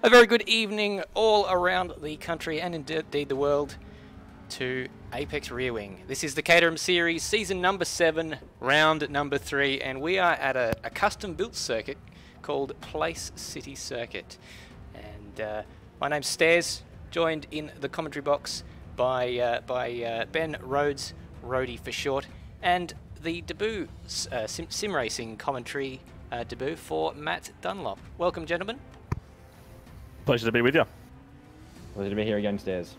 A very good evening all around the country and indeed the world to Apex Rear Wing. This is the Caterhams series, season number 7, round number 3, and we are at a custom built circuit called Place City Circuit. And my name's Stairs, joined in the commentary box by Ben Rhodes, Rhodey for short, and the debut sim racing commentary debut for Matt Dunlop. Welcome, gentlemen. Pleasure to be with you. Pleasure to be here again, Stairs.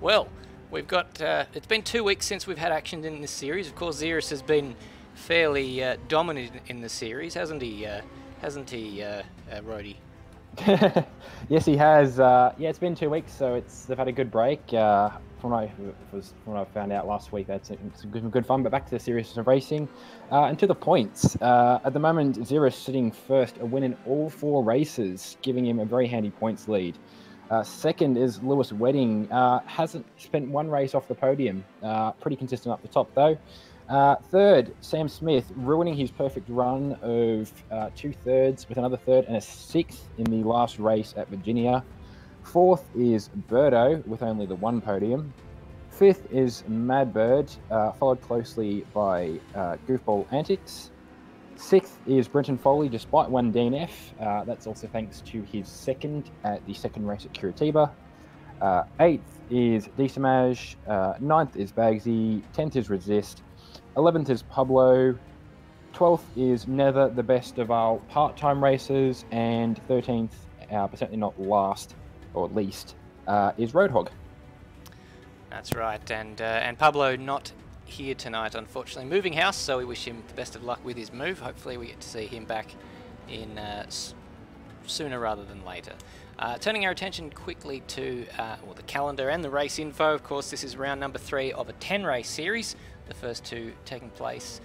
Well, we've got, it's been 2 weeks since we've had action in this series. Of course, Ziras has been fairly dominant in the series, hasn't he, Rhodey? Yes, he has. Yeah, it's been 2 weeks, so they've had a good break. From what I found out last week, it's good fun. But back to the series of racing, and to the points. At the moment, Ziras sitting first, a win in all 4 races, giving him a very handy points lead. Second is Lewis Wedding, hasn't spent 1 race off the podium. Pretty consistent up the top though. Third, Sam Smith, ruining his perfect run of 2 thirds with another third and a 6th in the last race at Virginia. Fourth is Birdo with only the 1 podium. Fifth is Madbird, followed closely by Goofball Antics. 6th is Brenton Foley, despite 1 DNF. That's also thanks to his 2nd at the 2nd race at Curitiba. 8th is Desamage. 9th is Bagsy. 10th is Resist. 11th is Pablo. 12th is Nether, the best of our part-time racers. And 13th, but certainly not last, or at least, is Roadhog. That's right, and Pablo not here tonight, unfortunately. Moving house, so we wish him the best of luck with his move. Hopefully we get to see him back in sooner rather than later. Turning our attention quickly to the calendar and the race info. Of course, this is round number 3 of a 10-race series, the first 2 taking place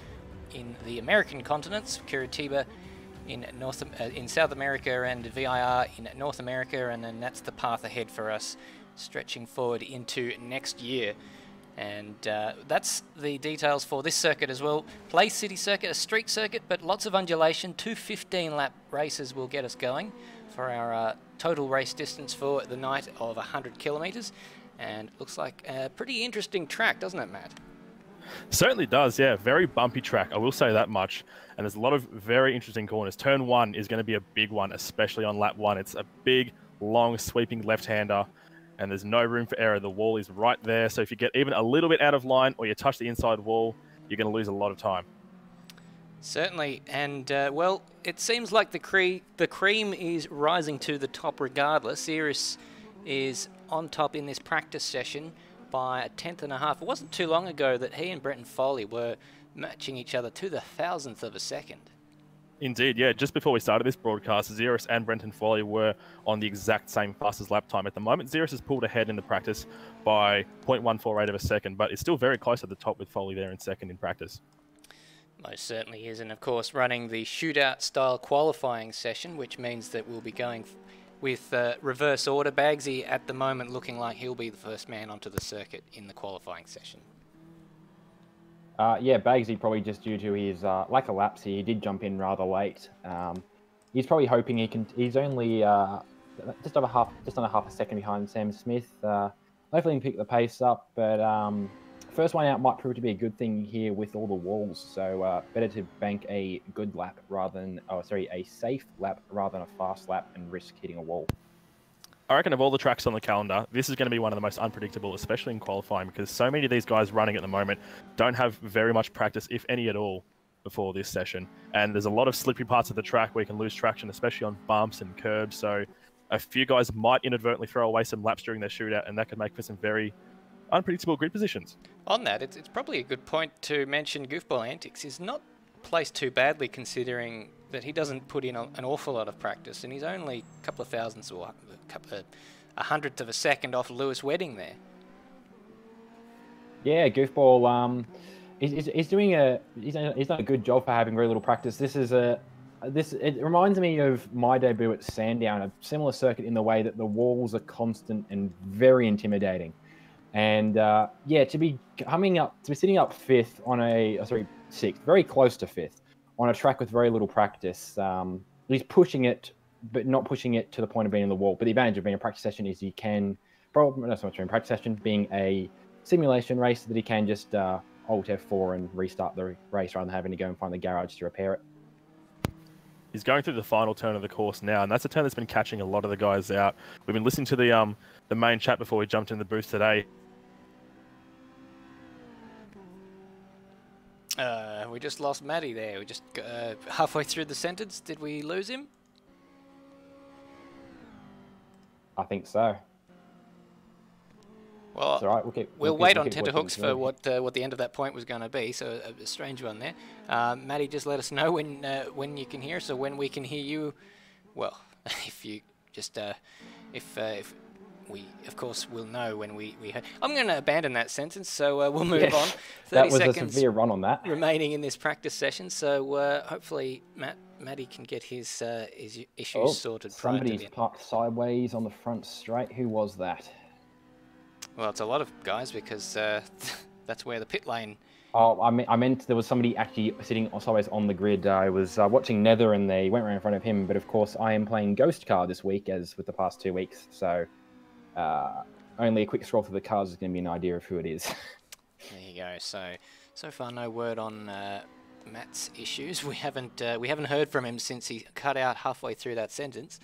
in the American continents, Curitiba in South America and VIR in North America, and then that's the path ahead for us, stretching forward into next year. And that's the details for this circuit as well. Place City Circuit, a street circuit, but lots of undulation. 2 15-lap races will get us going for our total race distance for the night of 100 kilometres. And looks like a pretty interesting track, doesn't it, Matt? Certainly does, yeah. Very bumpy track, I will say that much. And there's a lot of very interesting corners. Turn 1 is going to be a big one, especially on lap 1. It's a big, long, sweeping left-hander, and there's no room for error. The wall is right there, so if you get even a little bit out of line or you touch the inside wall, you're going to lose a lot of time. Certainly, and well, it seems like the cream is rising to the top regardless. Ziras is on top in this practice session by 1/10 and a half. It wasn't too long ago that he and Brenton Foley were matching each other to the 1,000th of a second. Indeed, yeah. Just before we started this broadcast, Ziras and Brenton Foley were on the exact same fastest lap time. At the moment, Ziras has pulled ahead in the practice by 0.148 of a second, but it's still very close at the top with Foley there in 2nd in practice. Most certainly is, and of course running the shootout style qualifying session, which means that we'll be going with reverse order. Bagsy at the moment looking like he'll be the first man onto the circuit in the qualifying session. Yeah, Bagsy probably just due to his lack of laps here. He did jump in rather late. He's probably hoping he can. He's only just under half a second behind Sam Smith. Hopefully he can pick the pace up, but first one out might prove to be a good thing here with all the walls. So better to bank a good lap rather than, a safe lap rather than a fast lap and risk hitting a wall. I reckon of all the tracks on the calendar, this is going to be one of the most unpredictable, especially in qualifying, because so many of these guys running at the moment don't have very much practice, if any at all, before this session. And there's a lot of slippery parts of the track where you can lose traction, especially on bumps and curbs. So a few guys might inadvertently throw away some laps during their shootout, and that could make for some very unpredictable grid positions. On that, it's probably a good point to mention Goofball Antics is not placed too badly, considering that he doesn't put in an awful lot of practice, and he's only a couple of thousandths or a 100th of a second off Lewis Wedding there. Yeah, Goofball. He's done a good job for having very little practice. It reminds me of my debut at Sandown, a similar circuit in the way that the walls are constant and very intimidating. And yeah, to be sitting up 5th on sixth, very close to 5th on a track with very little practice. He's pushing it but not pushing it to the point of being in the wall. But the advantage of being a practice session is you can, probably not so much in practice session, being a simulation race, that he can just Alt F4 and restart the race rather than having to go and find the garage to repair it. He's going through the final turn of the course now, and that's a turn that's been catching a lot of the guys out. We've been listening to the main chat before we jumped in the booth today. We just lost Matty there. We just halfway through the sentence. Did we lose him? I think so. Well, it's all right. We'll wait on tenterhooks for what the end of that point was going to be. So a strange one there. Matty, just let us know when you can hear us, or when we can hear you. Well, if you just if we of course will know when we heard. I'm going to abandon that sentence, so we'll move on. 30 that was seconds a severe run on that. remaining in this practice session, so hopefully Matty can get his issues sorted. Somebody's parked sideways on the front straight. Who was that? Well, it's a lot of guys, because that's where the pit lane. Oh, I meant there was somebody actually sitting sideways on the grid. I was watching Nether, and they went right in front of him. But of course, I am playing Ghost Car this week, as with the past 2 weeks. So only a quick scroll through the cars is going to be an idea of who it is. There you go. So far, no word on Matt's issues. We haven't heard from him since he cut out halfway through that sentence.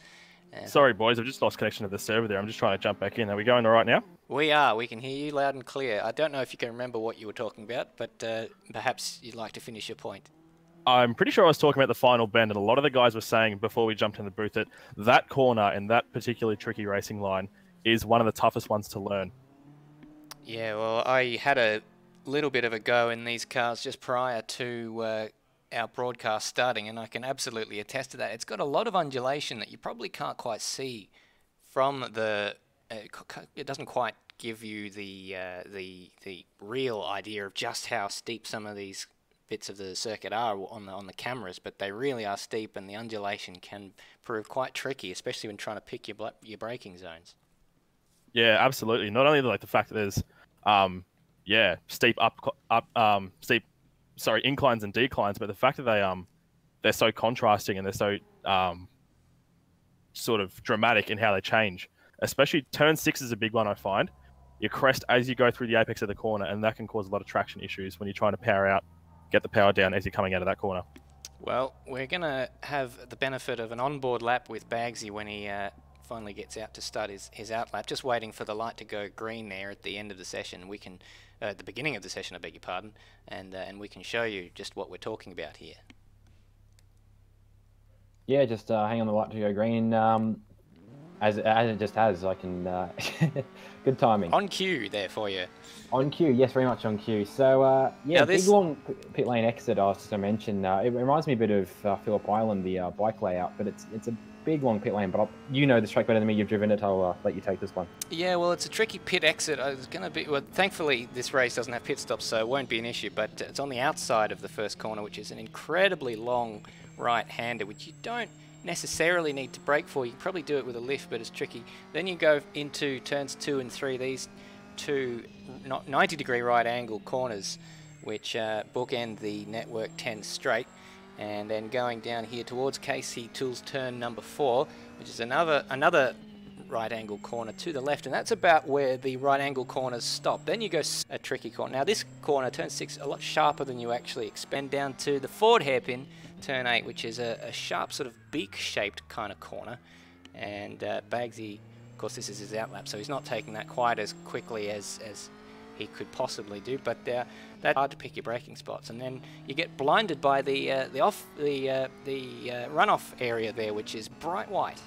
Sorry, boys, I've just lost connection to the server there. I'm just trying to jump back in. Are we going all right now? We are. We can hear you loud and clear. I don't know if you can remember what you were talking about, but perhaps you'd like to finish your point. I'm pretty sure I was talking about the final bend, and a lot of the guys were saying before we jumped in the booth that that corner and that particularly tricky racing line is one of the toughest ones to learn. Yeah, well, I had a little bit of a go in these cars just prior to our broadcast starting, and I can absolutely attest to that. It's got a lot of undulation that you probably can't quite see from the. It doesn't quite give you the real idea of just how steep some of these bits of the circuit are on the cameras, but they really are steep, and the undulation can prove quite tricky, especially when trying to pick your braking zones. Yeah, absolutely. Not only like the fact that there's steep inclines and declines, but the fact that they're so contrasting, and they're so sort of dramatic in how they change. Especially turn 6 is a big one, I find. You crest as you go through the apex of the corner, and that can cause a lot of traction issues when you're trying to power out, get the power down as you're coming out of that corner. Well, we're going to have the benefit of an onboard lap with Bagsy when he finally gets out to start his out lap. Just waiting for the light to go green there at the end of the session. We can, at the beginning of the session, I beg your pardon, and we can show you just what we're talking about here. Yeah, just hang on the light to go green. As it just has, I can. Good timing. On cue there for you. On cue, yes, very much on cue. So yeah, big long pit lane exit. I was just to mention. It reminds me a bit of Phillip Island, the bike layout, but it's a big long pit lane. But you know this track better than me. You've driven it. I'll let you take this one. Yeah, well, it's a tricky pit exit. It's going to be. Well, thankfully, this race doesn't have pit stops, so it won't be an issue. But it's on the outside of the first corner, which is an incredibly long right-hander, which you don't necessarily need to brake for. You can probably do it with a lift, but it's tricky. Then you go into turns 2 and 3, these two 90-degree right angle corners, which bookend the network 10 straight, and then going down here towards KC Tools turn number 4, which is another right angle corner to the left, and that's about where the right angle corners stop. Then you go a tricky corner. Now this corner, turn 6, a lot sharper than you actually expect. Down to the forward hairpin, turn 8, which is a sharp sort of beak-shaped kind of corner, and Bagsy, of course, this is his outlap, so he's not taking that quite as quickly as he could possibly do. But that's hard to pick your braking spots, and then you get blinded by the runoff area there, which is bright white.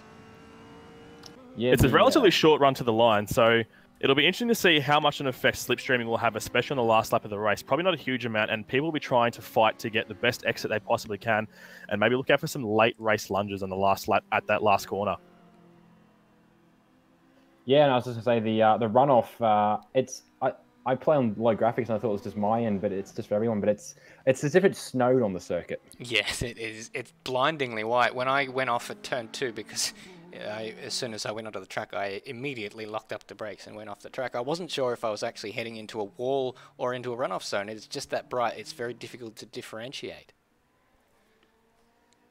Yeah, it's a relatively short run to the line, so it'll be interesting to see how much an effect slipstreaming will have, especially on the last lap of the race. Probably not a huge amount, and people will be trying to fight to get the best exit they possibly can, and maybe look out for some late race lunges on the last lap at that last corner. Yeah, and I was just going to say the runoff. I play on low graphics, and I thought it was just my end, but it's just for everyone. But it's as if it snowed on the circuit. Yes, it is. It's blindingly white. When I went off at turn 2, because as soon as I went onto the track, I immediately locked up the brakes and went off the track. I wasn't sure if I was actually heading into a wall or into a runoff zone. It's just that bright. It's very difficult to differentiate.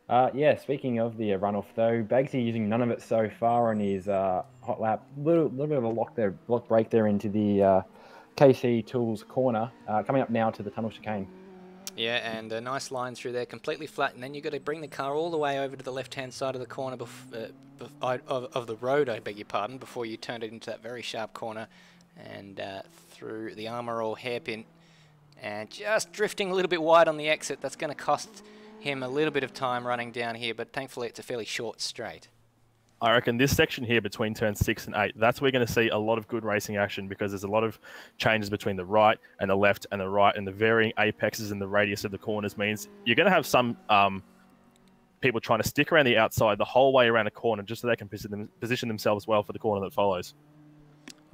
Yeah, speaking of the runoff though, Bagsy using none of it so far on his hot lap. Little bit of a lock break there into the KC Tools corner. Coming up now to the tunnel chicane. Yeah, and a nice line through there, completely flat, and then you've got to bring the car all the way over to the left-hand side of the corner of the road, I beg your pardon, before you turn it into that very sharp corner and through the armour or hairpin, and just drifting a little bit wide on the exit. That's going to cost him a little bit of time running down here, but thankfully it's a fairly short straight. I reckon this section here between turns 6 and 8, that's where you're going to see a lot of good racing action because there's a lot of changes between the right and the left and the right, and the varying apexes and the radius of the corners means you're going to have some people trying to stick around the outside the whole way around a corner just so they can position themselves well for the corner that follows.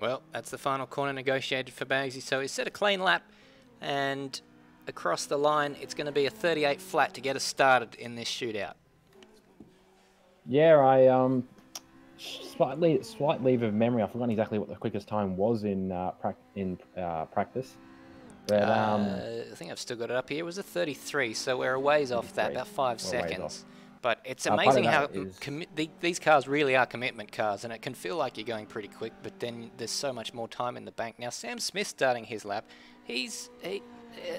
Well, that's the final corner negotiated for Bagsy, so he's set a clean lap, and across the line it's going to be a 38 flat to get us started in this shootout. Yeah, I slight leave of memory. I forgot exactly what the quickest time was in practice. But I think I've still got it up here. It was a 33, so we're a ways off that, about 5 seconds. But it's amazing how these cars really are commitment cars, and it can feel like you're going pretty quick, but then there's so much more time in the bank. Now, Sam Smith starting his lap, he's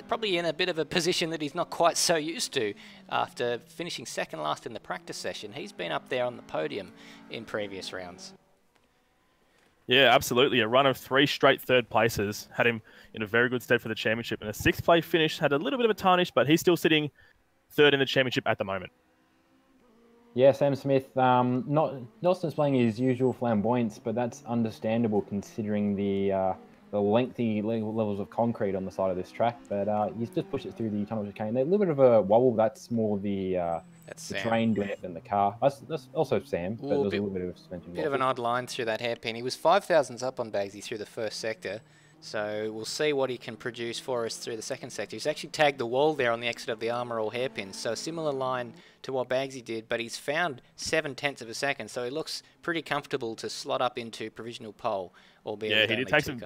probably in a bit of a position that he's not quite so used to after finishing second last in the practice session. He's been up there on the podium in previous rounds. Yeah, absolutely. A run of 3 straight third places had him in a very good stead for the championship, and a 6th place finish had a little bit of a tarnish, but he's still sitting 3rd in the championship at the moment. Yeah, Sam Smith, not displaying his usual flamboyance, but that's understandable considering the lengthy levels of concrete on the side of this track. But he's just pushed it through the tunnel chicane. A little bit of a wobble. That's more the train doing it than the car. That's also Sam, but there's a little bit of suspension. Bit of an odd line through that hairpin. He was 5,000s up on Bagsy through the first sector. So we'll see what he can produce for us through the second sector. He's actually tagged the wall there on the exit of the armour all hairpins. So a similar line to what Bagsy did, but he's found 7/10 of a second. So he looks pretty comfortable to slot up into provisional pole, albeit he did take some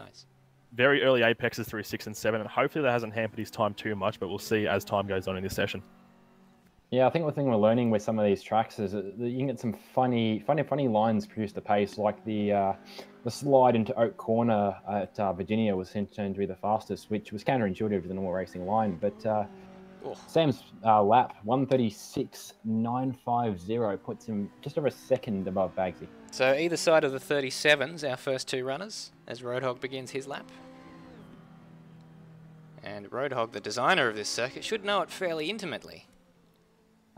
very early apexes through 6 and 7, and hopefully that hasn't hampered his time too much, but we'll see as time goes on in this session. Yeah, I think the thing we're learning with some of these tracks is that you can get some funny lines produced at pace, like the slide into Oak Corner at Virginia was turned to be the fastest, which was counterintuitive to the normal racing line. But Sam's lap 136.950 puts him just over a second above Bagsy. So either side of the 37s, our first 2 runners, as Roadhog begins his lap. And Roadhog, the designer of this circuit, should know it fairly intimately.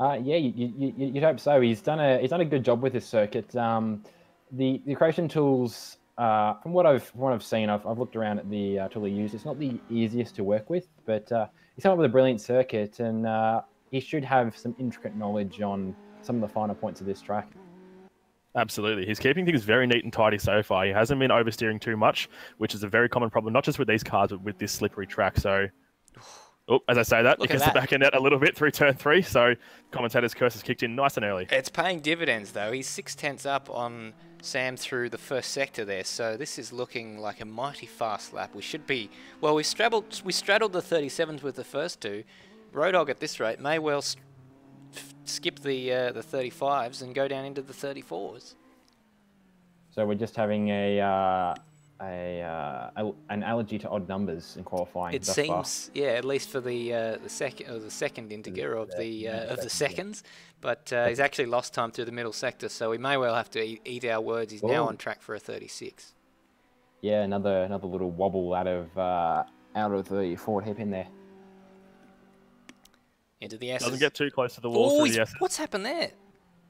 Yeah, you'd hope so. He's done a good job with this circuit. The creation tools, from what I've seen, I've looked around at the tool he used. It's not the easiest to work with, but he's come up with a brilliant circuit, and he should have some intricate knowledge on some of the finer points of this track. Absolutely. He's keeping things very neat and tidy so far. He hasn't been oversteering too much, which is a very common problem, not just with these cars, but with this slippery track. So, as I say that, he gets the back end out a little bit through turn 3, so commentator's curse has kicked in nice and early. It's paying dividends, though. He's 6/10 up on Sam through the first sector there, so this is looking like a mighty fast lap. We should be... Well, we straddled the 37s with the first 2. Roadhog at this rate may well skip the 35s and go down into the 34s. So we're just having an allergy to odd numbers in qualifying. It seems, yeah, at least for the second integer of the seconds. But he's actually lost time through the middle sector, so we may well have to eat our words. He's now on track for a 36. Yeah, another little wobble out of the forward hairpin there. Into the S's. Doesn't get too close to the wall through the S's. What's happened there?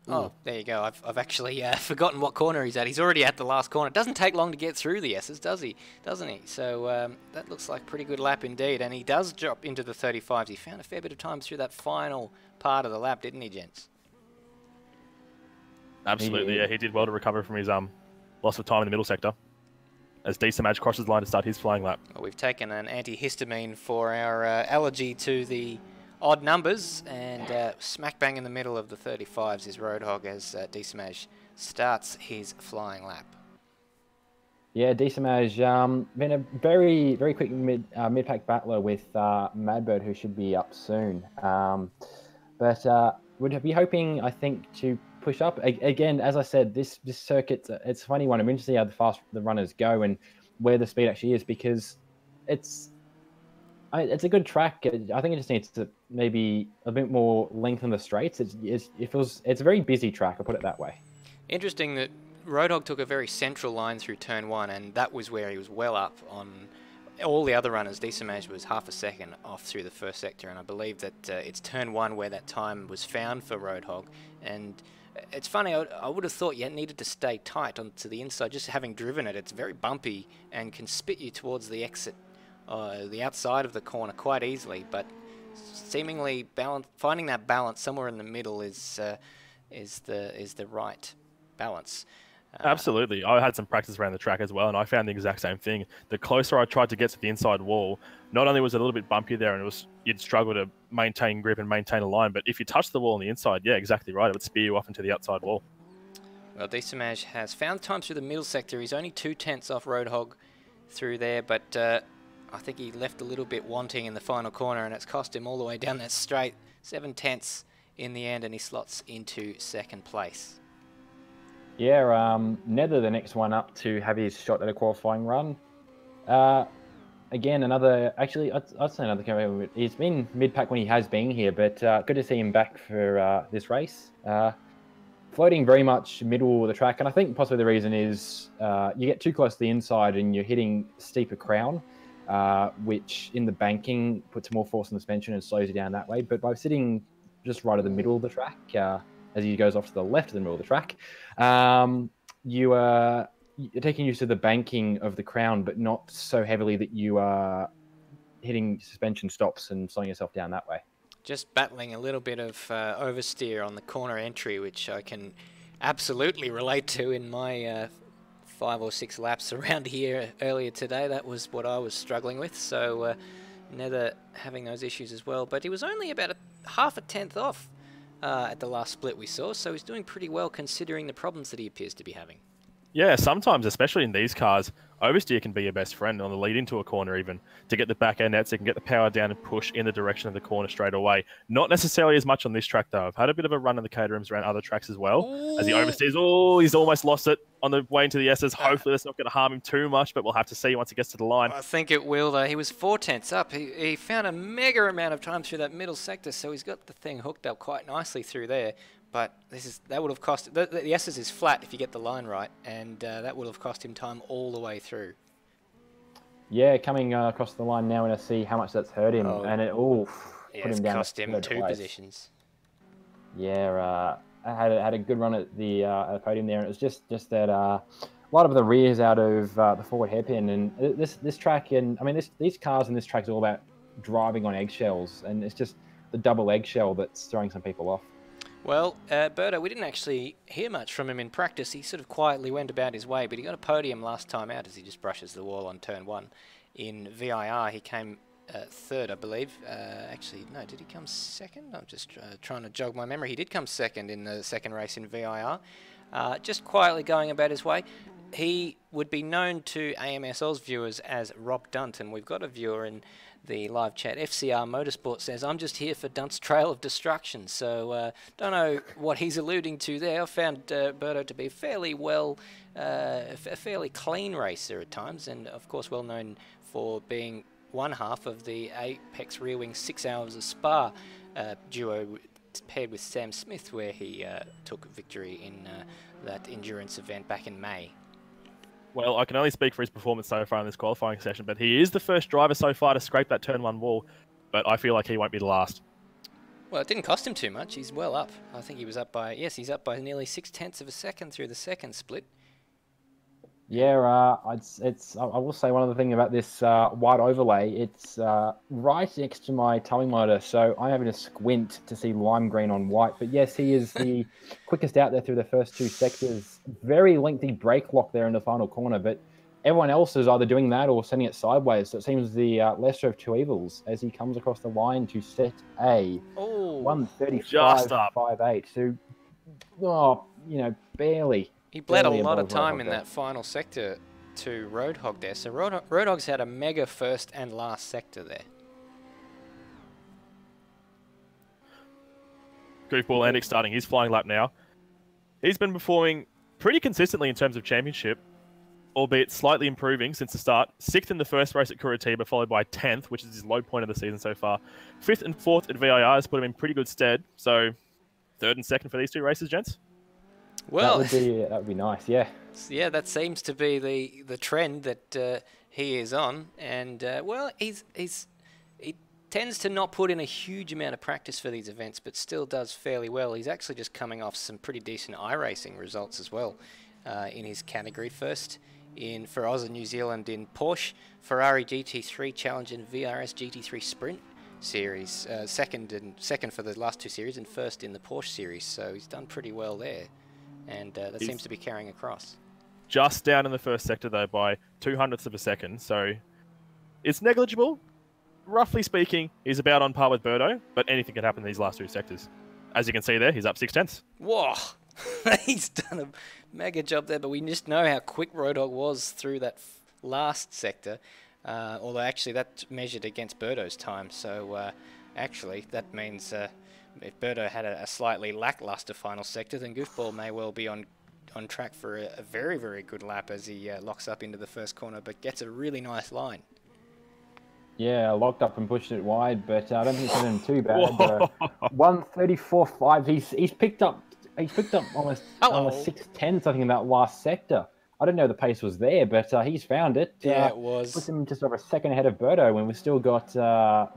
Oh, there you go. I've actually forgotten what corner he's at. He's already at the last corner. It doesn't take long to get through the S's, does he? Doesn't he? So that looks like a pretty good lap indeed. And he does drop into the 35s. He found a fair bit of time through that final part of the lap, didn't he, gents? Absolutely, yeah. He did well to recover from his loss of time in the middle sector as Desamaj crosses the line to start his flying lap. Well, we've taken an antihistamine for our allergy to the odd numbers, and smack bang in the middle of the 35s is Roadhog as Desamaj starts his flying lap. Yeah, Desamaj been a very quick mid-pack battler with Madbird, who should be up soon. But would be hoping, I think, to push up. Again, as I said, this circuit, it's a funny one. I'm interested to see how fast the runners go and where the speed actually is, because it's a good track. I think it just needs to maybe a bit more length in the straights. It's a very busy track, I'll put it that way. Interesting that Roadhog took a very central line through turn 1, and that was where he was well up on all the other runners. Ziras was half a second off through the first sector, and I believe that it's turn 1 where that time was found for Roadhog. And it's funny, I would have thought you needed to stay tight onto the inside. Just having driven it, it's very bumpy and can spit you towards the exit, the outside of the corner quite easily. But seemingly finding that balance somewhere in the middle is the right balance. Absolutely. I had some practice around the track as well, and I found the exact same thing. The closer I tried to get to the inside wall, not only was it a little bit bumpy there, and you'd struggle to maintain grip and maintain a line, but if you touched the wall on the inside, yeah, exactly right, it would spear you off into the outside wall. Well, Ziras has found time through the middle sector. He's only 2/10 off Roadhog through there, but I think he left a little bit wanting in the final corner, and it's cost him all the way down that straight. 7/10 in the end, and he slots into second place. Yeah, Nether, the next one up to have his shot at a qualifying run. Again, I'd say another camera. He's been mid-pack when he has been here, but good to see him back for this race. Floating very much middle of the track, and I think possibly the reason is you get too close to the inside and you're hitting steeper crown, which in the banking puts more force on the suspension and slows you down that way. But by sitting just right at the middle of the track, as he goes off to the left of the middle of the track, you're taking use of the banking of the crown, but not so heavily that you are hitting suspension stops and slowing yourself down that way. Just battling a little bit of oversteer on the corner entry, which I can absolutely relate to in my 5 or 6 laps around here earlier today. That was what I was struggling with, so Nether having those issues as well. But he was only about half a tenth off at the last split we saw, so he's doing pretty well considering the problems that he appears to be having. Yeah, sometimes, especially in these cars, oversteer can be your best friend on the lead into a corner even, to get the back end out so you can get the power down and push in the direction of the corner straight away. Not necessarily as much on this track, though. I've had a bit of a run in the Caterhams around other tracks as well. Ooh. As he oversteers. Oh, he's almost lost it on the way into the S's. Hopefully that's not going to harm him too much, but we'll have to see once he gets to the line. I think it will, though. He was 4/10 up. He found a mega amount of time through that middle sector, so he's got the thing hooked up quite nicely through there. But that would have cost... The S's is flat if you get the line right, and that would have cost him time all the way through. Yeah, coming across the line now, and I see how much that's hurt him, and it put him down. Cost him 2 positions. Yeah, had a good run at the podium there, and it was just that a lot of the rears out of the forward hairpin, and this track, and I mean these cars and this track is all about driving on eggshells, and it's just the double eggshell that's throwing some people off. Well, Berto, we didn't actually hear much from him in practice. He sort of quietly went about his way, but he got a podium last time out as he just brushes the wall on turn 1. In VIR, he came third, I believe. Actually, no, did he come second? I'm just trying to jog my memory. He did come second in the second race in VIR. Just quietly going about his way. He would be known to AMS Oz viewers as Rob Dunt, and we've got a viewer in the live chat. FCR Motorsport says, I'm just here for Dunt's Trail of Destruction. So don't know what he's alluding to there. I found Berto to be fairly a fairly clean racer at times, and of course well known for being one half of the Apex Rear Wing 6 Hours of Spa duo paired with Sam Smith, where he took victory in that endurance event back in May. Well, I can only speak for his performance so far in this qualifying session, but he is the first driver so far to scrape that turn 1 wall, but I feel like he won't be the last. Well, it didn't cost him too much. He's well up. I think he was up by, he's up by nearly 0.6 of a second through the second split. Yeah, I will say one other thing about this white overlay. It's right next to my towing monitor, so I'm having to squint to see lime green on white. But yes, he is the quickest out there through the first 2 sectors. Very lengthy brake lock there in the final corner, but everyone else is either doing that or sending it sideways. So it seems the lesser of 2 evils as he comes across the line to set a 1:35.58. So, barely. He bled a lot of time in that final sector to Roadhog there. So Roadhog's had a mega first and last sector there. Goofball Antic starting his flying lap now. He's been performing pretty consistently in terms of championship, albeit slightly improving since the start. 6th in the first race at Curitiba, followed by 10th, which is his low point of the season so far. 5th and 4th at VIR has put him in pretty good stead. So 3rd and 2nd for these 2 races, gents. Well, that would be nice, yeah. Yeah, that seems to be the trend that he is on, and well, he tends to not put in a huge amount of practice for these events, but still does fairly well. He's actually just coming off some pretty decent iRacing results as well in his category. First for Oz and New Zealand in Porsche, Ferrari GT3 Challenge and VRS GT3 Sprint series. Second for the last 2 series, and first in the Porsche series. So he's done pretty well there, and that seems to be carrying across. Just down in the first sector though by 0.02 of a second, so it's negligible. Roughly speaking, he's about on par with Birdo, but anything could happen in these last 2 sectors. As you can see there, he's up 0.6. Whoa! He's done a mega job there, but we just know how quick Roadhog was through that last sector. Although actually that's measured against Birdo's time, so actually that means if Birdo had a slightly lackluster final sector, then Goofball may well be on track for a very, very good lap as he locks up into the first corner, but gets a really nice line. Yeah, locked up and pushed it wide, but I don't think it's been too bad. 1:34.5. He's picked up almost 6/10 something in that last sector. I didn't know the pace was there, but he's found it. Yeah, it was. Puts him just over a second ahead of Birdo when we've still got 5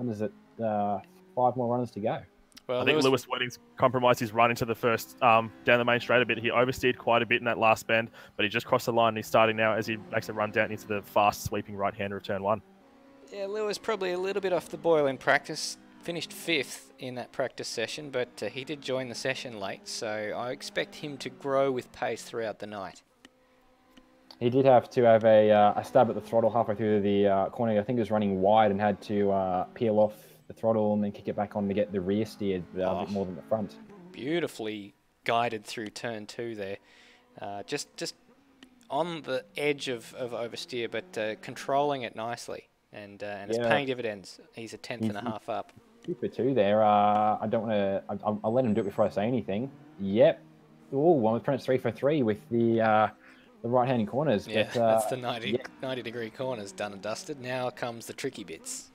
more runners to go. Well, I think Lewis Wedding's compromised his run into the first down the main straight a bit. He oversteered quite a bit in that last bend, but he just crossed the line and he's starting now as he makes a run down into the fast sweeping right-hander of turn 1. Yeah, Lewis probably a little bit off the boil in practice. Finished 5th in that practice session, but he did join the session late, so I expect him to grow with pace throughout the night. He did have to have a stab at the throttle halfway through the corner. I think he was running wide and had to peel off the throttle and then kick it back on to get the rear steered a bit more than the front. Beautifully guided through turn 2 there. Just on the edge of oversteer, but controlling it nicely. And it's paying dividends. He's a 10th and a half up. 2 for 2 there. I don't want to. I'll let him do it before I say anything. Yep. Oh, one was pronounced 3 for 3 with the right-handed corners. Yeah, but, that's the 90-degree corners done and dusted. Now comes the tricky bits.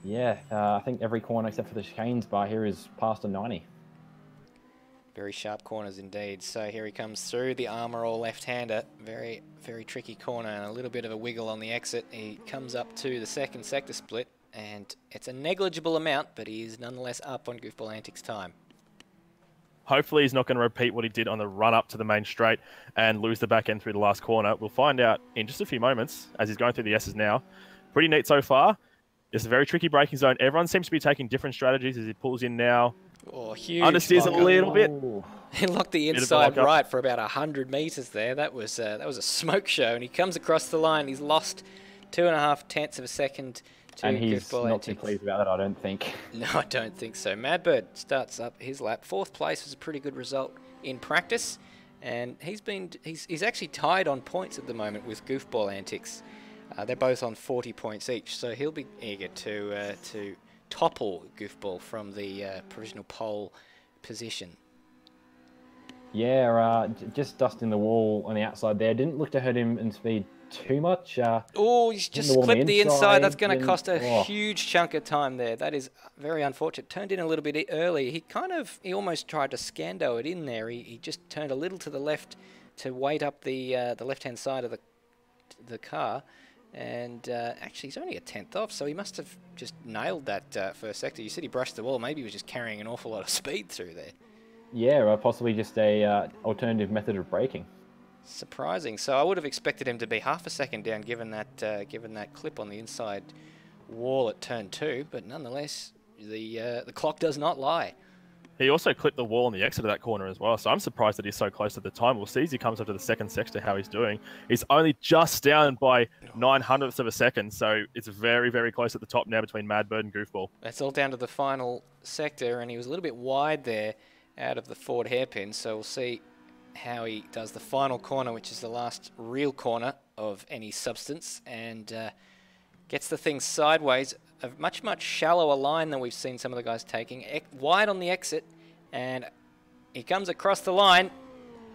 Yeah, I think every corner except for the chicanes bar here is past a 90. Very sharp corners indeed. So here he comes through the armour all left-hander. Very, very tricky corner and a little bit of a wiggle on the exit. He comes up to the second sector split and it's a negligible amount, but he is nonetheless up on Goofball Antics time. Hopefully he's not going to repeat what he did on the run up to the main straight and lose the back end through the last corner. We'll find out in just a few moments as he's going through the S's now. Pretty neat so far. It's a very tricky braking zone. Everyone seems to be taking different strategies as he pulls in now. Oh, huge. Understeers a little bit. He locked the inside right for about 100 metres there. That was a smoke show, and he comes across the line. He's lost 2.5 of a second to and he's Goofball not too pleased about that, I don't think. No, I don't think so. Madbird starts up his lap. 4th place was a pretty good result in practice, and he's actually tied on points at the moment with Goofball Antics. They're both on 40 points each, so he'll be eager to topple Goofball from the provisional pole position. Yeah, just dusting the wall on the outside there. Didn't look to hurt him in speed too much. Oh, he's just clipped the inside. That's going to cost a huge chunk of time there. That is very unfortunate. Turned in a little bit early. He almost tried to scando it in there. He just turned a little to the left to weight up the left-hand side of the car. And actually, he's only a 10th off, so he must have just nailed that first sector. You said he brushed the wall. Maybe he was just carrying an awful lot of speed through there. Yeah, possibly just a alternative method of braking. Surprising. So I would have expected him to be half a second down, given that clip on the inside wall at turn 2. But nonetheless, the clock does not lie. He also clipped the wall on the exit of that corner as well, so I'm surprised that he's so close at the time. We'll see as he comes up to the second sector how he's doing. He's only just down by 0.09 of a second, so it's very, very close at the top now between Madbird and Goofball. That's all down to the final sector, and he was a little bit wide there out of the Ford hairpin, so we'll see how he does the final corner, which is the last real corner of any substance, and gets the thing sideways. A much, much shallower line than we've seen some of the guys taking. Wide on the exit And he comes across the line.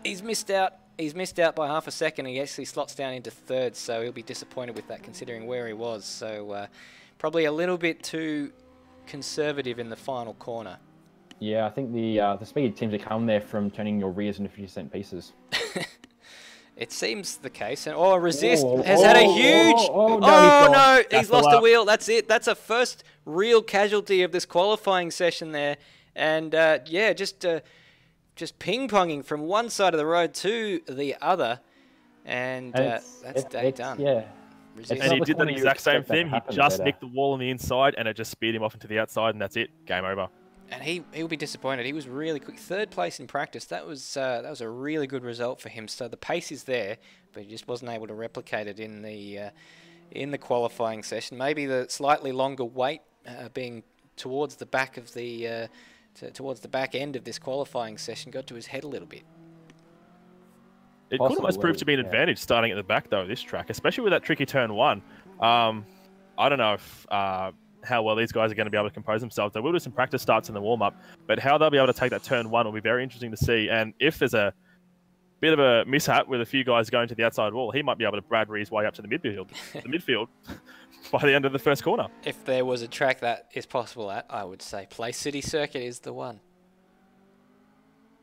He's missed out. He's missed out by half a second. He actually slots down into third, so he'll be disappointed with that considering where he was. So probably a little bit too conservative in the final corner. Yeah, I think the speed seems to come there from turning your rears into 50-cent pieces. It seems the case. And resist has had a huge... no, he's lost a wheel. That's it. That's a first real casualty of this qualifying session there. And yeah, just ping-ponging from one side of the road to the other. And that's day done. Yeah. And he did the exact same thing. He just nicked the wall on the inside, and it just speed him off into the outside, and that's it. Game over. And he'll be disappointed. He was really quick. Third place in practice. That was a really good result for him. So the pace is there, but he just wasn't able to replicate it in the qualifying session. Maybe the slightly longer wait being towards the back of the towards the back end of this qualifying session got to his head a little bit. It could almost prove to be an advantage starting at the back, though, this track, especially with that tricky turn one. I don't know if how well these guys are going to be able to compose themselves. They will do some practice starts in the warm-up, but how they'll be able to take that turn one will be very interesting to see. And if there's a bit of a mishap with a few guys going to the outside wall, he might be able to Bradbury his way up to the midfield, by the end of the first corner. If there was a track that is possible at, I would say Place City Circuit is the one.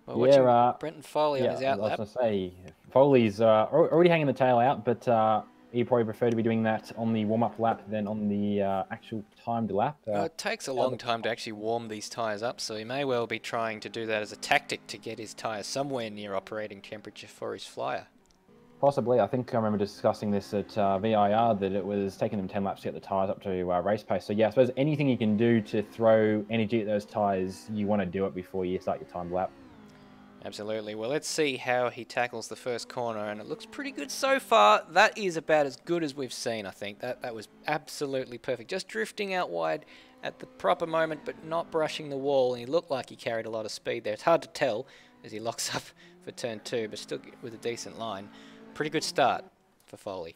Well, watching Brenton Foley on his outlap. I was going to say, Foley's already hanging the tail out, but he'd probably prefer to be doing that on the warm-up lap than on the actual timed lap. It takes a long time to actually warm these tyres up, so he may well be trying to do that as a tactic to get his tyres somewhere near operating temperature for his flyer. Possibly. I think I remember discussing this at VIR, that it was taking them 10 laps to get the tyres up to race pace. So yeah, I suppose anything you can do to throw energy at those tyres, you want to do it before you start your timed lap. Absolutely. Well, let's see how he tackles the first corner, and it looks pretty good so far. That is about as good as we've seen, I think. That was absolutely perfect. Just drifting out wide at the proper moment, but not brushing the wall, and he looked like he carried a lot of speed there. It's hard to tell as he locks up for turn 2, but still with a decent line. Pretty good start for Foley.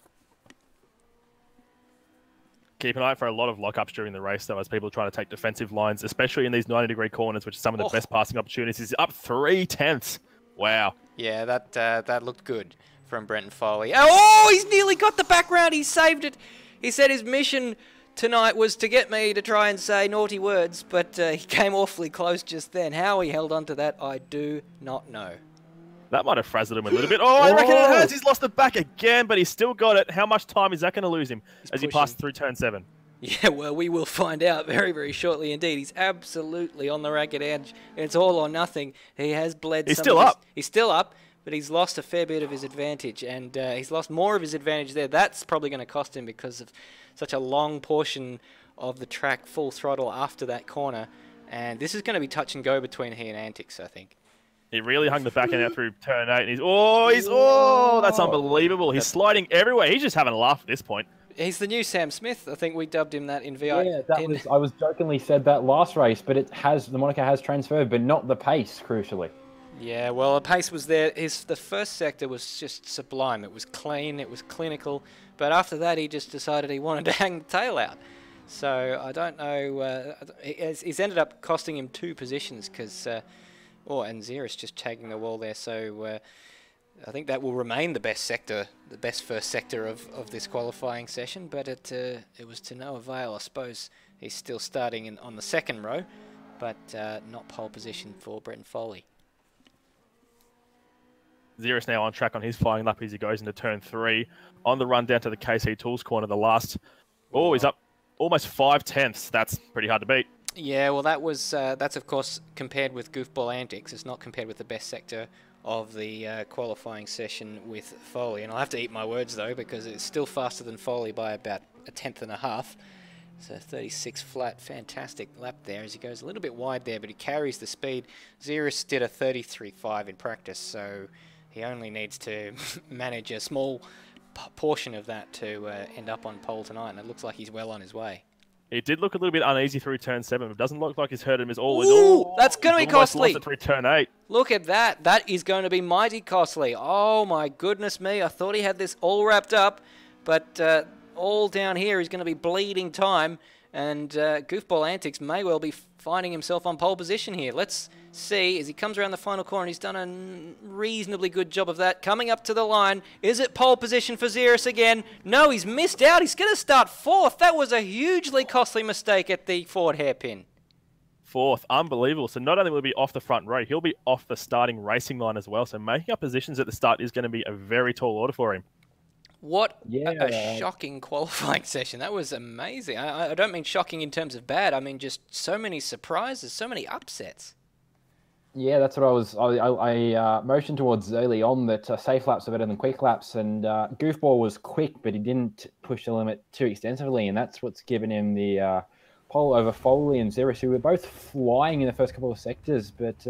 Keep an eye out for a lot of lockups during the race, though, as people try to take defensive lines, especially in these 90-degree corners, which are some of the best passing opportunities. He's up 3/10. Wow. Yeah, that looked good from Brenton Foley. Oh, he's nearly got the background. He saved it. He said his mission tonight was to get me to try and say naughty words, but he came awfully close just then. How he held on to that, I do not know. That might have frazzled him a little bit. Oh, I reckon it has. He's lost the back again, but he's still got it. How much time is that going to lose him as he passes through turn 7? Yeah, well, we will find out very, very shortly indeed. He's absolutely on the ragged edge. It's all or nothing. He has bled. He's still up. He's still up, but he's lost a fair bit of his advantage, and he's lost more of his advantage there. That's probably going to cost him because of such a long portion of the track, full throttle after that corner. And this is going to be touch and go between he and Antics, I think. He really hung the back end out through turn 8. And that's unbelievable. He's sliding everywhere. He's just having a laugh at this point. He's the new Sam Smith. I think we dubbed him that in VI. Yeah, I was jokingly said that last race, but the moniker has transferred, but not the pace, crucially. Yeah, well, the pace was there. The first sector was just sublime. It was clean. It was clinical. But after that, he just decided he wanted to hang the tail out. So I don't know. He's ended up costing him 2 positions because... and Ziras just tagging the wall there, so I think that will remain the best sector, the best first sector of this qualifying session, but it was to no avail. I suppose he's still starting on the second row, but not pole position for Brenton Foley. Ziras now on track on his flying lap as he goes into turn 3. On the run down to the KC Tools corner, the last... Oh, he's up almost 5/10. That's pretty hard to beat. Yeah, well, that's of course compared with Goofball Antics. It's not compared with the best sector of the qualifying session with Foley. And I'll have to eat my words though, because it's still faster than Foley by about 1/10.5. So 36 flat, fantastic lap there as he goes a little bit wide there, but he carries the speed. Ziras did a 33.5 in practice, so he only needs to manage a small portion of that to end up on pole tonight, and it looks like he's well on his way. It did look a little bit uneasy through turn 7, but it doesn't look like he's hurt him at all. Ooh, that's going to be costly. Lost it through turn 8. Look at that. That is going to be mighty costly. Oh, my goodness me. I thought he had this all wrapped up, but all down here is going to be bleeding time, And Goofball Antics may well be finding himself on pole position here. Let's see as he comes around the final corner. He's done a reasonably good job of that. Coming up to the line. Is it pole position for Ziras again? No, he's missed out. He's going to start 4th. That was a hugely costly mistake at the Ford hairpin. 4th, unbelievable. So not only will he be off the front row, he'll be off the starting racing line as well. So making up positions at the start is going to be a very tall order for him. What a shocking qualifying session. That was amazing. I don't mean shocking in terms of bad. I mean just so many surprises, so many upsets. Yeah, that's what I motioned towards early on, that safe laps are better than quick laps, and Goofball was quick, but he didn't push the limit too extensively, and that's what's given him the pole over Foley and Ziras, who were both flying in the first couple of sectors, but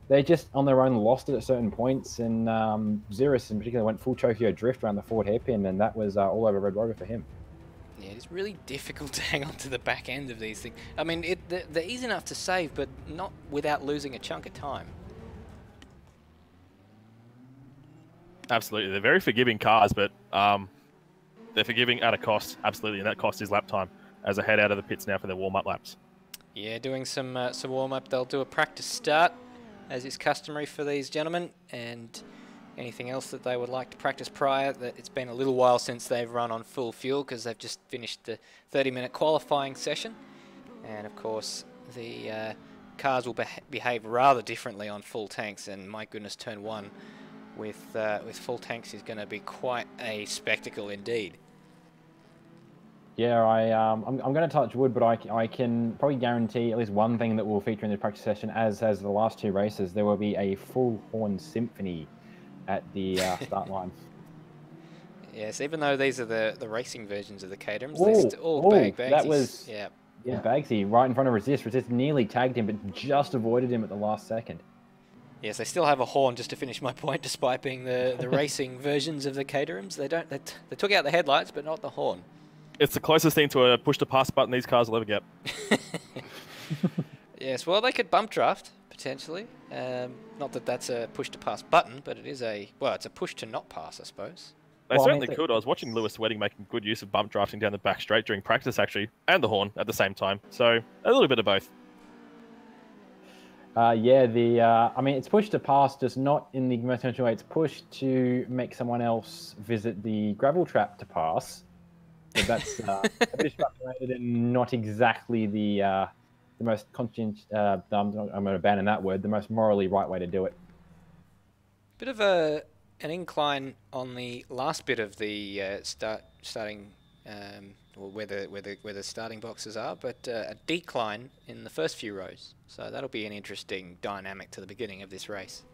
they just on their own lost it at certain points, and Ziras in particular went full Tokyo drift around the Ford hairpin, and that was all over Red Rover for him. Yeah, it's really difficult to hang on to the back end of these things. I mean, they're easy enough to save, but not without losing a chunk of time. Absolutely. They're very forgiving cars, but they're forgiving at a cost, absolutely, and that cost is lap time as they head out of the pits now for their warm-up laps. Yeah, doing some warm-up. They'll do a practice start, as is customary for these gentlemen, and anything else that they would like to practice prior. That it's been a little while since they've run on full fuel because they've just finished the 30-minute qualifying session, and of course the cars will behave rather differently on full tanks. And my goodness, turn 1 with full tanks is going to be quite a spectacle indeed. Yeah, I'm going to touch wood, but I can probably guarantee at least one thing that will feature in the practice session, as the last 2 races. There will be a full horn symphony at the start line. Yes, even though these are the racing versions of the Caterhams, they're still Bagsy. That was Bagsy right in front of Resist. Resist nearly tagged him, but just avoided him at the last second. Yes, they still have a horn, just to finish my point, despite being the racing versions of the Caterhams. They took out the headlights, but not the horn. It's the closest thing to a push-to-pass button these cars will ever get. Yes, well, they could bump draft, potentially. Not that that's a push-to-pass button, but it is it's a push-to-not-pass, I suppose. They certainly could. I was watching Lewis Wedding making good use of bump drafting down the back straight during practice, actually, and the horn at the same time. So, a little bit of both. I mean, it's push to pass, just not in the most conventional way. It's push to make someone else visit the gravel trap to pass. But that's a bit structured and not exactly the most conscientious. I'm going to abandon that word. The most morally right way to do it. Bit of an incline on the last bit of the starting, where the starting boxes are, but a decline in the first few rows. So that'll be an interesting dynamic to the beginning of this race.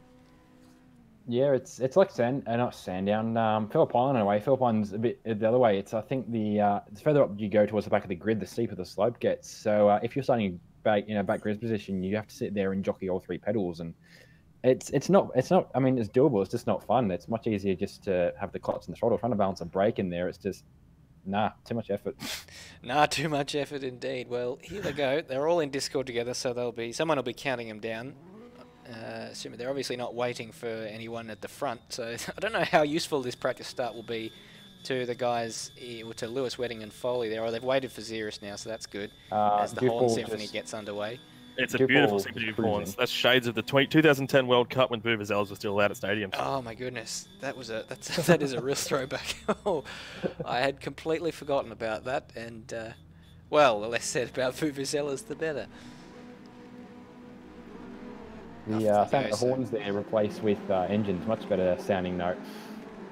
Yeah, it's like not Sandown. Phillip Island in a way. Phillip Island's a bit the other way. It's I think the further up you go towards the back of the grid, the steeper the slope gets. So if you're starting back grid position, you have to sit there and jockey all 3 pedals, and it's not. I mean, it's doable. It's just not fun. It's much easier just to have the clutch and the throttle, trying to balance a brake in there. It's just too much effort. Too much effort indeed. Well, here they go. They're all in Discord together, so someone will be counting them down. Assuming they're obviously not waiting for anyone at the front, so I don't know how useful this practice start will be to the guys, to Lewis, Wedding and Foley there. Or they've waited for Ziras now, so that's good, as the Horn Symphony gets underway. It's a beautiful symphony of horns. That's shades of the 2010 World Cup when vuvuzelas were still allowed at stadiums. Oh my goodness, that is a real throwback. Oh, I had completely forgotten about that, and well, the less said about vuvuzelas, the better. The horns there replaced with engines, much better sounding note.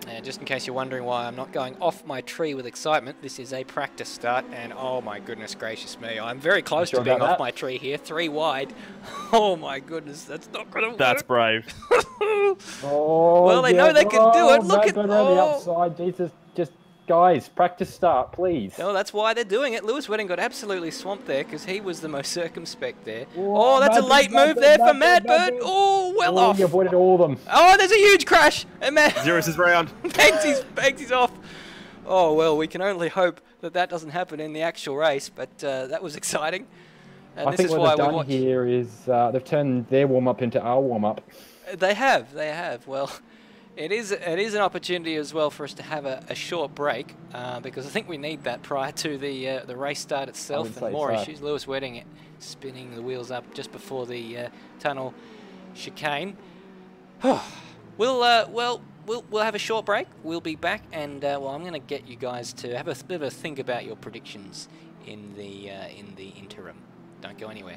And just in case you're wondering why I'm not going off my tree with excitement, this is a practice start, and oh my goodness gracious me, I'm very close to being off my tree here, 3 wide. Oh my goodness, that's not going to work. That's brave. Well, they know they can do it. Look at the outside. Jesus, just guys, practice start, please. No, that's why they're doing it. Lewis Wedding got absolutely swamped there because he was the most circumspect there. Oh, that's a late move there for Madbird. Oh, well off. You avoided all of them. Oh, there's a huge crash. And Ziras is round. Bagsy's off. Oh, well, we can only hope that doesn't happen in the actual race, but that was exciting. And I think what they've done here is they've turned their warm-up into our warm-up. They have. Well, It is an opportunity as well for us to have a short break because I think we need that prior to the race start itself, and more issues. Lewis Wedding spinning the wheels up just before the tunnel chicane. We'll have a short break. We'll be back, and well, I'm going to get you guys to have a bit of a think about your predictions in the interim. Don't go anywhere.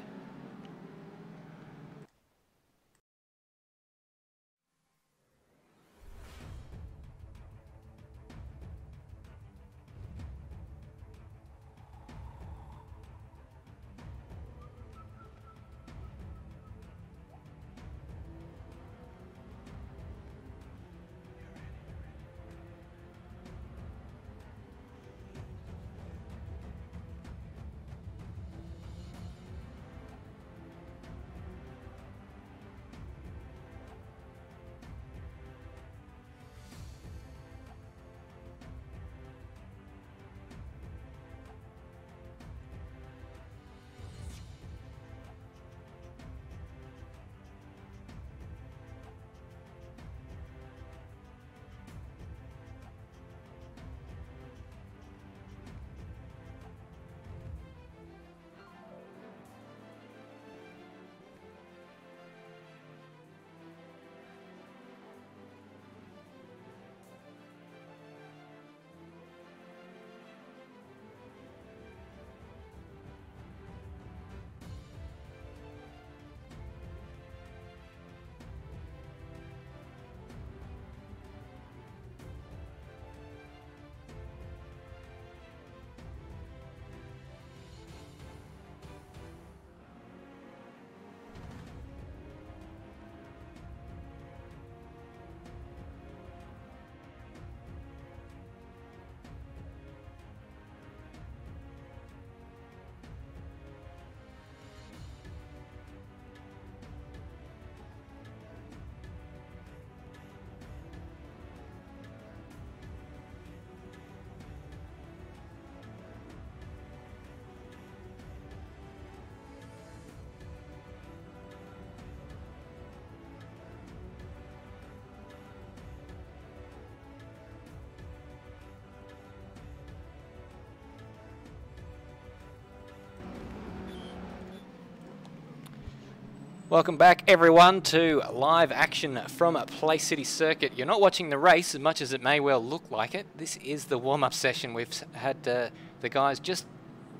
Welcome back, everyone, to live action from Play City Circuit. You're not watching the race as much as it may well look like it. This is the warm-up session. We've had the guys just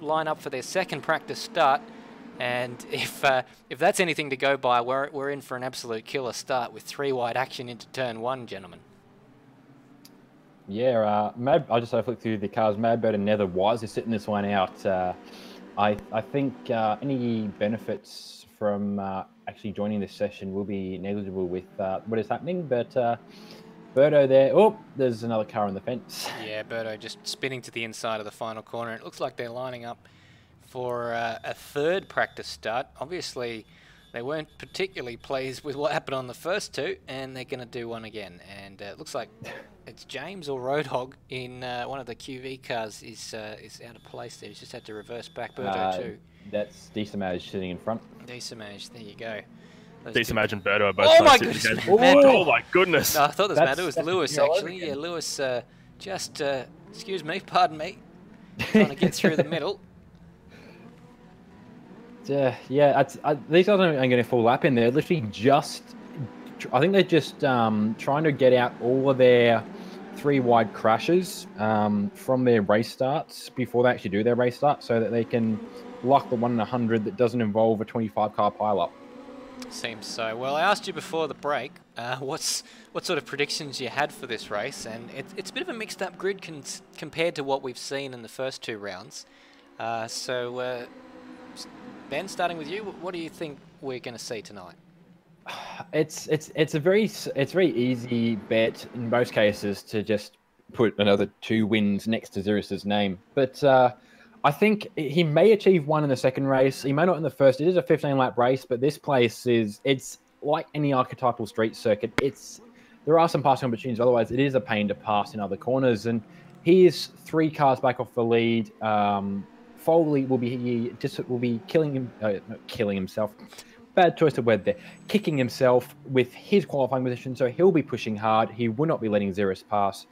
line up for their second practice start, and if that's anything to go by, we're in for an absolute killer start with 3-wide action into turn 1, gentlemen. Yeah, I just flicked through the cars. Madbird and Nether Wise are sitting this one out. I think any benefits from actually joining this session will be negligible with what is happening, but Birdo there. Oh, there's another car on the fence. Yeah, Birdo just spinning to the inside of the final corner. It looks like they're lining up for a third practice start. Obviously, they weren't particularly pleased with what happened on the first two, and they're going to do one again. And it looks like it's James or Roadhog in one of the QV cars is out of place there. He's just had to reverse back. Birdo too. That's Decimage sitting in front. Decimage, there you go. Decimage and Birdo are both. Oh my goodness! Oh my goodness! No, I thought it was Lewis actually. Yeah, Lewis just excuse me, pardon me, trying to get through the middle. Yeah, these guys aren't going to full lap in there. Literally just, I think they're just trying to get out all of their 3-wide crashes from their race starts before they actually do their race start, so that they can lock the 1 in 100 that doesn't involve a 25-car pile-up. Seems so. Well, I asked you before the break what sort of predictions you had for this race, and it's a bit of a mixed-up grid compared to what we've seen in the first 2 rounds. So, Ben, starting with you, what do you think we're going to see tonight? It's a very easy bet in most cases to just put another 2 wins next to Ziras' name, but I think he may achieve 1 in the second race. He may not in the first. It is a 15-lap race, but this place it's like any archetypal street circuit. There are some passing opportunities. Otherwise, it is a pain to pass in other corners. And he is 3 cars back off the lead. Foley will be killing himself. bad choice of word there, kicking himself with his qualifying position, so he'll be pushing hard. He will not be letting Ziras pass.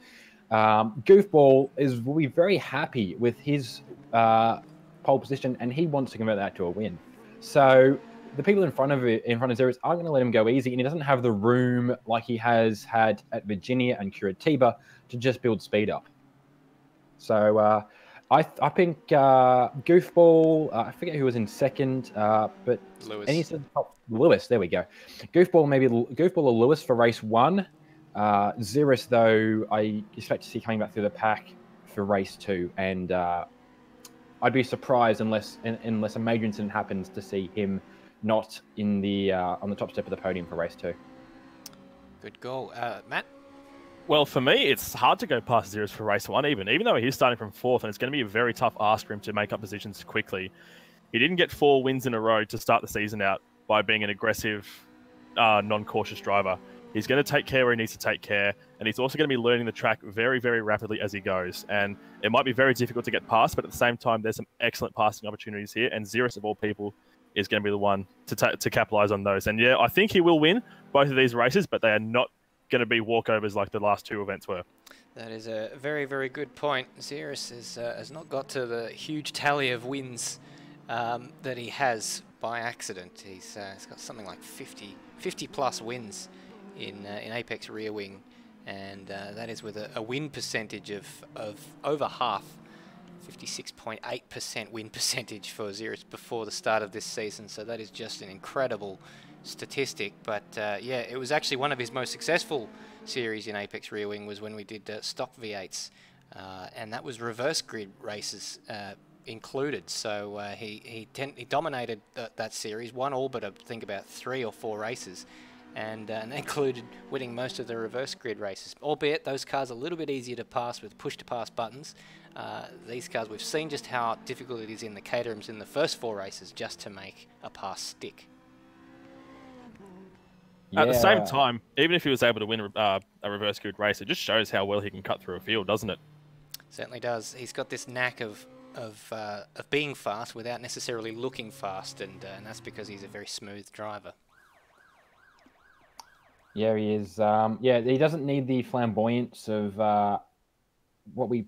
Goofball will be very happy with his pole position, and he wants to convert that to a win. So the people in front of Ziras aren't going to let him go easy, and he doesn't have the room like he has had at Virginia and Curitiba to just build speed up. So I think Goofball, I forget who was in second, but Lewis. Lewis, there we go. Goofball or Lewis for race 1. Ziras, though, I expect to see coming back through the pack for race 2, and I'd be surprised unless a major incident happens to see him not in the on the top step of the podium for race 2. Good goal, Matt. Well, for me, it's hard to go past Ziras for race 1, even though he's starting from 4th, and it's going to be a very tough ask for him to make up positions quickly. He didn't get 4 wins in a row to start the season out by being an aggressive, non-cautious driver. He's going to take care where he needs to take care, and he's also going to be learning the track very, very rapidly as he goes. And it might be very difficult to get past, but at the same time, there's some excellent passing opportunities here, and Ziras, of all people, is going to be the one to capitalize on those. And yeah, I think he will win both of these races, but they are not going to be walkovers like the last 2 events were. That is a very, very good point. Ziras has not got to the huge tally of wins that he has by accident. He's got something like 50 plus wins in Apex Rear Wing, and that is with a win percentage of over half, 56.8% win percentage for Ziras before the start of this season. So that is just an incredible statistic. But yeah, it was actually one of his most successful series in Apex Rear Wing was when we did stock V8s, and that was reverse grid races included. So he dominated that series, won all but I think about 3 or 4 races, and included winning most of the reverse grid races, albeit those cars are a little bit easier to pass with push to pass buttons. These cars, we've seen just how difficult it is in the Caterhams in the first 4 races just to make a pass stick. At the same time, even if he was able to win a reverse grid race, it just shows how well he can cut through a field, doesn't it? Certainly does. He's got this knack of being fast without necessarily looking fast, and that's because he's a very smooth driver. Yeah, he is. Yeah, he doesn't need the flamboyance of what we.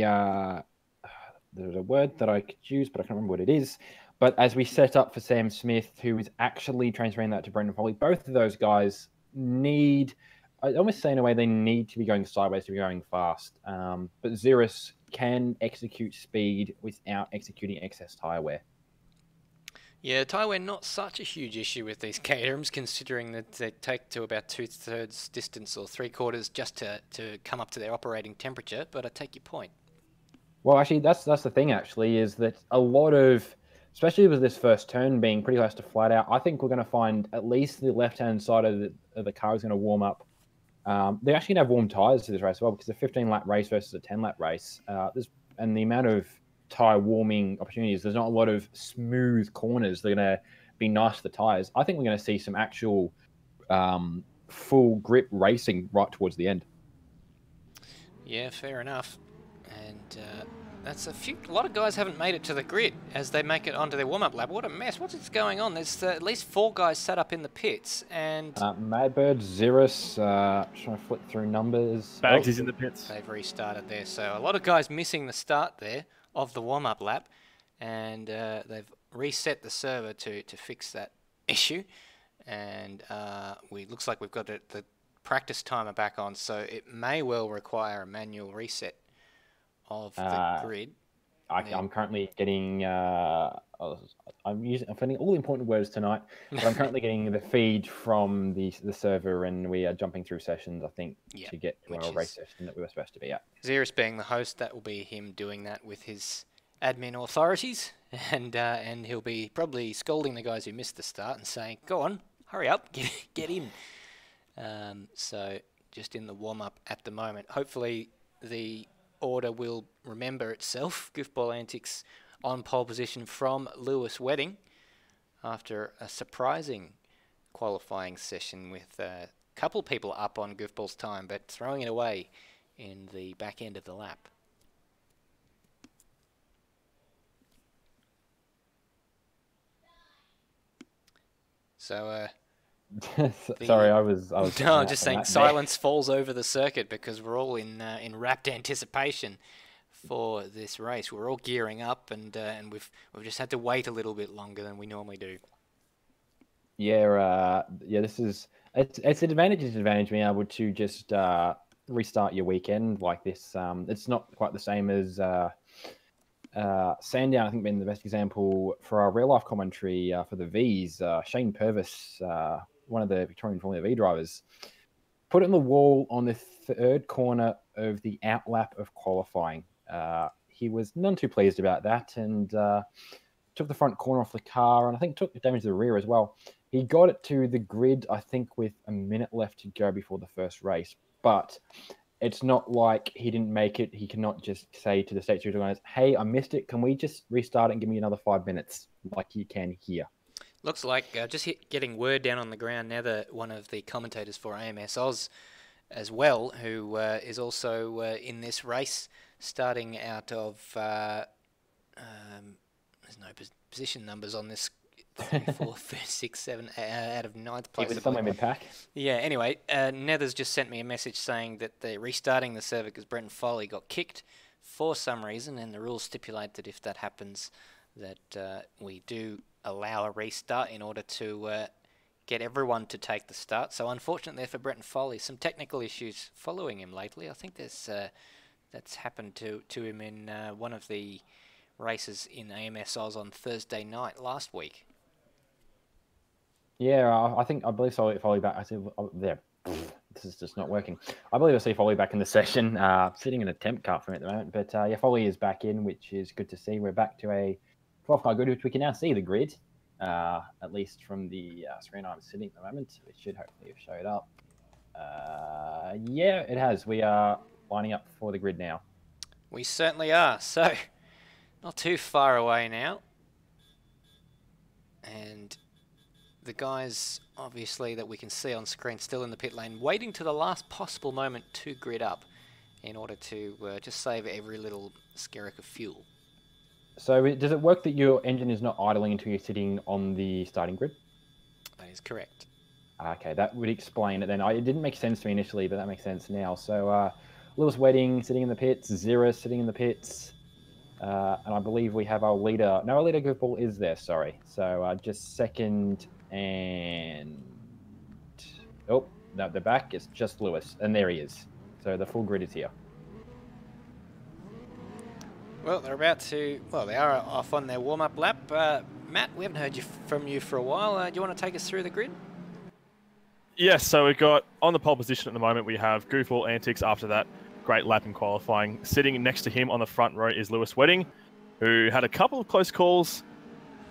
There's a word that I could use, but I can't remember what it is. But as we set up for Sam Smith, who is actually transferring that to Brendan Foley, both of those guys need, I almost say in a way, they need to be going sideways to be going fast. But Ziras can execute speed without executing excess tyre wear. Yeah, tyre wear not such a huge issue with these Caterhams, considering that they take to about 2/3 distance or 3/4 just to come up to their operating temperature. But I take your point. Well, actually, that's the thing. Actually, is that a lot of, especially with this first turn being pretty close to flat out, I think we're going to find at least the left-hand side of the car is going to warm up. They're actually going to have warm tyres to this race as well, because a 15-lap race versus a 10-lap race. And the amount of tyre warming opportunities, there's not a lot of smooth corners. They're going to be nice to the tyres. I think we're going to see some actual full grip racing right towards the end. Yeah, fair enough. And that's a lot of guys haven't made it to the grid as they make it onto their warm-up lap. What a mess. What's going on? There's at least 4 guys set up in the pits. And Madbird, Ziras, trying to flip through numbers. Bags is in the pits. They've restarted there. So a lot of guys missing the start there of the warm-up lap. And they've reset the server to fix that issue. And looks like we've got the practice timer back on. So it may well require a manual reset of the grid. I'm currently getting. I'm finding all the important words tonight, but I'm currently getting the feed from the server, and we are jumping through sessions. I think to get to our race session that we were supposed to be at. Ziras being the host, that will be him doing that with his admin authorities, and he'll be probably scolding the guys who missed the start and saying, "Go on, hurry up, get in." So just in the warm up at the moment. Hopefully the order will remember itself. Goofball Antics on pole position from Lewis Wedding after a surprising qualifying session with a couple people up on Goofball's time, but throwing it away in the back end of the lap. So, Sorry, I was. no, checking I'm out just from saying that silence falls over the circuit because we're all in rapt anticipation for this race. We're all gearing up, and we've just had to wait a little bit longer than we normally do. Yeah, yeah. This is it's an advantage and disadvantage being able to just restart your weekend like this. It's not quite the same as Sandown. I think being the best example for our real life commentary for the V's. Shane Purvis, one of the Victorian Formula V drivers, put it in the wall on the third corner of the outlap of qualifying. He was none too pleased about that, and took the front corner off the car, and I think took damage to the rear as well. He got it to the grid, I think, with a minute left to go before the first race. But it's not like he didn't make it. He cannot just say to the state series organizers, "Hey, I missed it. Can we just restart it and give me another 5 minutes?" Like you can here. Looks like getting word down on the ground now that one of the commentators for AMS Oz as well, who is also in this race, starting out of there's no position numbers on this. 3, 4, 5, 6, 7 out of 9th place. It was somewhere mid-pack. Yeah, anyway, Nether's just sent me a message saying that they're restarting the server because Brenton Foley got kicked for some reason, and the rules stipulate that if that happens, that we do allow a restart in order to get everyone to take the start. So unfortunately for Brenton Foley, some technical issues following him lately. I think there's that's happened to him in one of the races in AMS Oz on Thursday night last week. Yeah, I believe Foley back. I see there. This is just not working. I believe I see Foley back in the session, sitting in a temp car for me at the moment. But yeah, Foley is back in, which is good to see. We're back to a 12-car grid, which we can now see the grid, at least from the screen I'm sitting at the moment. It should hopefully have showed up. Yeah, it has. We are lining up for the grid now. We certainly are. So, not too far away now. And the guys, obviously, that we can see on screen still in the pit lane, waiting to the last possible moment to grid up in order to just save every little skerrick of fuel. So does it work that your engine is not idling until you're sitting on the starting grid? That is correct. Okay, that would explain it then. It didn't make sense to me initially, but that makes sense now. So Lewis Wedding sitting in the pits, Ziras sitting in the pits, and I believe we have our leader. No, our leader Goofball is there, sorry. So just second and... Oh, no, the back is just Lewis, and there he is. So the full grid is here. Well, they're about to... Well, they are off on their warm-up lap. Matt, we haven't heard from you for a while. Do you want to take us through the grid? Yes, so we've got on the pole position at the moment, we have Goofball Antics after that great lap in qualifying. Sitting next to him on the front row is Lewis Wedding, who had a couple of close calls,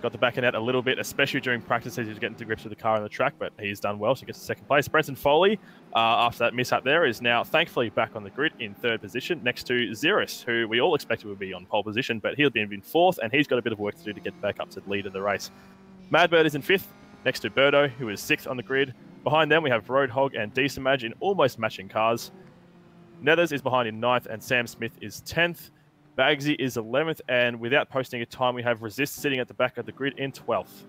got the back end out a little bit, especially during practice as he was getting to grips with the car on the track, but he's done well, so he gets to second place. Brenton Foley, after that mishap there, is now thankfully back on the grid in third position next to Ziras, who we all expected would be on pole position, but he'll be in fourth, and he's got a bit of work to do to get back up to the lead of the race. Madbird is in fifth, next to Birdo, who is sixth on the grid. Behind them, we have Roadhog and Decimage in almost matching cars. Nethers is behind in 9th, and Sam Smith is 10th. Bagsy is 11th, and without posting a time, we have Resist sitting at the back of the grid in 12th.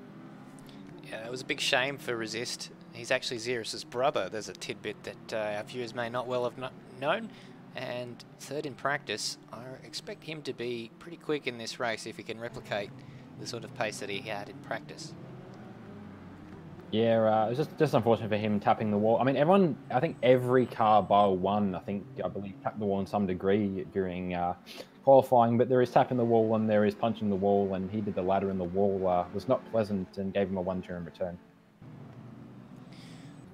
Yeah, it was a big shame for Resist. He's actually Ziras' brother. There's a tidbit that our viewers may not well have known. And third in practice, I expect him to be pretty quick in this race if he can replicate the sort of pace that he had in practice. Yeah, it was just unfortunate for him tapping the wall. I mean, I think every car bar one, I believe, tapped the wall in some degree during qualifying, but there is tapping the wall and there is punching the wall, and he did the latter, and the wall was not pleasant and gave him a 1-2 in return.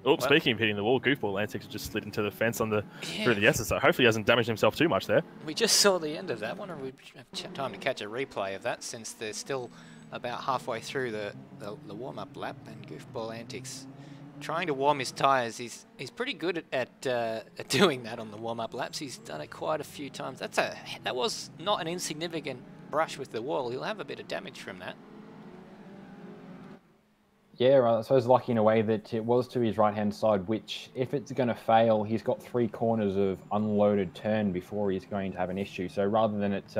Oh, well, speaking of hitting the wall, Goofball Antics just slid into the fence on the through the S's, so hopefully he hasn't damaged himself too much there. We just saw the end of that. Wonder if we have time to catch a replay of that, since they're still about halfway through the warm-up lap, and Goofball Antics trying to warm his tyres. He's pretty good at doing that on the warm-up laps. He's done it quite a few times. That was not an insignificant brush with the wall. He'll have a bit of damage from that. Yeah, I suppose lucky in a way that it was to his right-hand side, which, if it's going to fail, he's got 3 corners of unloaded turn before he's going to have an issue. So rather than it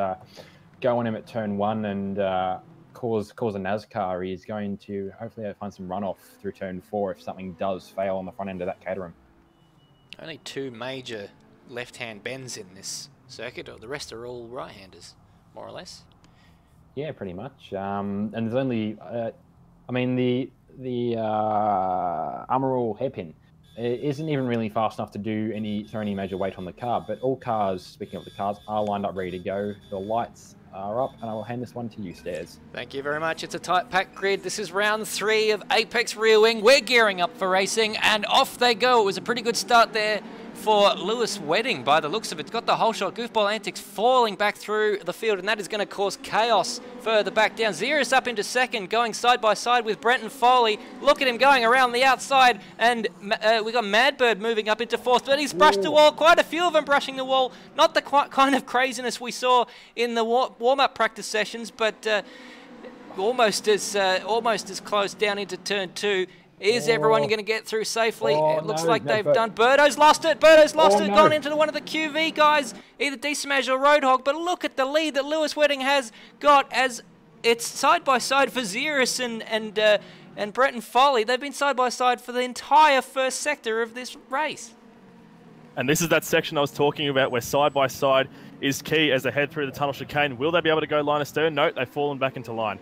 go on him at turn 1 and cause a NASCAR. He's going to hopefully find some runoff through turn 4 if something does fail on the front end of that Caterham. Only 2 major left-hand bends in this circuit, or the rest are all right-handers, more or less. Yeah, pretty much. And there's only, I mean, the Armorall hairpin isn't even really fast enough to do throw any major weight on the car. But all cars, speaking of the cars, are lined up ready to go. The lights are up, and I will hand this one to you, Stairs. Thank you very much. It's a tight pack grid. This is round 3 of Apex Rear Wing. We're gearing up for racing, and off they go. It was a pretty good start there for Lewis Wedding by the looks of it. Got the whole shot. Goofball Antics falling back through the field, and that is going to cause chaos further back down. Ziras up into second, going side by side with Brenton Foley. Look at him going around the outside, and we got Madbird moving up into 4th, but he's brushed the wall. Quite a few of them brushing the wall. Not the kind of craziness we saw in the warm-up practice sessions, but almost as close down into turn 2. Is everyone going to get through safely? It looks like they've done. Birdo's lost it. Birdo's lost it. Gone into one of the QV guys, either Desmash or Roadhog. But look at the lead that Lewis Wedding has got as it's side by side for Ziras and Bretton Foley. They've been side by side for the entire first sector of this race. And this is that section I was talking about where side by side is key as they head through the tunnel chicane. Will they be able to go line astern? No, they've fallen back into line.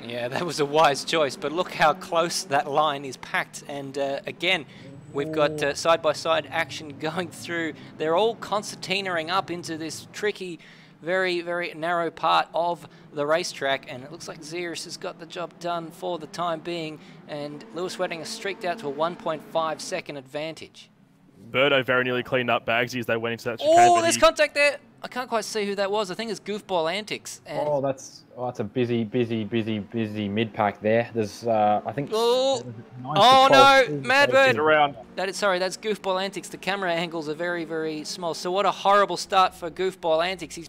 Yeah, that was a wise choice, but look how close that line is packed. And again, we've got side-by-side action going through. They're all concertinaing up into this tricky, very, very narrow part of the racetrack. And it looks like Ziras has got the job done for the time being. And Lewis Wedding has streaked out to a 1.5 second advantage. Birdo very nearly cleaned up Bagsy as they went into that chicane. Oh, there's contact there. I can't quite see who that was. I think it's Goofball Antics. And that's a busy mid-pack there. There's, I think... Oh no, Madbird! Around. That's Goofball Antics. The camera angles are very, very small. So what a horrible start for Goofball Antics. He's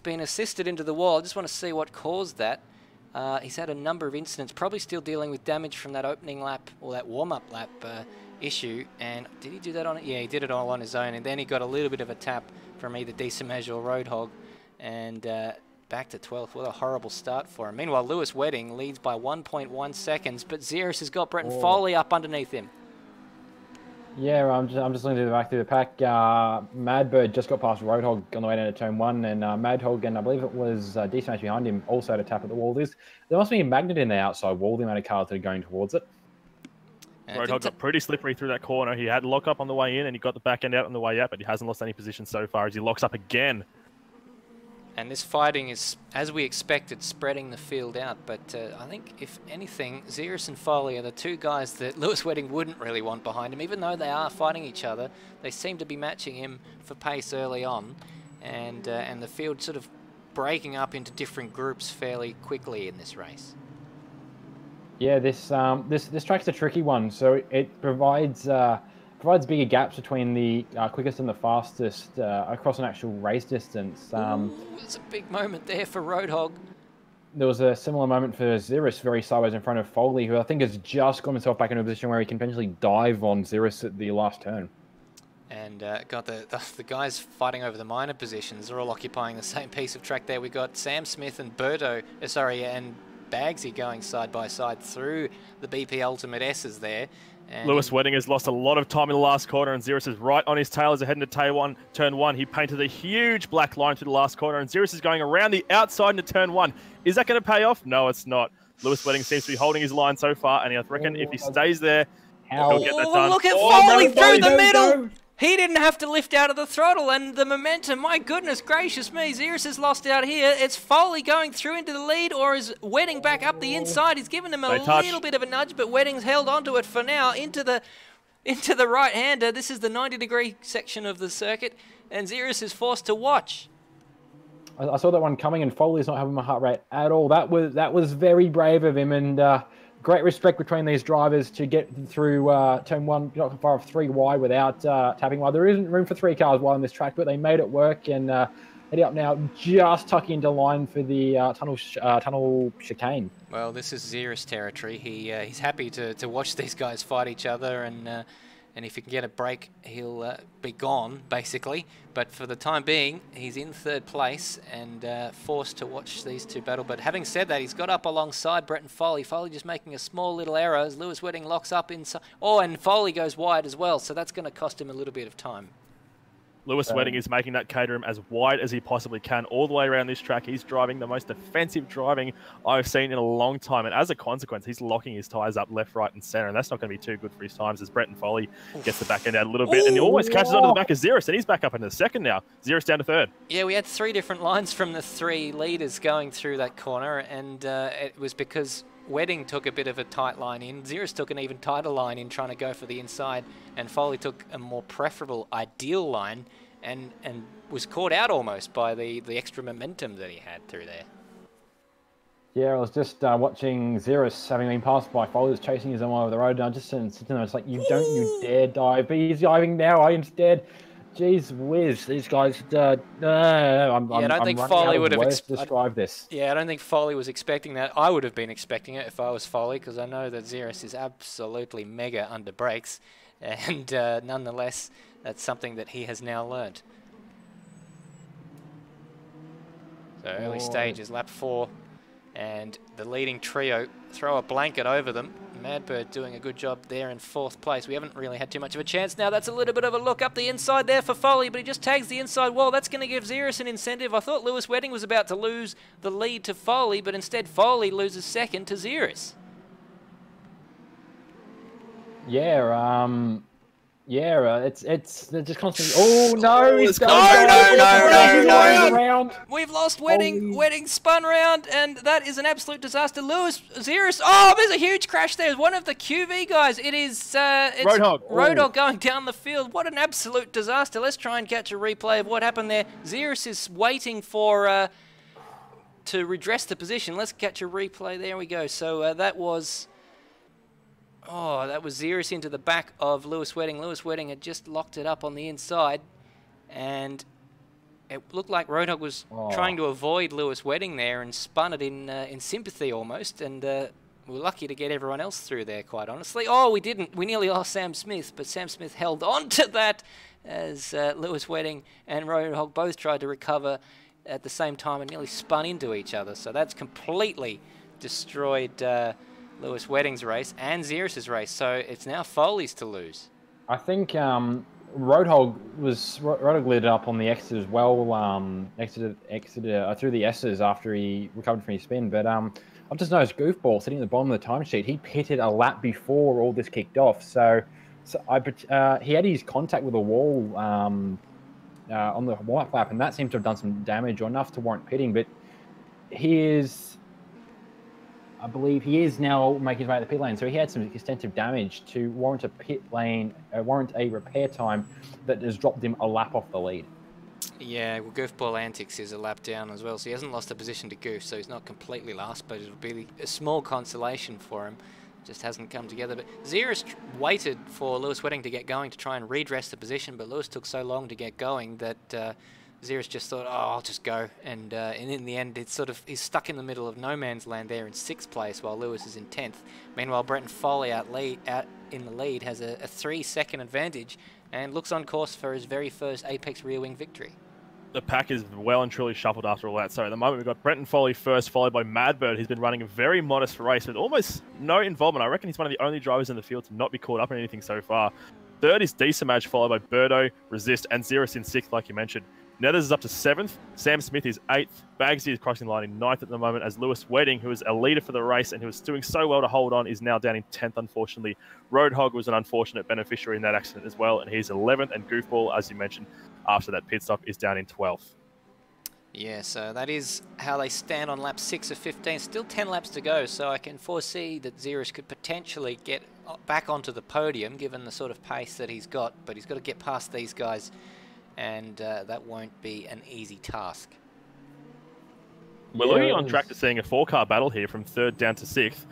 been assisted into the wall. I just want to see what caused that. He's had a number of incidents, probably still dealing with damage from that opening lap, or that warm-up lap issue. And did he do that on it? Yeah, he did it all on his own. And then he got a little bit of a tap from either Desmash or Roadhog. And back to 12th. What a horrible start for him. Meanwhile, Lewis Wedding leads by 1.1 seconds, but Ziras has got Bretton Foley up underneath him. Yeah, I'm just looking back through the pack. Madbird just got past Roadhog on the way down to turn 1, and Madhog and I believe it was Desmash behind him also had a tap at the wall. There must be a magnet in the outside wall, the amount of cars that are going towards it. Roadhog got pretty slippery through that corner. He had lock up on the way in and he got the back end out on the way out, but he hasn't lost any position so far as he locks up again. And this fighting is, as we expected, spreading the field out. But I think, if anything, Ziras and Foley are the 2 guys that Lewis Wedding wouldn't really want behind him. Even though they are fighting each other, they seem to be matching him for pace early on. And the field sort of breaking up into different groups fairly quickly in this race. Yeah, this track's a tricky one. So it provides bigger gaps between the quickest and the fastest across an actual race distance. It's a big moment there for Roadhog. There was a similar moment for Ziras, very sideways in front of Foley, who I think has just got himself back into a position where he can potentially dive on Ziras at the last turn. And got the guys fighting over the minor positions. They're all occupying the same piece of track there. We got Sam Smith and and Bagsy going side by side through the BP Ultimate S's there. And Lewis Wedding has lost a lot of time in the last corner, and Ziras is right on his tail as they head into turn 1. He painted a huge black line through the last corner, and Ziras is going around the outside into turn 1. Is that going to pay off? No, it's not. Lewis Wedding seems to be holding his line so far, and I reckon if he stays there, he'll get that done. Look at Foley through the middle! He didn't have to lift out of the throttle, and the momentum, my goodness gracious me, Ziras has lost out here. It's Foley going through into the lead, or is Wedding back up the inside? He's given him a little bit of a nudge, but Wedding's held onto it for now, into the right-hander. This is the 90-degree section of the circuit, and Ziras is forced to watch. I saw that one coming, and Foley's not having my heart rate at all. That was very brave of him, and great respect between these drivers to get through turn 1, not far off 3 wide without tapping wide. There isn't room for 3 cars wide on this track, but they made it work, and heading up now, just tucking into line for the tunnel chicane. Well, this is Ziras territory. He's happy to watch these guys fight each other, and and if he can get a break, he'll be gone, basically. But for the time being, he's in third place and forced to watch these two battle. But having said that, he's got up alongside Brett and Foley. Foley just making a small little error as Lewis Wedding locks up inside. Oh, and Foley goes wide as well, so that's going to cost him a little bit of time. Lewis Wedding is making that Caterham as wide as he possibly can all the way around this track. He's driving the most defensive driving I've seen in a long time. And as a consequence, he's locking his tyres up left, right, and centre. And that's not going to be too good for his times as Brett Foley gets the back end out a little bit. And he almost catches onto the back of Ziras. And he's back up into the second now. Ziras down to third. Yeah, we had 3 different lines from the 3 leaders going through that corner. And it was because Wedding took a bit of a tight line in. Ziras took an even tighter line in trying to go for the inside. And Foley took a more preferable, ideal line. And was caught out almost by the extra momentum that he had through there. Yeah, I was just watching Ziras having been passed by Foley, chasing his own over the road, and I just sitting there, it's like, you dare dive, but he's diving now instead. Jeez whiz, these guys, I don't think Foley would have described this. Yeah, I don't think Foley was expecting that. I would have been expecting it if I was Foley, because I know that Ziras is absolutely mega under brakes, and nonetheless, that's something that he has now learned. So early stages, lap 4, and the leading trio throw a blanket over them. Madbird doing a good job there in 4th place. We haven't really had too much of a chance now. That's a little bit of a look up the inside there for Foley, but he just tags the inside wall. That's going to give Ziras an incentive. I thought Lewis Wedding was about to lose the lead to Foley, but instead Foley loses second to Ziras. Yeah, they're just constantly. Oh no! No! We've lost Wedding. Wedding spun round, and that is an absolute disaster. Ziras. Oh, there's a huge crash there. One of the QV guys. It's Roadhog. Roadhog going down the field. What an absolute disaster. Let's try and catch a replay of what happened there. Ziras is waiting for to redress the position. Let's catch a replay. There we go. So that was. Oh, that was Ziras into the back of Lewis Wedding. Lewis Wedding had just locked it up on the inside, and it looked like Roadhog was trying to avoid Lewis Wedding there and spun it in sympathy almost, and we were lucky to get everyone else through there, quite honestly. Oh, we didn't. We nearly lost Sam Smith, but Sam Smith held on to that as Lewis Wedding and Roadhog both tried to recover at the same time and nearly spun into each other. So that's completely destroyed Lewis Wedding's race and Ziras' race, so it's now Foley's to lose. I think Roadhog lit it up on the exit as well. Exited through the S's after he recovered from his spin. But I've just noticed Goofball sitting at the bottom of the timesheet. He pitted a lap before all this kicked off, so he had his contact with a wall on the warm-up lap, and that seems to have done some damage or enough to warrant pitting. But I believe he is now making his way to the pit lane, so he had some extensive damage to warrant a warrant a repair time that has dropped him a lap off the lead. Yeah, well, Goofball Antics is a lap down as well, so he hasn't lost a position to Goof, so he's not completely lost, but it'll be a small consolation for him. Just hasn't come together. But Ziras waited for Lewis Wedding to get going to try and redress the position, but Lewis took so long to get going that Ziras just thought, oh, I'll just go. And in the end, he's stuck in the middle of no man's land there in 6th place while Lewis is in 10th. Meanwhile, Brett Foley out in the lead has a 3-second advantage and looks on course for his very first Apex rear wing victory. The pack is well and truly shuffled after all that. So at the moment, we've got Brett Foley first, followed by Madbird, who's been running a very modest race with almost no involvement. I reckon he's one of the only drivers in the field to not be caught up in anything so far. 3rd is Decimage, followed by Birdo, Resist, and Ziras in 6th, like you mentioned. Nethers is up to 7th. Sam Smith is 8th. Bagsy is crossing the line in 9th at the moment, as Lewis Wedding, who was a leader for the race and who was doing so well to hold on, is now down in 10th, unfortunately. Roadhog was an unfortunate beneficiary in that accident as well, and he's 11th. And Goofball, as you mentioned, after that pit stop, is down in 12th. Yeah, so that is how they stand on lap 6 of 15. Still 10 laps to go, so I can foresee that Ziras could potentially get back onto the podium, given the sort of pace that he's got, but he's got to get past these guys, and that won't be an easy task. We're looking on track to seeing a 4-car battle here from 3rd down to 6th,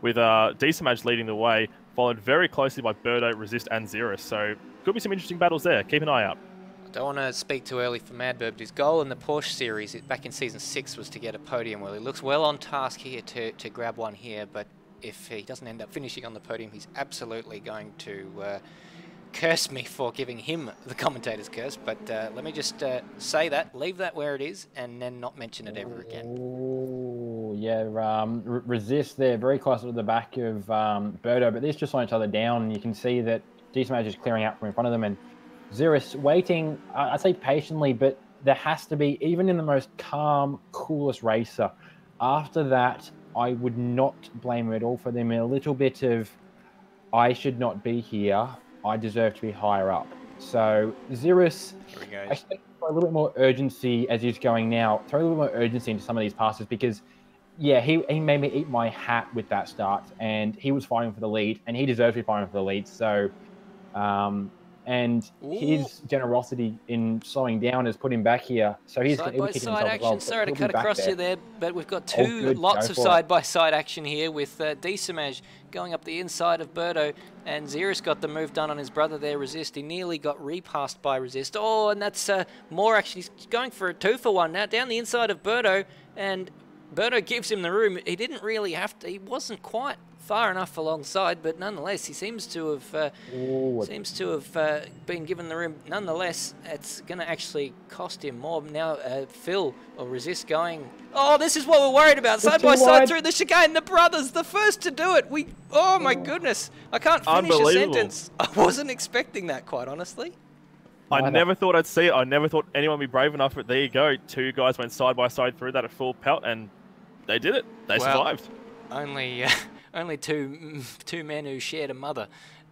with Decimage leading the way, followed very closely by Birdo, Resist, and Ziras. So could be some interesting battles there. Keep an eye out. I don't want to speak too early for Madbird, but his goal in the Porsche series back in Season 6 was to get a podium. Well, he looks well on task here to grab one here, but if he doesn't end up finishing on the podium, he's absolutely going to curse me for giving him the commentator's curse, but let me just say that, leave that where it is, and then not mention it ever again. Oh, yeah, Resist there, very close to the back of Birdo, but they're just on each other down, and you can see that D-Smash is clearing out from in front of them, and Ziras waiting, I'd say patiently, but there has to be, even in the most calm, coolest racer, after that, I would not blame him at all for them. A little bit of, I should not be here, I deserve to be higher up. So Ziras, I expect a little bit more urgency as he's going now. Throw a little more urgency into some of these passes because, yeah, he made me eat my hat with that start, and he was fighting for the lead, and he deserves to be fighting for the lead. So, and his generosity in slowing down has put him back here. So he's side by side action. Sorry to cut across you there, but we've got lots of side by side action here with D-Smash going up the inside of Birdo, and Ziras got the move done on his brother there, Resist. He nearly got repassed by Resist. Oh, and that's more action. He's going for a 2-for-1 now down the inside of Birdo, and Birdo gives him the room. He didn't really have to. He wasn't quite far enough alongside, but nonetheless, he seems to have been given the room. Nonetheless, it's going to actually cost him more now. Phil or Resist going. Oh, this is what we're worried about. Side by side through the chicane. The brothers, the first to do it. Oh my goodness! I can't finish a sentence. I wasn't expecting that, quite honestly. I never thought I'd see it. I never thought anyone would be brave enough, but there you go. Two guys went side by side through that at full pelt, and they did it. They survived. Only two men who shared a mother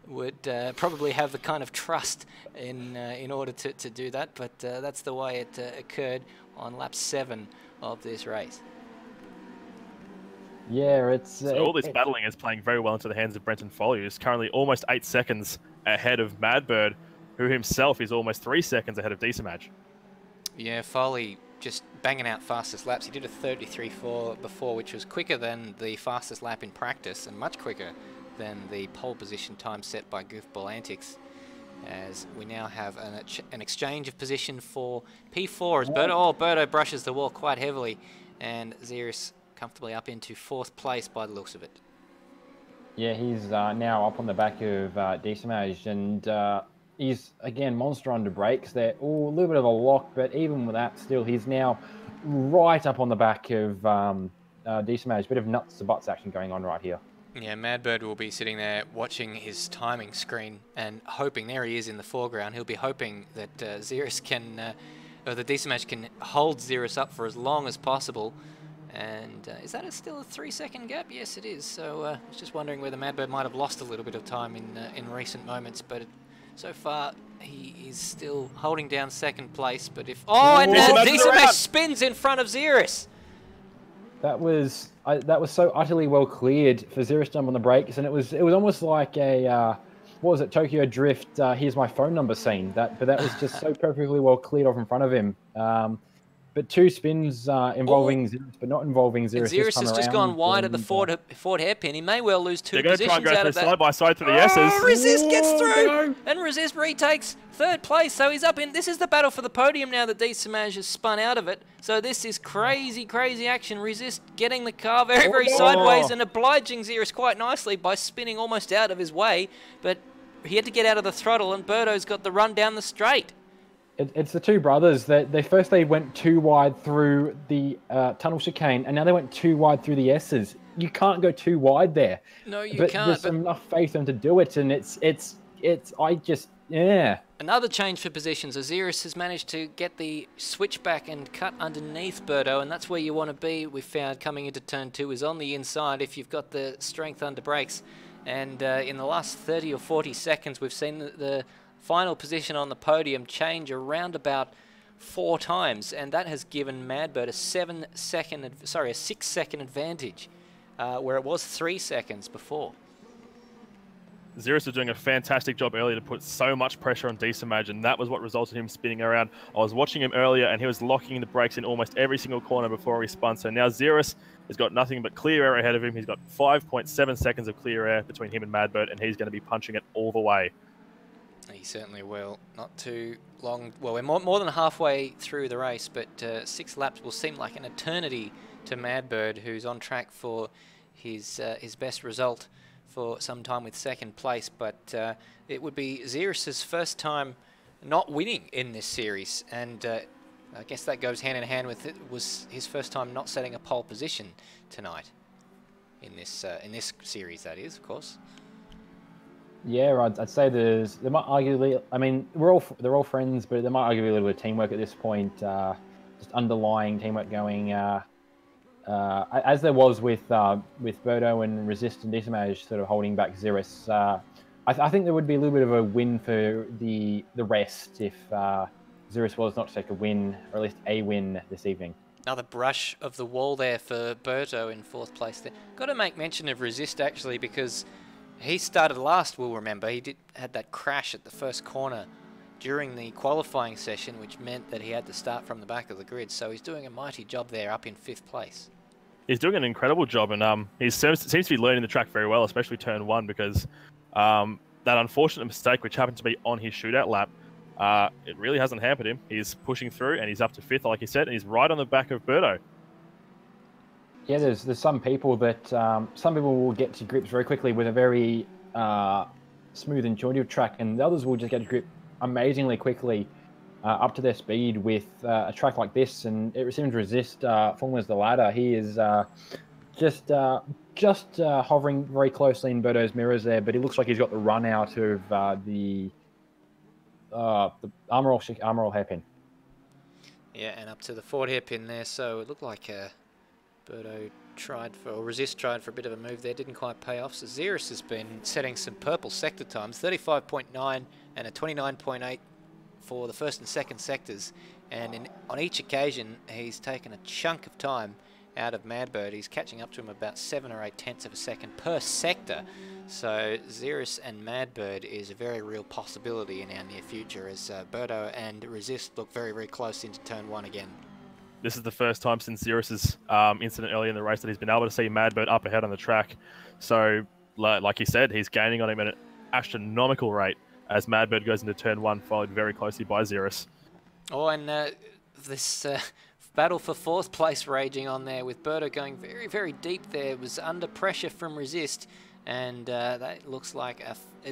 would probably have the kind of trust in order to do that, but that's the way it occurred on lap 7 of this race. Yeah, so all this battling is playing very well into the hands of Brenton Foley, who's currently almost 8 seconds ahead of Madbird, who himself is almost 3 seconds ahead of D-Smash. Yeah, Foley just banging out fastest laps. He did a 33.4 before, which was quicker than the fastest lap in practice and much quicker than the pole position time set by Goofball Antics. As we now have an exchange of position for P4 as Birdo brushes the wall quite heavily, and Ziras comfortably up into 4th place by the looks of it. Yeah, he's now up on the back of D-Smash, and he's, again, monster under brakes. They're a little bit of a lock, but even with that, still, he's now right up on the back of D-Smash. Bit of nuts to butts action going on right here. Yeah, Madbird will be sitting there watching his timing screen and hoping, there he is in the foreground, he'll be hoping that Ziras can, or the D-Smash can hold Ziras up for as long as possible. And is that still a 3-second gap? Yes, it is. So I was just wondering whether Madbird might have lost a little bit of time in recent moments, but so far he is still holding down 2nd place. But if and D-Smash spins in front of Ziras. That was so utterly well cleared for Ziras to jump on the brakes, and it was almost like a what was it, Tokyo Drift? Here's my phone number scene. But that was just so perfectly well cleared off in front of him. But 2 spins involving Ziras, but not involving Ziras. Ziras has just gone wide of the Ford hairpin. He may well lose 2 positions out of that. They're going to try and go side by side to the S's. Resist gets through, and Resist retakes 3rd place. So he's up in. This is the battle for the podium now that D-Smash has spun out of it. So this is crazy, crazy action. Resist getting the car very, very sideways and obliging Ziras quite nicely by spinning almost out of his way. But he had to get out of the throttle, and Birdo's got the run down the straight. It's the 2 brothers that they went too wide through the tunnel chicane, and now they went too wide through the S's. You can't go too wide there. No, you but can't. There's enough faith in them to do it, and yeah. Another change for positions. Ziras has managed to get the switchback and cut underneath Birdo, and that's where you want to be. We found coming into turn 2 is on the inside if you've got the strength under brakes. And in the last 30 or 40 seconds, we've seen the final position on the podium change around about 4 times, and that has given Madbird a 6-second advantage, where it was 3 seconds before. Ziras was doing a fantastic job earlier to put so much pressure on D-Smash, and that was what resulted in him spinning around. I was watching him earlier, and he was locking the brakes in almost every single corner before he spun. So now Ziras has got nothing but clear air ahead of him. He's got 5.7 seconds of clear air between him and Madbird, and he's going to be punching it all the way. He certainly will. Not too long. Well, we're more than halfway through the race, but 6 laps will seem like an eternity to Madbird, who's on track for his best result for some time with second place, but it would be Ziras' first time not winning in this series, and I guess that goes hand in hand with it was his first time not setting a pole position tonight in this series. That is, of course. Yeah, I'd say there might arguably. I mean, they're all friends, but there might arguably be a little bit of teamwork at this point. Just underlying teamwork going, as there was with Birdo and Resist and Disamage sort of holding back Ziras. I think there would be a little bit of a win for the rest if Ziras was not to take a win, or at least a win this evening. Another brush of the wall there for Berto in fourth place there. Got to make mention of Resist actually, because he started last, we'll remember. He had that crash at the first corner during the qualifying session, which meant that he had to start from the back of the grid. So he's doing a mighty job there up in fifth place. He's doing an incredible job, and he seems to be learning the track very well, especially turn one, because that unfortunate mistake, which happened to be on his shootout lap, it really hasn't hampered him. He's pushing through, and he's up to fifth, like you said, and he's right on the back of Berto. Yeah, there's some people will get to grips very quickly with a very smooth, intuitive track, and the others will just get to grip amazingly quickly up to their speed with a track like this. And it seems Resist Formula's the ladder. He is just hovering very closely in Berto's mirrors there, but he looks like he's got the run out of the armor all hairpin. Yeah, and up to the forward hairpin there. So it looked like Berto Resist tried for a bit of a move there, didn't quite pay off. So Ziras has been setting some purple sector times, 35.9 and a 29.8 for the first and second sectors. And on each occasion, he's taken a chunk of time out of Madbird. He's catching up to him about 7 or 8 tenths of a second per sector. So Ziras and Madbird is a very real possibility in our near future, as Berto and Resist look very, very close into turn one again. This is the first time since Ziras' incident early in the race that he's been able to see Madbird up ahead on the track. So, like he said, he's gaining on him at an astronomical rate as Madbird goes into turn one, followed very closely by Ziras. Oh, and this battle for fourth place raging on there, with Berto going very, very deep there. It was under pressure from Resist, and that looks like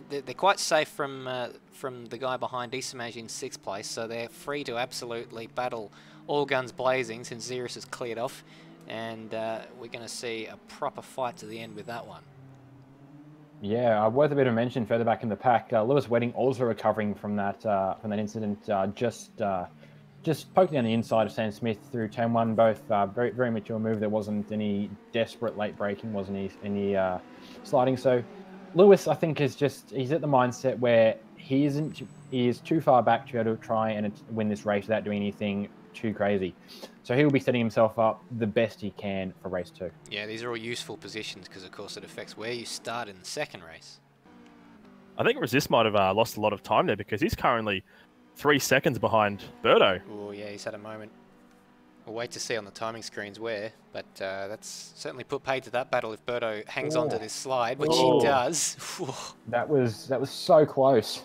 they're quite safe from the guy behind Disamage in sixth place, so they're free to absolutely battle all guns blazing since Ziras has cleared off, and we're going to see a proper fight to the end with that one. Yeah, worth a bit of mention further back in the pack. Lewis Wedding also recovering from that incident, just poking on the inside of Sam Smith through turn one. Both very, very mature move. There wasn't any desperate late braking, wasn't any sliding. So Lewis, I think, he's at the mindset where he is too far back to be able to try and win this race without doing anything too crazy. So he will be setting himself up the best he can for race 2. Yeah, these are all useful positions because, of course, it affects where you start in the second race. I think Resist might have lost a lot of time there, because he's currently 3 seconds behind Berto. Oh, yeah, he's had a moment. We'll wait to see on the timing screens where, but that's certainly put paid to that battle if Berto hangs on to this slide, which he does. That was so close.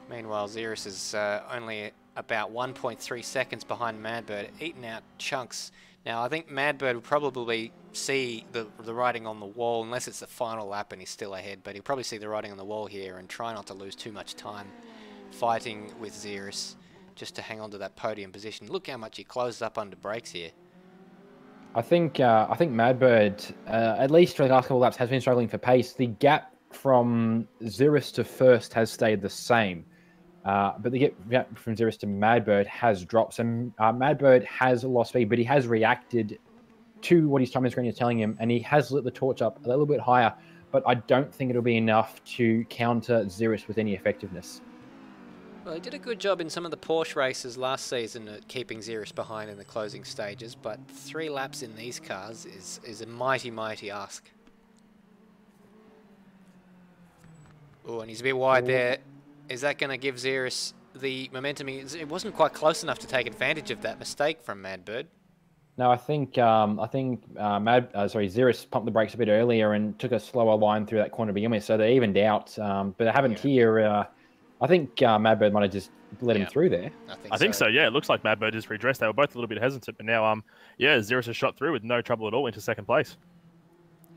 Meanwhile, Ziras is only about 1.3 seconds behind Madbird, eating out chunks. Now, I think Madbird will probably see the writing on the wall, unless it's the final lap and he's still ahead, but he'll probably see the writing on the wall here and try not to lose too much time fighting with Ziras just to hang on to that podium position. Look how much he closed up under brakes here. I think Madbird, at least for the last couple of laps, has been struggling for pace. The gap from Ziras to first has stayed the same. But the gap from Ziras to Madbird has dropped. So Madbird has lost speed, but he has reacted to what his timing screen is telling him, and he has lit the torch up a little bit higher, but I don't think it'll be enough to counter Ziras with any effectiveness. Well, he did a good job in some of the Porsche races last season at keeping Ziras behind in the closing stages, but 3 laps in these cars is a mighty, mighty ask. Oh, and he's a bit wide there. Is that going to give Ziras the momentum? It wasn't quite close enough to take advantage of that mistake from Madbird. No, I think Ziras pumped the brakes a bit earlier and took a slower line through that corner to begin with, so they evened out. But I haven't here. I think Madbird might have just let him through there. I think so. Yeah, it looks like Madbird just redressed. They were both a little bit hesitant, but now Ziras has shot through with no trouble at all into second place.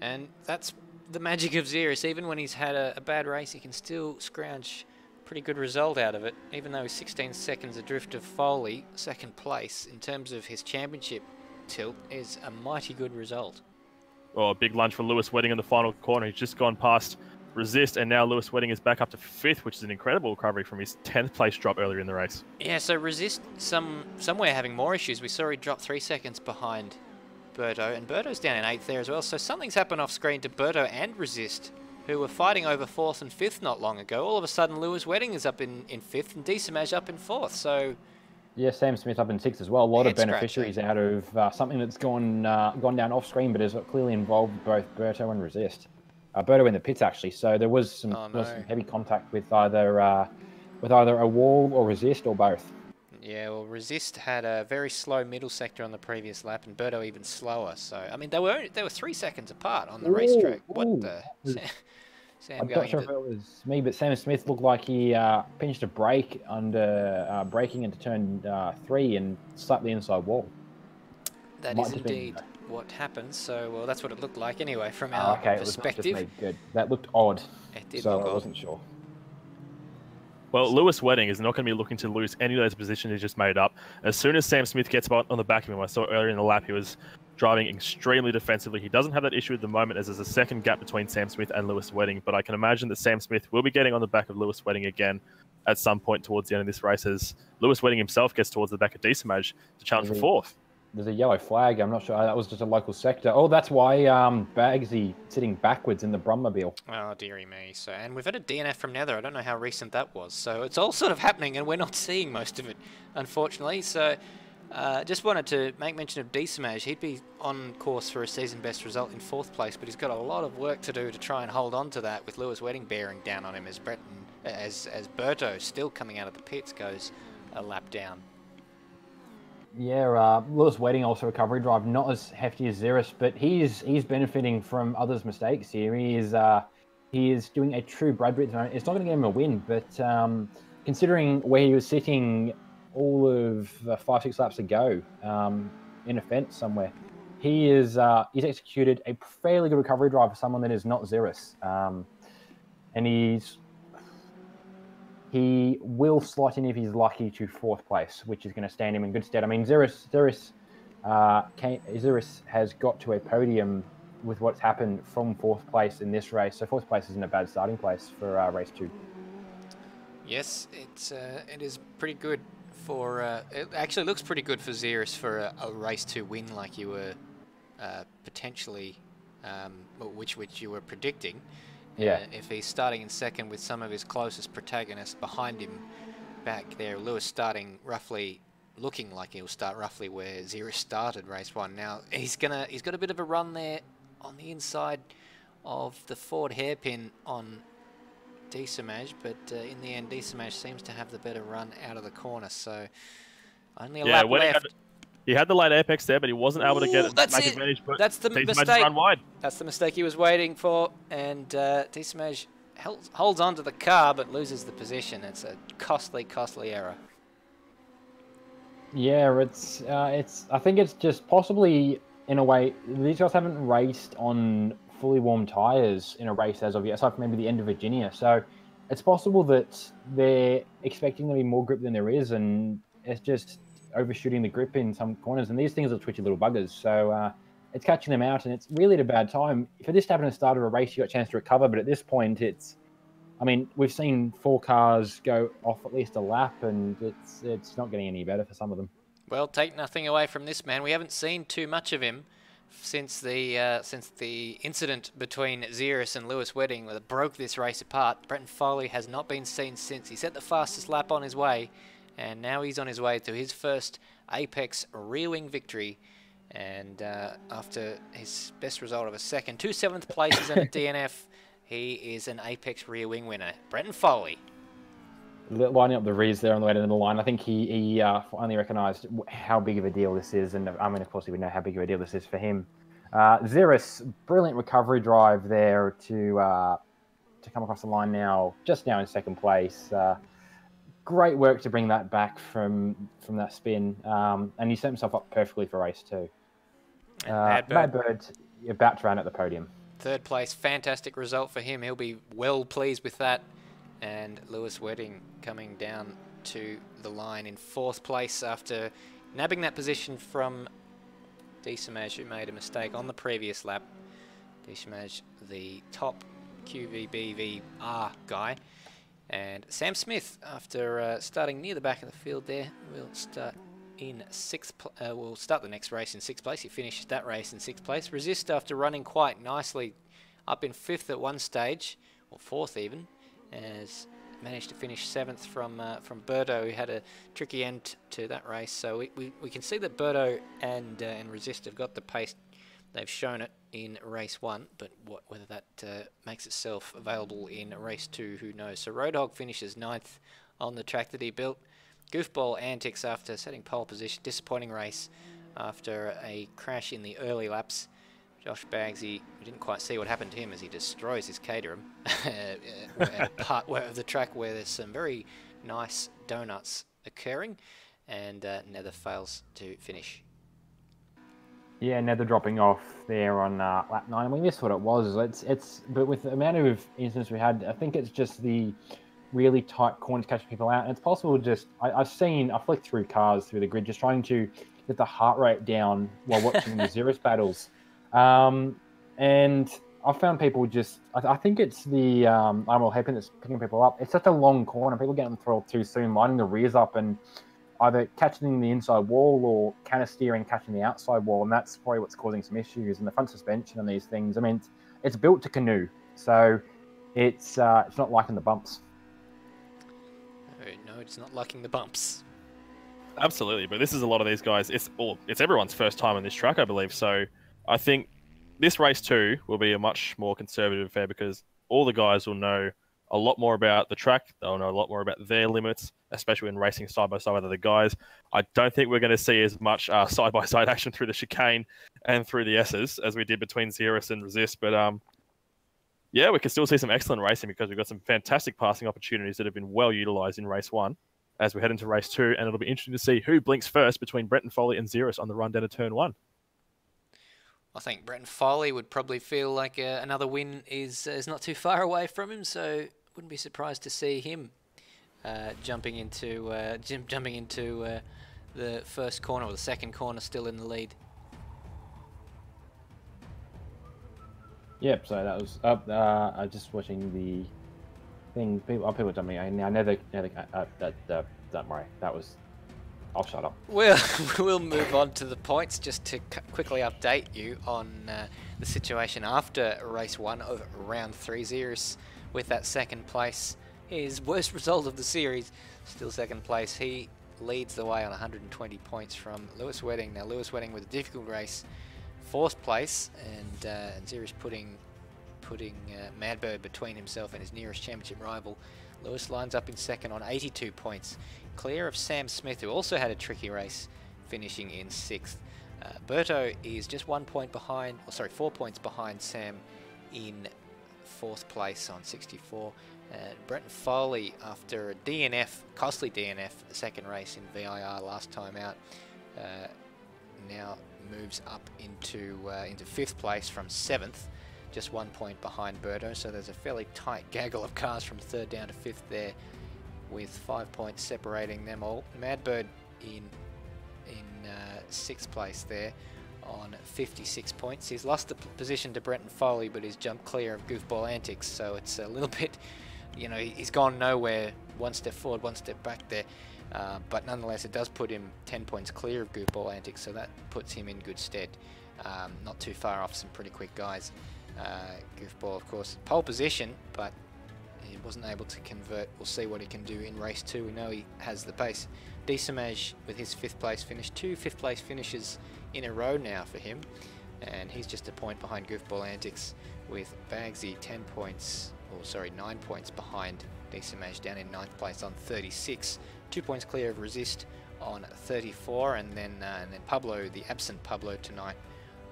And that's the magic of Ziras. Even when he's had a bad race, he can still scrounge a pretty good result out of it, even though he's 16 seconds adrift of Foley, second place. In terms of his championship tilt, is a mighty good result. Oh, a big lunge for Lewis Wedding in the final corner. He's just gone past Resist, and now Lewis Wedding is back up to 5th, which is an incredible recovery from his 10th place drop earlier in the race. Yeah, so Resist somewhere having more issues. We saw he drop 3 seconds behind Berto, and Berto's down in 8th there as well. So something's happened off screen to Berto and Resist, who were fighting over 4th and 5th not long ago. All of a sudden, Lewis Wedding is up in 5th and Decimage up in 4th. So yeah, Sam Smith up in 6th as well. A lot of beneficiaries out of something that's gone down off screen, but has clearly involved both Berto and Resist. Berto in the pits actually, so there was some heavy contact with either a wall or Resist or both. Yeah, well, Resist had a very slow middle sector on the previous lap, and Berto even slower. So I mean, they were 3 seconds apart on the racetrack. What the? Sam I'm not sure if it was me, but Sam Smith looked like he pinched a brake under braking into turn 3 and slapped the inside wall. That is indeed what happened. So, well, that's what it looked like anyway from our perspective. It was just good. That looked odd. It did so look I wasn't sure. Well, Lewis Wedding is not going to be looking to lose any of those positions he just made up. As soon as Sam Smith gets on the back of him, I saw earlier in the lap, he was driving extremely defensively. He doesn't have that issue at the moment as there's a second gap between Sam Smith and Lewis Wedding, but I can imagine that Sam Smith will be getting on the back of Lewis Wedding again at some point towards the end of this race as Lewis Wedding himself gets towards the back of Decimage to challenge for 4th. There's a yellow flag. I'm not sure. That was just a local sector. Oh, that's why Bagsy sitting backwards in the Brummobile. Oh, dearie me. So, and we've had a DNF from Nether. I don't know how recent that was. So it's all sort of happening, and we're not seeing most of it, unfortunately. So just wanted to make mention of Decimage. He'd be on course for a season best result in 4th place, but he's got a lot of work to do to try and hold on to that with Lewis Wedding bearing down on him as Berto still coming out of the pits goes a lap down. Yeah, Lewis Wedding also recovery drive, not as hefty as Ziras, but he's benefiting from others' mistakes here. He is doing a true Bradbury at the moment. It's not going to get him a win, but considering where he was sitting all of 5-6 laps ago in a fence somewhere, he's executed a fairly good recovery drive for someone that is not Ziras, and he will slot in if he's lucky to 4th place, which is going to stand him in good stead. I mean, Ziras has got to a podium with what's happened from 4th place in this race. So 4th place isn't a bad starting place for race 2. Yes, it is pretty good for. It actually looks pretty good for Ziras for a race 2 win, like you were potentially, which you were predicting. Yeah. If he's starting in 2nd with some of his closest protagonists behind him back there, Lewis looking like he'll start roughly where Ziras started race 1. Now he's got a bit of a run there on the inside of the Ford hairpin on Decimage, but in the end Decimage seems to have the better run out of the corner, so only a lap left. He had the late apex there, but he wasn't able to get it. That's it. That's the mistake. Run wide. That's the mistake he was waiting for, and Decimage holds on to the car but loses the position. It's a costly error. Yeah, it's. I think it's just possibly in a way these guys haven't raced on fully warm tyres in a race as of yet, aside from maybe the end of Virginia. So it's possible that they're expecting there to be more grip than there is, and it's just overshooting the grip in some corners, and these things are twitchy little buggers, so it's catching them out, and it's really at a bad time. For this to happen at the start of a race, you got a chance to recover, but at this point, I mean, we've seen 4 cars go off at least a lap, and it's not getting any better for some of them. Well, take nothing away from this man. We haven't seen too much of him since the incident between Ziras and Lewis Wedding that broke this race apart. Bretton Foley has not been seen since. He set the fastest lap on his way, and now he's on his way to his first Apex rear wing victory. And after his best result of a 2nd, 2 7th places and a DNF, he is an Apex rear wing winner. Bretton Foley. Lining up the rears there on the way to the line, I think he finally recognised how big of a deal this is. And I mean, of course, he would know how big of a deal this is for him. Ziras, brilliant recovery drive there to come across the line just now in 2nd place. Great work to bring that back from that spin, and he set himself up perfectly for race 2. Mad Bird about to run at the podium. third place. Fantastic result for him. He'll be well pleased with that. And Lewis Wedding coming down to the line in fourth place after nabbing that position from Desamaj, who made a mistake on the previous lap. Desamaj, the top QVBVR guy. And Sam Smith, after starting near the back of the field there, will start in will start the next race in sixth place. He finished that race in sixth place. Resist, after running quite nicely up in fifth at one stage, or fourth even, has managed to finish seventh from Birdo, who had a tricky end to that race. So we can see that Birdo and Resist have got the pace. They've shown it in race one, but whether that makes itself available in race two, who knows. So Roadhog finishes ninth on the track that he built. Goofball antics after setting pole position. Disappointing race after a crash in the early laps. Josh Bagsy, we didn't quite see what happened to him as he destroys his Caterham at a part of the track where there's some very nice donuts occurring, and Nether fails to finish. Yeah, Nether dropping off there on lap 9. We missed what it was. But with the amount of incidents we had, I think it's just the really tight corners catching people out. And it's possible I flicked through cars through the grid just trying to get the heart rate down while watching the Ziras battles. And I found people I think it's the Armor hairpin that's picking people up. It's such a long corner. People getting throttled too soon, lining the rears up and either catching the inside wall or kind of steering, catching the outside wall. And that's probably what's causing some issues. And the front suspension and these things, I mean, it's built to canoe. So it's not liking the bumps. No, it's not liking the bumps. Absolutely, but this is a lot of these guys. It's everyone's first time on this track, I believe. So I think this race too will be a much more conservative affair because all the guys will know a lot more about the track. They'll know a lot more about their limits, especially when racing side by side with other guys. I don't think we're going to see as much side by side action through the chicane and through the S's as we did between Ziras and Resist. But yeah, we can still see some excellent racing because we've got some fantastic passing opportunities that have been well utilised in race one as we head into race two. And it'll be interesting to see who blinks first between Brenton Foley and Ziras on the run down to turn one. I think Brenton Foley would probably feel like another win is not too far away from him, so wouldn't be surprised to see him jumping into the first corner or the second corner, still in the lead. Yep. So that was up. I just watching the thing. People jumping. I never. Don't worry. That was. I'll shut up. We'll move on to the points just to quickly update you on the situation after race one of round 3. Ziras with that second place. His worst result of the series, still second place. He leads the way on 120 points from Lewis Wedding. Now Lewis Wedding with a difficult race, fourth place, and Ziras putting Madbird between himself and his nearest championship rival. Lewis lines up in second on 82 points, clear of Sam Smith, who also had a tricky race, finishing in sixth. Berto is just 4 points behind Sam in fourth place on 64. Brenton Foley, after a DNF, costly DNF, the second race in VIR last time out, now moves up into fifth place from seventh, just 1 point behind Berto. So there's a fairly tight gaggle of cars from third down to fifth there, with 5 points separating them all. Madbird in sixth place there on 56 points. He's lost the position to Brenton Foley, but he's jumped clear of Goofball Antics, so it's a little bit, he's gone nowhere, one step forward, one step back there. But nonetheless, it does put him 10 points clear of Goofball Antics, so that puts him in good stead. Not too far off some pretty quick guys. Goofball, of course, pole position, but he wasn't able to convert. We'll see what he can do in race two. We know he has the pace. Desamaj with his fifth place finish, 2 fifth place finishes in a row now for him, and he's just a point behind Goofball Antics, with Bagsy 9 points behind Desamaj, down in 9th place on 36, 2 points clear of Resist on 34, and then Pablo, the absent Pablo tonight,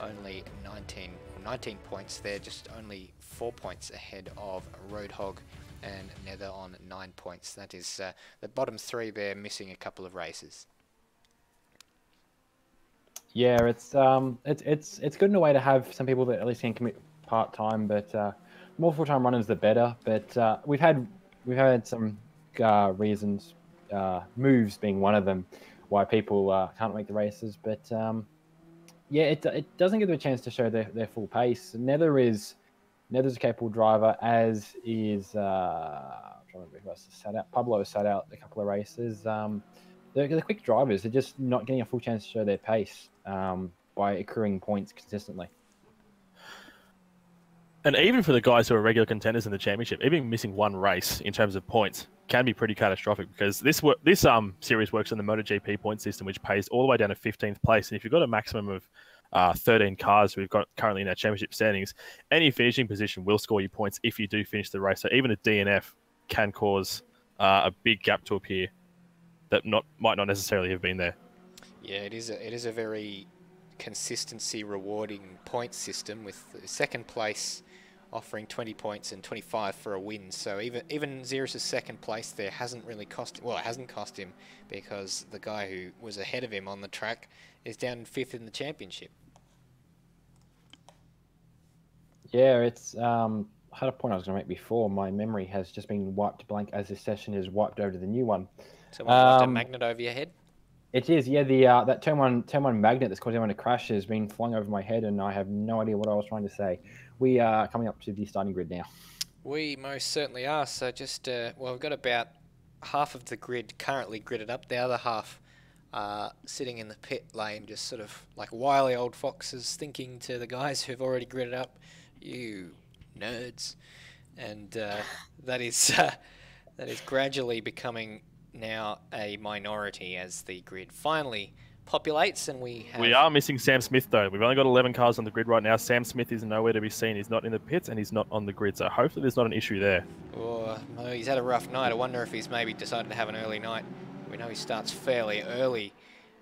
only 19 points there, just only 4 points ahead of Roadhog and Nether on 9 points. That is the bottom 3 there, missing a couple of races. Yeah, it's good in a way to have some people that at least can part-time, but more full-time runners the better. But we've had some reasons, moves being one of them, why people can't make the races. But yeah, it doesn't give them a chance to show their full pace. Nether's a capable driver, as is I'm trying to remember who else has sat out. Pablo has sat out a couple of races. The quick drivers are just not getting a full chance to show their pace by accruing points consistently. And even for the guys who are regular contenders in the championship, even missing one race in terms of points can be pretty catastrophic, because this series works on the MotoGP point system, which pays all the way down to 15th place. And if you've got a maximum of 13 cars we've got currently in our championship standings, any finishing position will score you points if you do finish the race. So even a DNF can cause a big gap to appear that might not necessarily have been there. Yeah, it is a very consistency rewarding point system, with second place offering 20 points and 25 for a win. So even Ziras' second place there hasn't really cost him. Well, it hasn't cost him, because the guy who was ahead of him on the track is down 5th in the championship. Yeah, it's I had a point I was going to make before. My memory has just been wiped blank as this session is wiped over to the new one. Someone wiped a magnet over your head? It is, yeah. That turn one magnet that's causing everyone to crash has been flung over my head, and I have no idea what I was trying to say. We are coming up to the starting grid now. We most certainly are. So just well, we've got about half of the grid currently gridded up. The other half sitting in the pit lane, just sort of like wily old foxes, thinking to the guys who've already gridded up, "You nerds," and that is gradually becoming now a minority as the grid finally populates, and we are missing Sam Smith though. We've only got 11 cars on the grid right now. Sam Smith is nowhere to be seen. He's not in the pits and he's not on the grid, so hopefully there's not an issue there. Oh, he's had a rough night. I wonder if he's maybe decided to have an early night. We know he starts fairly early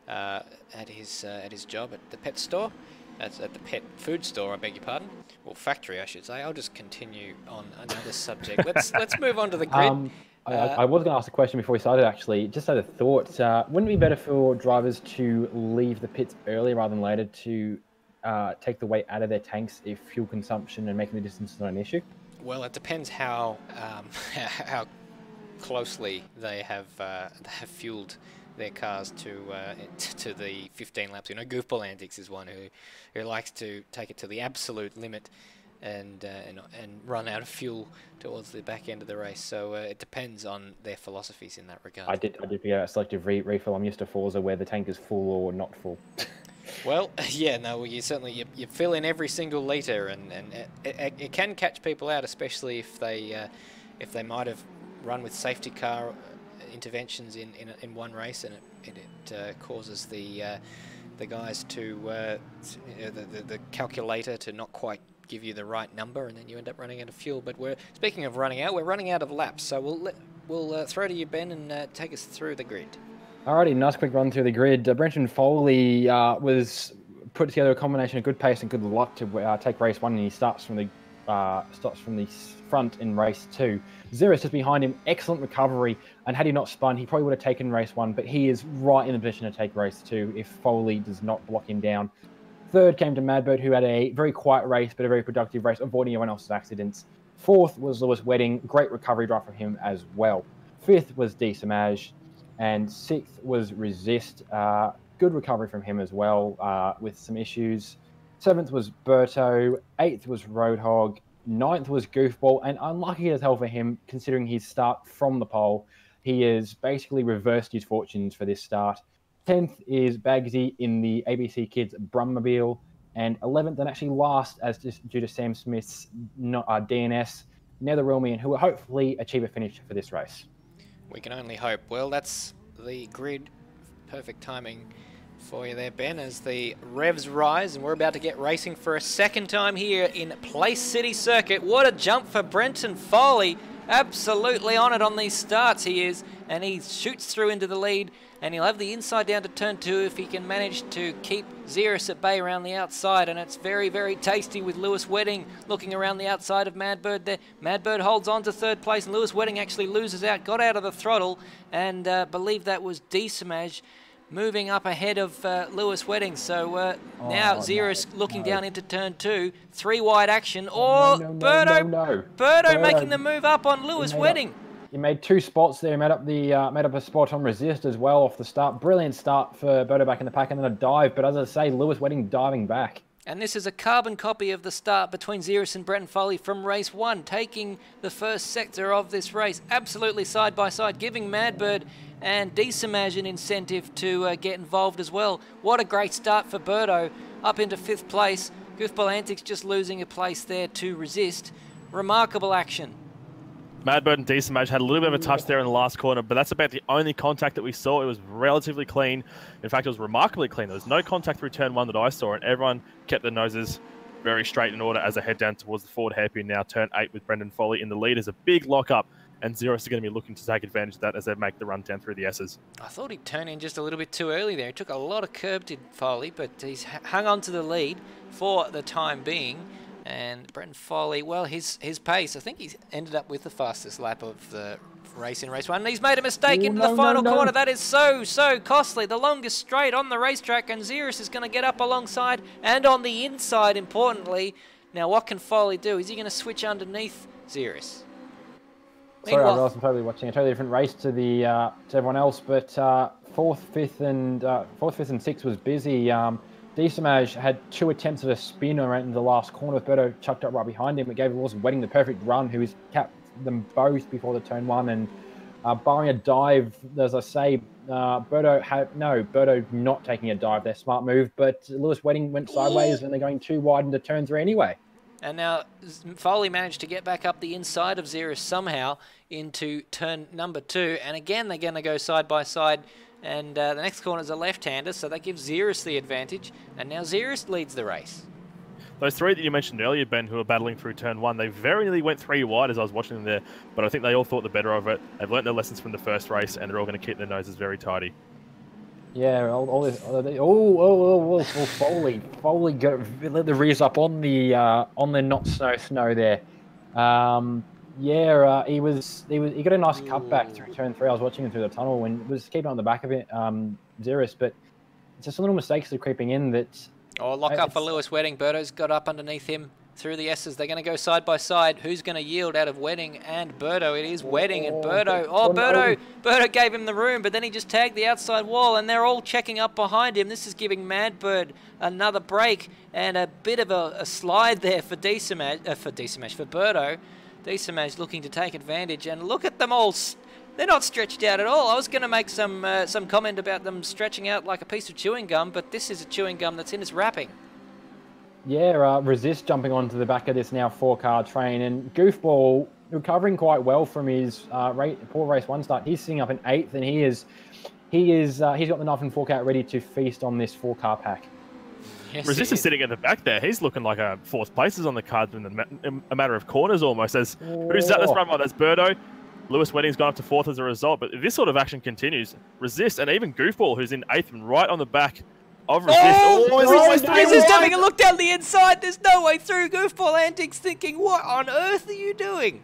at his job at the pet store. At the pet food store, I beg your pardon. Well, factory, I should say. I'll just continue on another subject. Let's move on to the grid. I was going to ask a question before we started, actually. Just had a thought. Wouldn't it be better for drivers to leave the pits early rather than later to take the weight out of their tanks if fuel consumption and making the distance is not an issue? Well, it depends how closely they have fueled their cars to the 15 laps. You know, Goofball Antics is one who likes to take it to the absolute limit and run out of fuel towards the back end of the race. So it depends on their philosophies in that regard. I did get a selective refill. I'm used to Forza where the tank is full or not full. Well, yeah, no, you certainly you fill in every single litre, and it can catch people out, especially if they might have run with safety car interventions in one race, and it causes the guys to the calculator to not quite give you the right number, and then you end up running out of fuel. But speaking of running out, we're running out of laps, so we'll throw to you, Ben, and take us through the grid. Alrighty, nice quick run through the grid. Brenton Foley was put together a combination of good pace and good luck to take race one, and he starts from the front in race two. Ziras just behind him, excellent recovery, and had he not spun, he probably would have taken race one, but he is right in the position to take race two if Foley does not block him down. Third came to Madbird, who had a very quiet race, but a very productive race, avoiding everyone else's accidents. Fourth was Lewis Wedding, great recovery drive from him as well. Fifth was D. Samaj, and sixth was Resist. Good recovery from him as well, with some issues. Seventh was Berto. Eighth was Roadhog. Ninth was Goofball, and unlucky as hell for him, considering his start from the pole. He has basically reversed his fortunes for this start. 10th is Bagsy in the ABC Kids Brummobile, and 11th and actually last, as just due to Sam Smith's DNS, Netherrealmian, who will hopefully achieve a finish for this race. We can only hope. Well, that's the grid. Perfect timing for you there, Ben, as the revs rise, and we're about to get racing for a second time here in Place City Circuit. What a jump for Brenton Foley. Absolutely on it on these starts he is, and he shoots through into the lead, and he'll have the inside down to turn two if he can manage to keep Ziras at bay around the outside, and it's very, very tasty with Lewis Wedding looking around the outside of Madbird there. Madbird holds on to third place, and Lewis Wedding actually loses out, got out of the throttle, and believe that was D. Samaj moving up ahead of Lewis Wedding. So now Ziras looking down into turn 2. 3 wide action. Birdo making the move up on Lewis Wedding. He made 2 spots there. He made up a spot on resist as well off the start. Brilliant start for Birdo back in the pack, and then a dive. But as I say, Lewis Wedding diving back. And this is a carbon copy of the start between Ziras and Brenton Foley from race 1, taking the first sector of this race absolutely side by side, giving Madbird and Decimage an incentive to get involved as well. What a great start for Birdo, up into 5th place. Goofball Antics just losing a place there to resist. Remarkable action. Madbird and Decimage had a little bit of a touch there in the last corner, but that's about the only contact that we saw. It was relatively clean. In fact, it was remarkably clean. There was no contact through turn 1 that I saw, and everyone kept their noses very straight in order as they head down towards the forward hairpin. Now turn 8 with Brendan Foley in the lead is a big lock-up, and Ziras are going to be looking to take advantage of that as they make the run down through the S's. I thought he'd turn in just a little bit too early there. He took a lot of curb, did Foley, but he's hung on to the lead for the time being. And Brenton Foley, well, his pace, I think he's ended up with the fastest lap of the race in race 1. And he's made a mistake into the final corner. That is so costly. The longest straight on the racetrack, and Ziras is going to get up alongside and on the inside, importantly. Now, what can Foley do? Is he going to switch underneath Ziras? Sorry, I was totally watching a totally different race to the to everyone else, but 4th, 5th, and 6th was busy. Decimage had 2 attempts at a spin around in the last corner. Birdo chucked up right behind him. It gave Lewis Wedding the perfect run, who has capped them both before the turn 1. And barring a dive, as I say, Birdo not taking a dive. Their smart move, but Lewis Wedding went sideways and they're going too wide into turn 3 anyway. And now Foley managed to get back up the inside of Ziras somehow into turn number 2. And again, they're going to go side by side. And the next corner is a left-hander, so that gives Ziras the advantage. And now Ziras leads the race. Those 3 that you mentioned earlier, Ben, who were battling through turn 1, they very nearly went 3 wide as I was watching them there. But I think they all thought the better of it. They've learnt their lessons from the first race, and they're all going to keep their noses very tidy. Yeah, Foley let the rears up on the not snow there. He got a nice cutback through turn 3. I was watching him through the tunnel and was keeping on the back of it, Ziras, but it's just little mistakes that are creeping in that. Oh, lock up for Lewis Wedding. Birdo's got up underneath him through the S's. They're going to go side by side. Who's going to yield out of Wedding and Birdo? It is Wedding and Birdo. Birdo gave him the room, but then he just tagged the outside wall, and they're all checking up behind him. This is giving Madbird another break and a bit of a slide there for Birdo. Decimage looking to take advantage, and look at them all. They're not stretched out at all. I was going to make some comment about them stretching out like a piece of chewing gum, but this is a chewing gum that's in its wrapping. Yeah, Resist jumping onto the back of this now 4-car train, and Goofball recovering quite well from his poor race 1 start. He's sitting up in 8th, and he's got the knife and fork out ready to feast on this 4-car pack. Yes, Resist is sitting at the back there. He's looking like a 4th place is on the cards in a matter of corners almost. Who's that? That's right. That's Birdo. Lewis Wedding's gone up to 4th as a result. But if this sort of action continues, Resist and even Goofball, who's in 8th and right on the back of Resist. Resist having a look down the inside. There's no way through. Goofball Antics thinking, what on earth are you doing?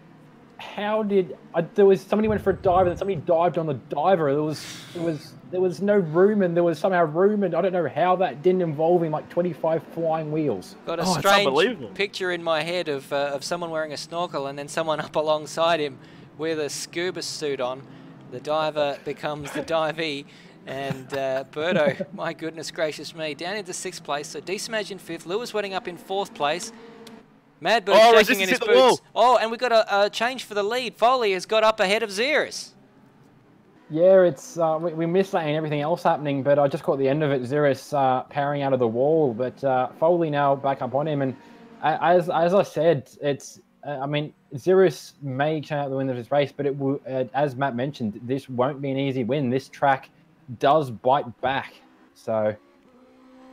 Somebody went for a dive and somebody dived on the diver. There was no room, and there was somehow room, and I don't know how that didn't involve in like 25 flying wheels. Got a strange picture in my head of someone wearing a snorkel and then someone up alongside him with a scuba suit on. The diver becomes the divee, and Birdo, my goodness gracious me, down into 6th place. So Decimage in 5th, Lewis Wedding up in 4th place. Madbird shaking in his boots. Oh, and we've got a change for the lead. Foley has got up ahead of Ziras. Yeah, it's we missed that and everything else happening, but I just caught the end of it. Ziras powering out of the wall, but Foley now back up on him. And as I said, Ziras may turn out the winner of this race, but it will, as Matt mentioned, this won't be an easy win. This track does bite back, so.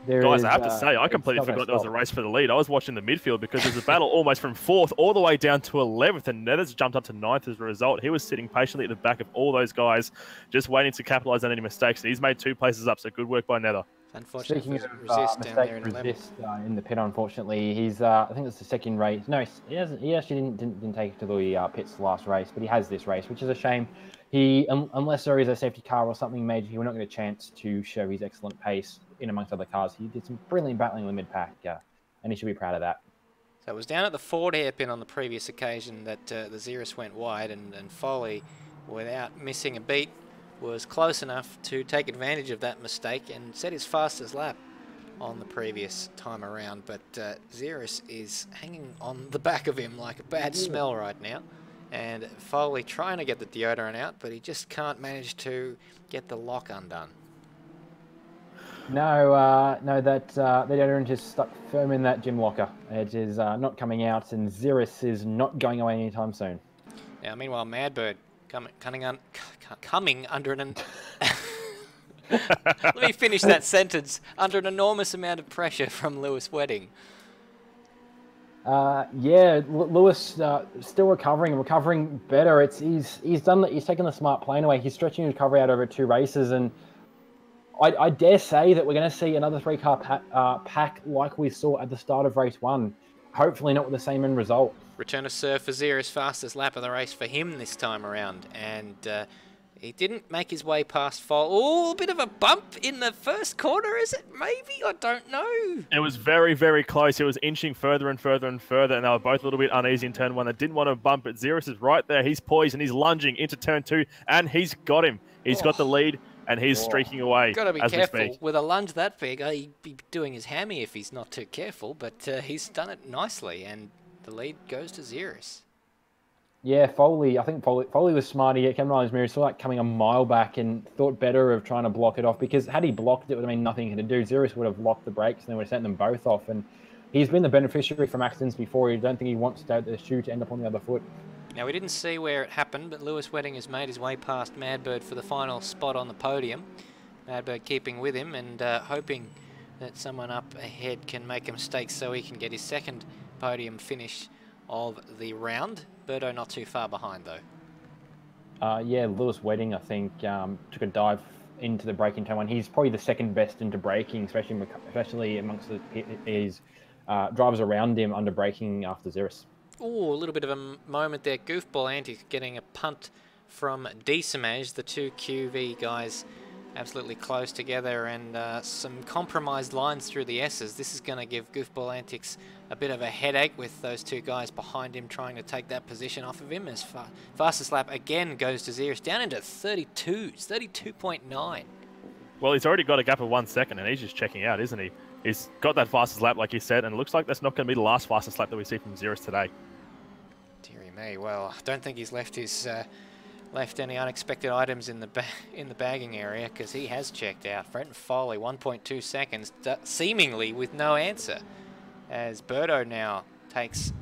Guys, I have to say, I completely forgot there was a race for the lead. I was watching the midfield because there's a battle almost from 4th all the way down to 11th, and Nethers jumped up to 9th as a result. He was sitting patiently at the back of all those guys, just waiting to capitalise on any mistakes. He's made 2 places up, so good work by Nether. Unfortunately, Resist in the pit, unfortunately. He's, I think it's the 2nd race. No, he actually didn't take it to the pits last race, but he has this race, which is a shame. unless there is a safety car or something major, he will not get a chance to show his excellent pace in amongst other cars. He did some brilliant battling in the mid-pack, and he should be proud of that. So it was down at the Ford hairpin on the previous occasion that the Ziras went wide, and Foley, without missing a beat, was close enough to take advantage of that mistake and set his fastest lap on the previous time around. But Ziras is hanging on the back of him like a bad smell right now. And Foley trying to get the deodorant out, but he just can't manage to get the lock undone. No, that deodorant is stuck firm in that gym locker. It is not coming out, and Ziras is not going away anytime soon. Now, meanwhile, Madbird coming under an... Let me finish that sentence. Under an enormous amount of pressure from Lewis Wedding. Yeah, Lewis still recovering better. He's taken the smart plane away. He's stretching his recovery out over 2 races, and I dare say that we're going to see another 3-car pack like we saw at the start of race 1. Hopefully not with the same end result. Return of serve for Ziras, fastest lap of the race for him this time around, and he didn't make his way past Fall. Oh, a bit of a bump in the first corner, is it? Maybe? I don't know. It was very, very close. It was inching further and further and further, and they were both a little bit uneasy in turn 1. They didn't want to bump, but Ziras is right there. He's poised, and he's lunging into turn 2, and he's got him. He's got the lead, and he's streaking away. Got to be careful. With a lunge that big, he'd be doing his hammy if he's not too careful, but he's done it nicely, and the lead goes to Ziras. Yeah, I think Foley was smart. He came around his mirror, saw that coming a mile back and thought better of trying to block it off, because had he blocked it, it would have been nothing he could do. Ziras would have locked the brakes and then would have sent them both off. And he's been the beneficiary from accidents before. I don't think he wants the shoe to end up on the other foot. Now, we didn't see where it happened, but Lewis Wedding has made his way past Madbird for the final spot on the podium. Madbird keeping with him and hoping that someone up ahead can make a mistake so he can get his second podium finish of the round. Birdo not too far behind, though. Yeah, Lewis Wedding, I think, took a dive into the braking turn 1. He's probably the second best into braking, especially amongst his drivers around him under braking after Ziras. Oh, a little bit of a moment there. Goofball antics getting a punt from Decimage. The 2 QV guys absolutely close together, and some compromised lines through the S's. This is going to give Goofball Antics a bit of a headache with those 2 guys behind him trying to take that position off of him. As fastest lap again goes to Ziras, down into 32.9. Well, he's already got a gap of 1 second, and he's just checking out, isn't he? He's got that fastest lap, like he said, and it looks like that's not going to be the last fastest lap that we see from Ziras today. Dearie me. Well, I don't think he's left his... left any unexpected items in the bagging area, because he has checked out. Brenton Foley, 1.2 seconds, seemingly with no answer, as Birdo now takes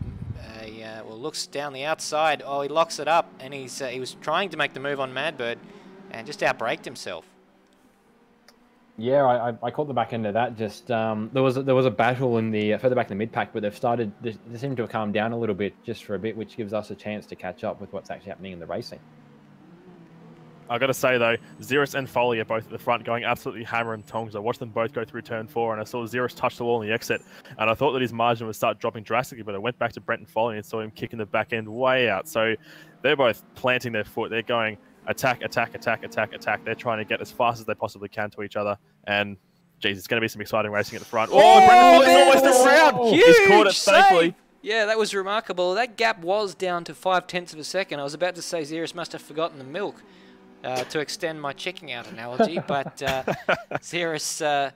a looks down the outside. Oh, he locks it up, and he was trying to make the move on Madbird and just outbraked himself. Yeah, I caught the back end of that. Just there was a battle in the further back in the mid pack, but they seem to have calmed down a little bit just for a bit, which gives us a chance to catch up with what's actually happening in the racing. I got to say, though, Ziras and Foley are both at the front going absolutely hammer and tongs. I watched them both go through turn 4, and I saw Ziras touch the wall in the exit, and I thought that his margin would start dropping drastically, but I went back to Brenton Foley and saw him kicking the back end way out. So they're both planting their foot. They're going attack, attack, attack, attack, attack. They're trying to get as fast as they possibly can to each other, and, geez, it's going to be some exciting racing at the front. Oh, Brenton Foley's almost around! He's caught it safely. Yeah, that was remarkable. That gap was down to 0.5 of a second. I was about to say Ziras must have forgotten the milk. To extend my checking out analogy, but Ziras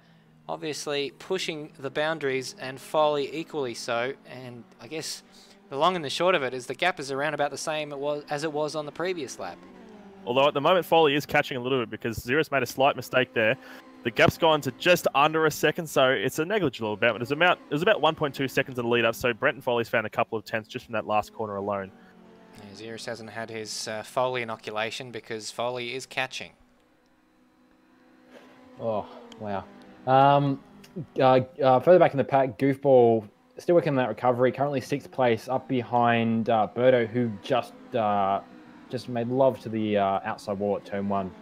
obviously pushing the boundaries and Foley equally so, and I guess the long and the short of it is the gap is around about the same as it was on the previous lap. Although at the moment Foley is catching a little bit because Ziras made a slight mistake there. The gap's gone to just under a second, so it's a negligible amount, but it was about 1.2 seconds in the lead up, so Brenton Foley's found a couple of tenths just from that last corner alone. Ziras hasn't had his Foley inoculation because Foley is catching. Oh, wow. Further back in the pack, Goofball still working on that recovery. Currently 6th place, up behind Birdo, who just made love to the outside wall at turn 1.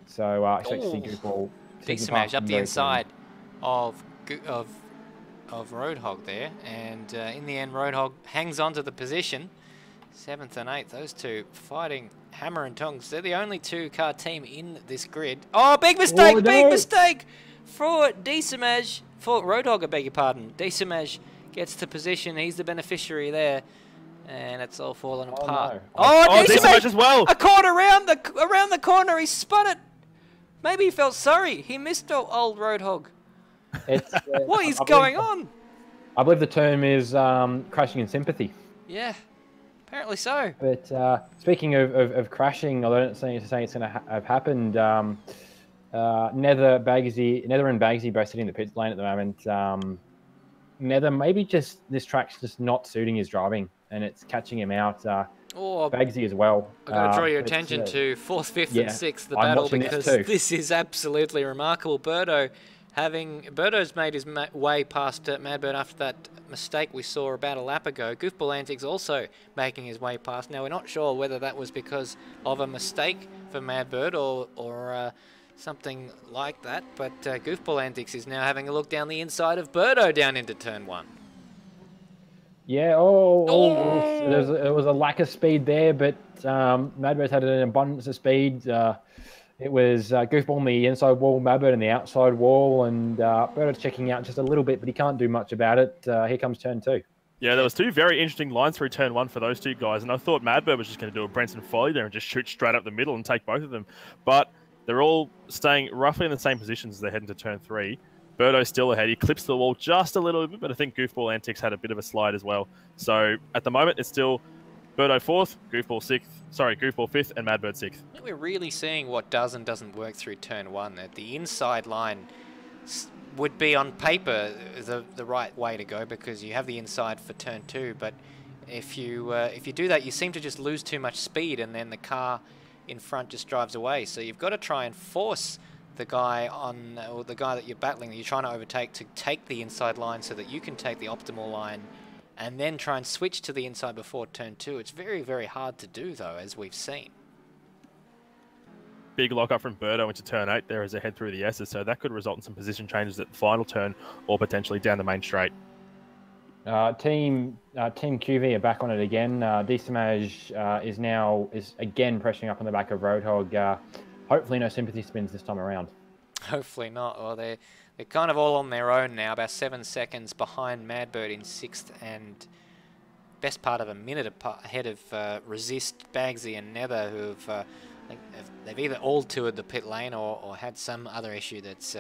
So I expect to see Goofball smash up the inside of Roadhog there, and in the end Roadhog hangs on to the position 7th and 8th, those two fighting hammer and tongs. They're the only two-car team in this grid. Oh, big mistake, big mistake for Decimage, for Roadhog, I beg your pardon. Decimage gets to position, he's the beneficiary there. And it's all fallen apart. No. Oh, Decimage as well. A corner around the corner, he spun it. Maybe he felt sorry. He missed old Roadhog. It's, what is going on? I believe the term is crashing in sympathy. Yeah, apparently so. But speaking of crashing, although I don't say it's going to have happened, Nether and Bagsy both sitting in the pit lane at the moment. Nether, maybe just this track's just not suiting his driving, and it's catching him out. Bagsy as well. I've got to draw your attention to 4th, 5th, and 6th, the battle, because this is absolutely remarkable. Birdo's made his way past Madbird after that mistake we saw about a lap ago. Goofball Antics also making his way past. Now, we're not sure whether that was because of a mistake for Madbird or something like that, but Goofball Antics is now having a look down the inside of Birdo down into turn 1. Yeah, there was a lack of speed there, but Madbird's had an abundance of speed. It was Goofball on the inside wall, Madbird on the outside wall, and Birdo's checking out just a little bit, but he can't do much about it. Here comes turn 2. Yeah, there was two very interesting lines through turn 1 for those two guys, and I thought Madbird was just going to do a Brenton Foley there and just shoot straight up the middle and take both of them. But they're all staying roughly in the same positions as they head into turn 3. Birdo's still ahead. He clips the wall just a little bit, but I think Goofball Antics had a bit of a slide as well. So at the moment, it's still Birdo 4th, Goofball 5th, and Madbird 6th. I think we're really seeing what does and doesn't work through turn 1. That the inside line would be on paper the right way to go because you have the inside for turn 2. But if you do that, you seem to just lose too much speed, and then the car in front just drives away. So you've got to try and force the guy on, or the guy that you're battling, that you're trying to overtake, to take the inside line so that you can take the optimal line and then try and switch to the inside before turn 2. It's very, very hard to do, though, as we've seen. Big lock up from Birdo into turn 8 there as they head through the S's, so that could result in some position changes at the final turn or potentially down the main straight. Team QV are back on it again. Decimage is again pressuring up on the back of Roadhog. Hopefully no sympathy spins this time around. Hopefully not. Well, they're kind of all on their own now, about 7 seconds behind Madbird in 6th and best part of a minute ahead of Resist, Bagsy and Nether, who've they've either all toured the pit lane or had some other issue that's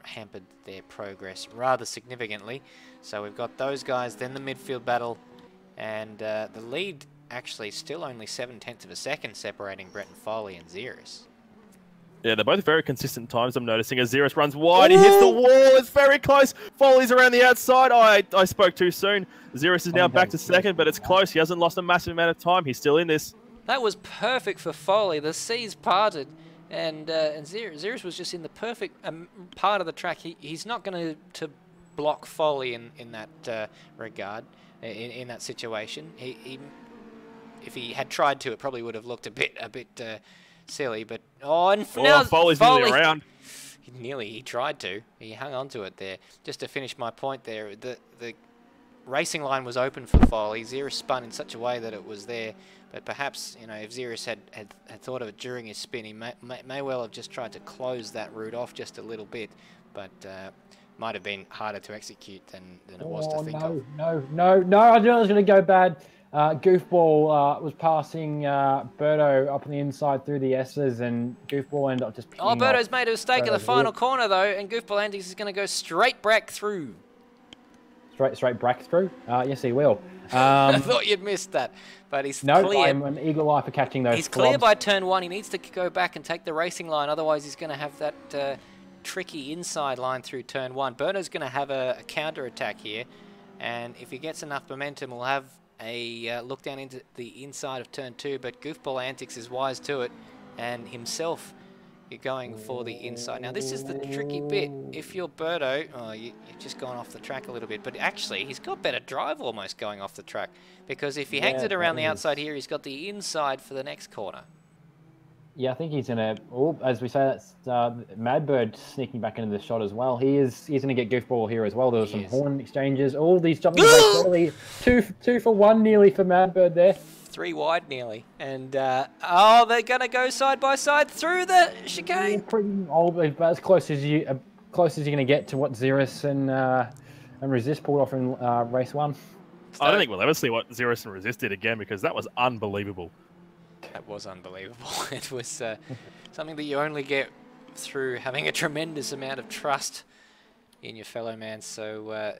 hampered their progress rather significantly. So we've got those guys, then the midfield battle, and the lead actually still only 0.7 of a second separating Brenton Foley and Ziras. Yeah, they're both very consistent times, I'm noticing. As Ziras runs wide, he hits the wall, it's very close. Foley's around the outside. I spoke too soon. Ziras is now back to second, but it's close. He hasn't lost a massive amount of time. He's still in this. That was perfect for Foley. The seas parted, and Ziras was just in the perfect part of the track. He's not going to block Foley in that regard, in that situation. If he had tried to, it probably would have looked a bit silly. But now Foley's nearly around. He tried to. He hung on to it there. Just to finish my point there, the racing line was open for Foley. Ziras spun in such a way that it was there. But perhaps, if Ziras had thought of it during his spin, he may well have just tried to close that route off just a little bit. But might have been harder to execute than it was to think of. No, I knew it was going to go bad. Goofball was passing Birdo up on the inside through the S's, and Goofball ended up just pinning off. Birdo's made a mistake in the final corner, though, and Goofball Antics is going to go straight back through. Straight back through? Yes, he will. I thought you'd missed that, but he's clear. No, I'm an eagle eye for catching those. He's clear by turn 1. He needs to go back and take the racing line, otherwise he's going to have that tricky inside line through turn 1. Birdo's going to have a counter attack here, and if he gets enough momentum, we'll have a look down into the inside of turn 2, but Goofball Antics is wise to it, and himself you're going for the inside. Now this is the tricky bit. If you're Birdo, you've just gone off the track a little bit, but actually he's got better drive almost going off the track, because if he hangs it around the outside here, he's got the inside for the next corner. Yeah, I think he's gonna. Oh, as we say, that's Madbird sneaking back into the shot as well. He's gonna get goofball here as well. There was some horn exchanges. All these jumping the brakes early. Two for one nearly for Madbird there. 3 wide nearly, and oh, they're gonna go side by side through the chicane. Yeah, pretty old, as close as you're gonna get to what Ziras and Resist pulled off in race 1. I don't think we'll ever see what Ziras and Resist did again because that was unbelievable. That was unbelievable. It was something that you only get through having a tremendous amount of trust in your fellow man. So I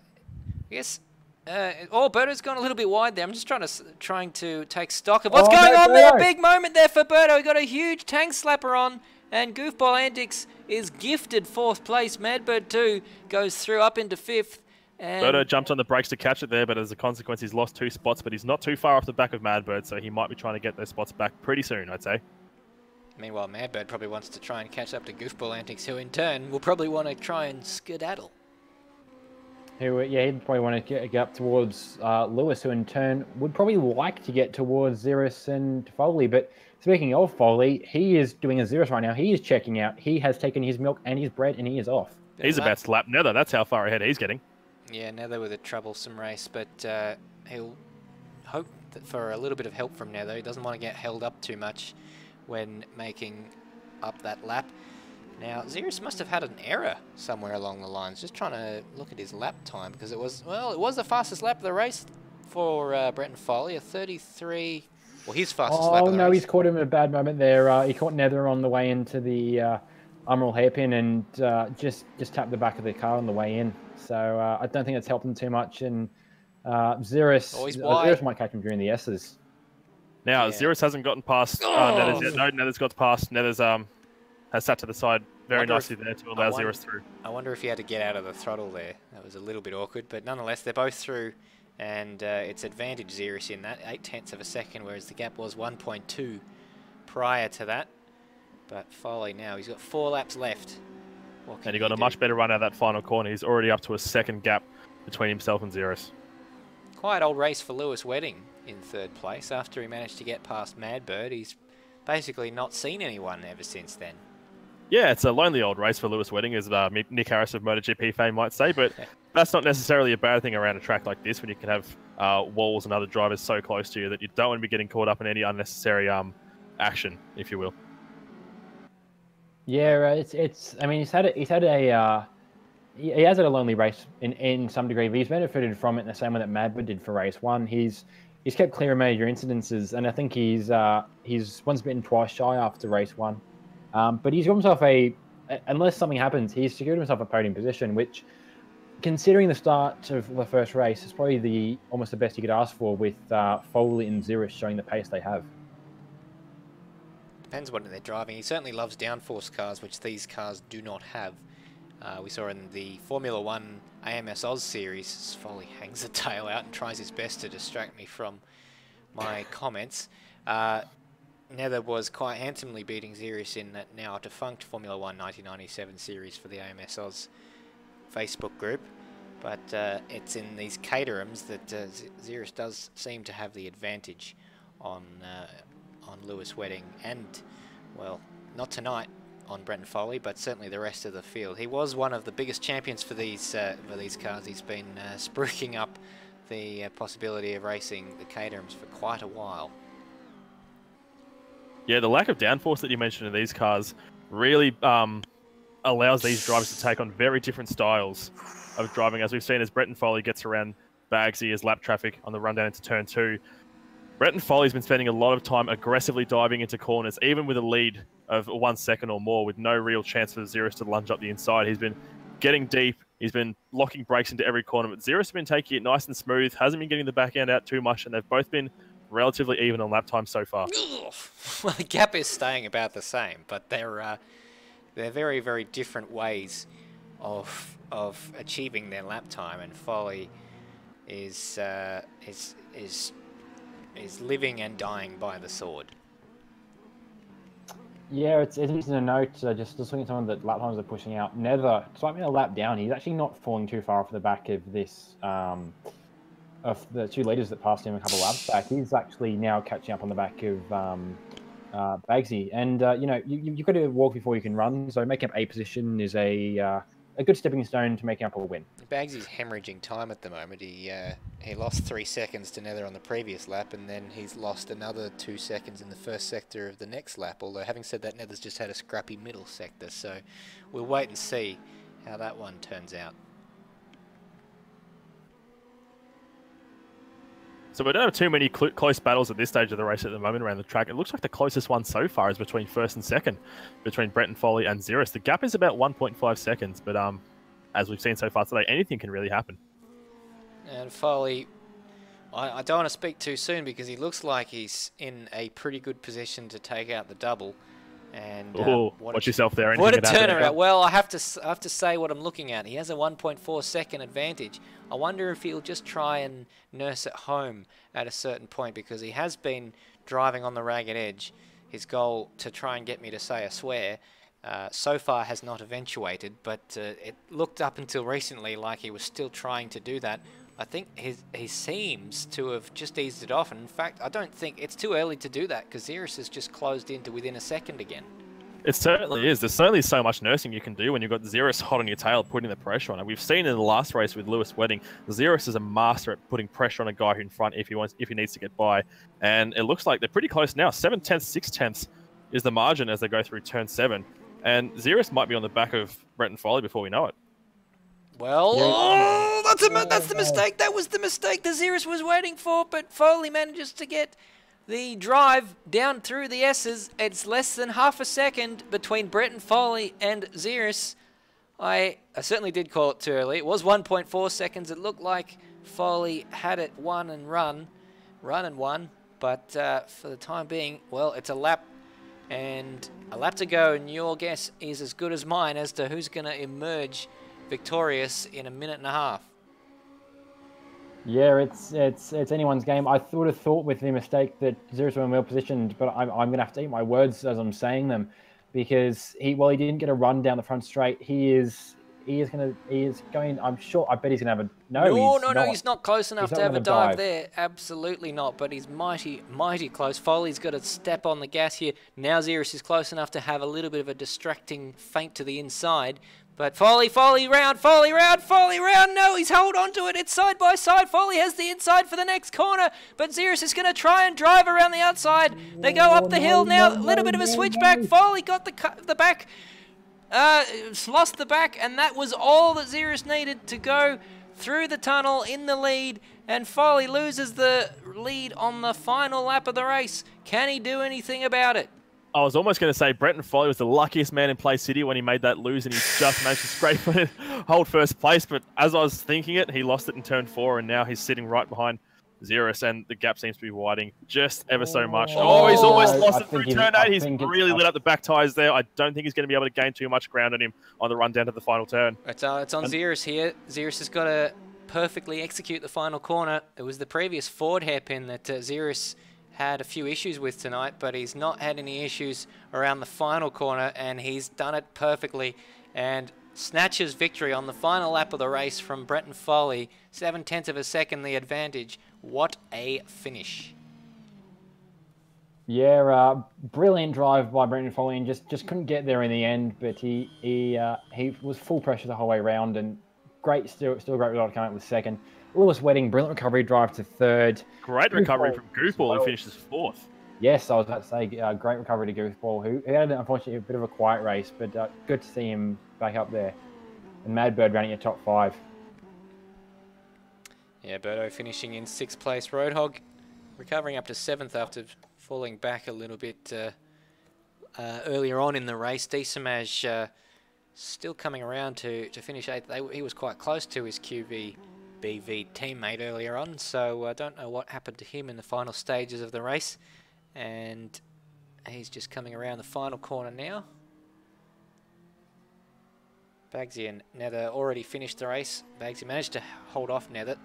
guess Berto's gone a little bit wide there. I'm just trying to take stock of what's going on there. Big moment there for Berto. He got a huge tank slapper on, and Goofball Antics is gifted 4th place. Madbird 2 goes through up into 5th. Berto jumped on the brakes to catch it there, but as a consequence, he's lost 2 spots, but he's not too far off the back of Madbird, so he might be trying to get those spots back pretty soon, I'd say. Meanwhile, Madbird probably wants to try and catch up to Goofball Antics, who in turn will probably want to try and skedaddle. He'd probably want to get up towards Lewis, who in turn would probably like to get towards Ziras and Foley. But speaking of Foley, he is doing a Ziras right now. He is checking out. He has taken his milk and his bread, and he is off. He's about to lap Nether. That's how far ahead he's getting. Yeah, Nether with a troublesome race, but he'll hope for a little bit of help from Nether. He doesn't want to get held up too much when making up that lap. Now, Ziras must have had an error somewhere along the lines. Just trying to look at his lap time, because it was the fastest lap of the race for Bretton Foley, a 33... Well, his fastest lap of the race. Oh, no, he's caught him at a bad moment there. He caught Nether on the way into the Umbral hairpin and just tapped the back of the car on the way in. So I don't think it's helped him too much. And Ziras might catch him during the S's. Now, Ziras hasn't gotten past Nether's yet. No, Nether's got past. Nether's has sat to the side very nicely there to allow Ziras through. I wonder if he had to get out of the throttle there. That was a little bit awkward, but nonetheless, they're both through, and it's advantage Ziras in that, 0.8 of a second, whereas the gap was 1.2 prior to that. But Foley now, he's got 4 laps left. And he got a much better run out of that final corner. He's already up to a 2nd gap between himself and Ziras. Quite old race for Lewis Wedding in 3rd place. After he managed to get past Madbird, he's basically not seen anyone ever since then. Yeah, it's a lonely old race for Lewis Wedding, as Nick Harris of MotoGP fame might say, but that's not necessarily a bad thing around a track like this when you can have walls and other drivers so close to you that you don't want to be getting caught up in any unnecessary action, if you will. Yeah, I mean, he has had a lonely race in some degree, but he's benefited from it in the same way that Madbird did for race 1. He's kept clear of major incidences, and I think he's once bitten, twice shy after race 1. But he's got himself unless something happens, he's secured himself a podium position, which, considering the start of the first race, is probably almost the best you could ask for, with Foley and Ziras showing the pace they have. Depends what they're driving. He certainly loves downforce cars, which these cars do not have. We saw in the Formula 1 AMS Oz series, Foley hangs the tail out and tries his best to distract me from my comments. Nether was quite handsomely beating Ziras in that now defunct Formula 1 1997 series for the AMS Oz Facebook group. But it's in these Caterhams that Ziras does seem to have the advantage on Lewis Wedding, and, well, not tonight on Bretton Foley, but certainly the rest of the field. He was one of the biggest champions for these cars. He's been spruiking up the possibility of racing the Caterhams for quite a while. Yeah, the lack of downforce that you mentioned in these cars really allows these drivers to take on very different styles of driving, as we've seen as Bretton Foley gets around Bagsy as lap traffic on the run down into turn 2. Bretton Foley's been spending a lot of time aggressively diving into corners, even with a lead of 1 second or more, with no real chance for Ziras to lunge up the inside. He's been getting deep. He's been locking brakes into every corner, but Ziras has been taking it nice and smooth, hasn't been getting the back end out too much, and they've both been relatively even on lap time so far. Well, the gap is staying about the same, but they're very, very different ways of achieving their lap time, and Foley is living and dying by the sword. Yeah, it's interesting to note, just looking at some of the lap times they're pushing out, Nether, slightly a lap down, he's actually not falling too far off the back of this, of the 2 leaders that passed him a couple of laps back. He's actually now catching up on the back of Bagsy. And you've got to walk before you can run. So making up a position is a good stepping stone to making up a win. Bagsy's hemorrhaging time at the moment. He lost 3 seconds to Nether on the previous lap, and then he's lost another 2 seconds in the first sector of the next lap. Although having said that, Nether's just had a scrappy middle sector, so we'll wait and see how that one turns out. So we don't have too many close battles at this stage of the race at the moment around the track. It looks like the closest one so far is between first and second, between Brett and Foley and Ziras. The gap is about 1.5 seconds, but as we've seen so far today, anything can really happen. And Foley, I don't want to speak too soon because he looks like he's in a pretty good position to take out the double. And watch yourself there. What a turnaround! Well, I have to say what I'm looking at. He has a 1.4 second advantage. I wonder if he'll just try and nurse it home at a certain point because he has been driving on the ragged edge. His goal to try and get me to say a swear so far has not eventuated, but it looked up until recently like he was still trying to do that. I think he seems to have just eased it off, and in fact, I don't think it's too early to do that because Ziras has just closed into within a second again. It certainly is. There's certainly so much nursing you can do when you've got Ziras hot on your tail, putting the pressure on it. We've seen in the last race with Lewis Wedding, Ziras is a master at putting pressure on a guy in front if he needs to get by, and it looks like they're pretty close now. 7/10, 6/10 is the margin as they go through turn 7, and Ziras might be on the back of Brett and Foley before we know it. Well, that's the mistake. That was the mistake that Ziras was waiting for, but Foley manages to get the drive down through the S's. It's less than half a second between Brett and Foley and Ziras. I certainly did call it too early. It was 1.4 seconds. It looked like Foley had it run and won, but for the time being, well, it's a lap and a lap to go, and your guess is as good as mine as to who's going to emerge victorious in a minute and a half. Yeah, it's anyone's game. I would have thought with the mistake that Ziras were well positioned, but I'm going to have to eat my words as I'm saying them, because he didn't get a run down the front straight. He is going. I'm sure. I bet he's going to have a no. He's not close enough to have a dive there. Absolutely not. But he's mighty close. Foley's got to step on the gas here. Now Ziras is close enough to have a little bit of a distracting feint to the inside. But Foley round. No, he's held onto it. It's side by side. Foley has the inside for the next corner. But Ziras is going to try and drive around the outside. They go up the hill now. A little bit of a switchback. Foley got the back. Lost the back. And that was all that Ziras needed to go through the tunnel in the lead. And Foley loses the lead on the final lap of the race. Can he do anything about it? I was almost going to say Brett and Foley was the luckiest man in Play City when he made that lose and he just managed to scrape it, hold first place. But as I was thinking it, he lost it in turn 4 and now he's sitting right behind Ziras and the gap seems to be widening just ever so much. Oh, he's almost lost it through turn 8. He's really lit up the back tyres there. I don't think he's going to be able to gain too much ground on him on the run down to the final turn. It's on Ziras here. Ziras has got to perfectly execute the final corner. It was the previous Ford hairpin that Ziras had a few issues with tonight, but he's not had any issues around the final corner, and he's done it perfectly and snatches victory on the final lap of the race from Brett and Foley. 0.7 of a second the advantage. What a finish. Yeah, brilliant drive by Brett and Foley, and just couldn't get there in the end, but he was full pressure the whole way around, and still a great result coming out with second. Lewis Wedding, brilliant recovery drive to third. Great recovery from Goofball, who finishes 4th. Yes, I was about to say, great recovery to Goofball, who had, unfortunately, a bit of a quiet race, but good to see him back up there. And Madbird running at top 5. Yeah, Birdo finishing in 6th place. Roadhog recovering up to 7th after falling back a little bit earlier on in the race. Desamaj still coming around to finish 8th. He was quite close to his QVBV teammate earlier on, so I don't know what happened to him in the final stages of the race. And he's just coming around the final corner now. Bagsy and Nether already finished the race. Bagsy managed to hold off Nether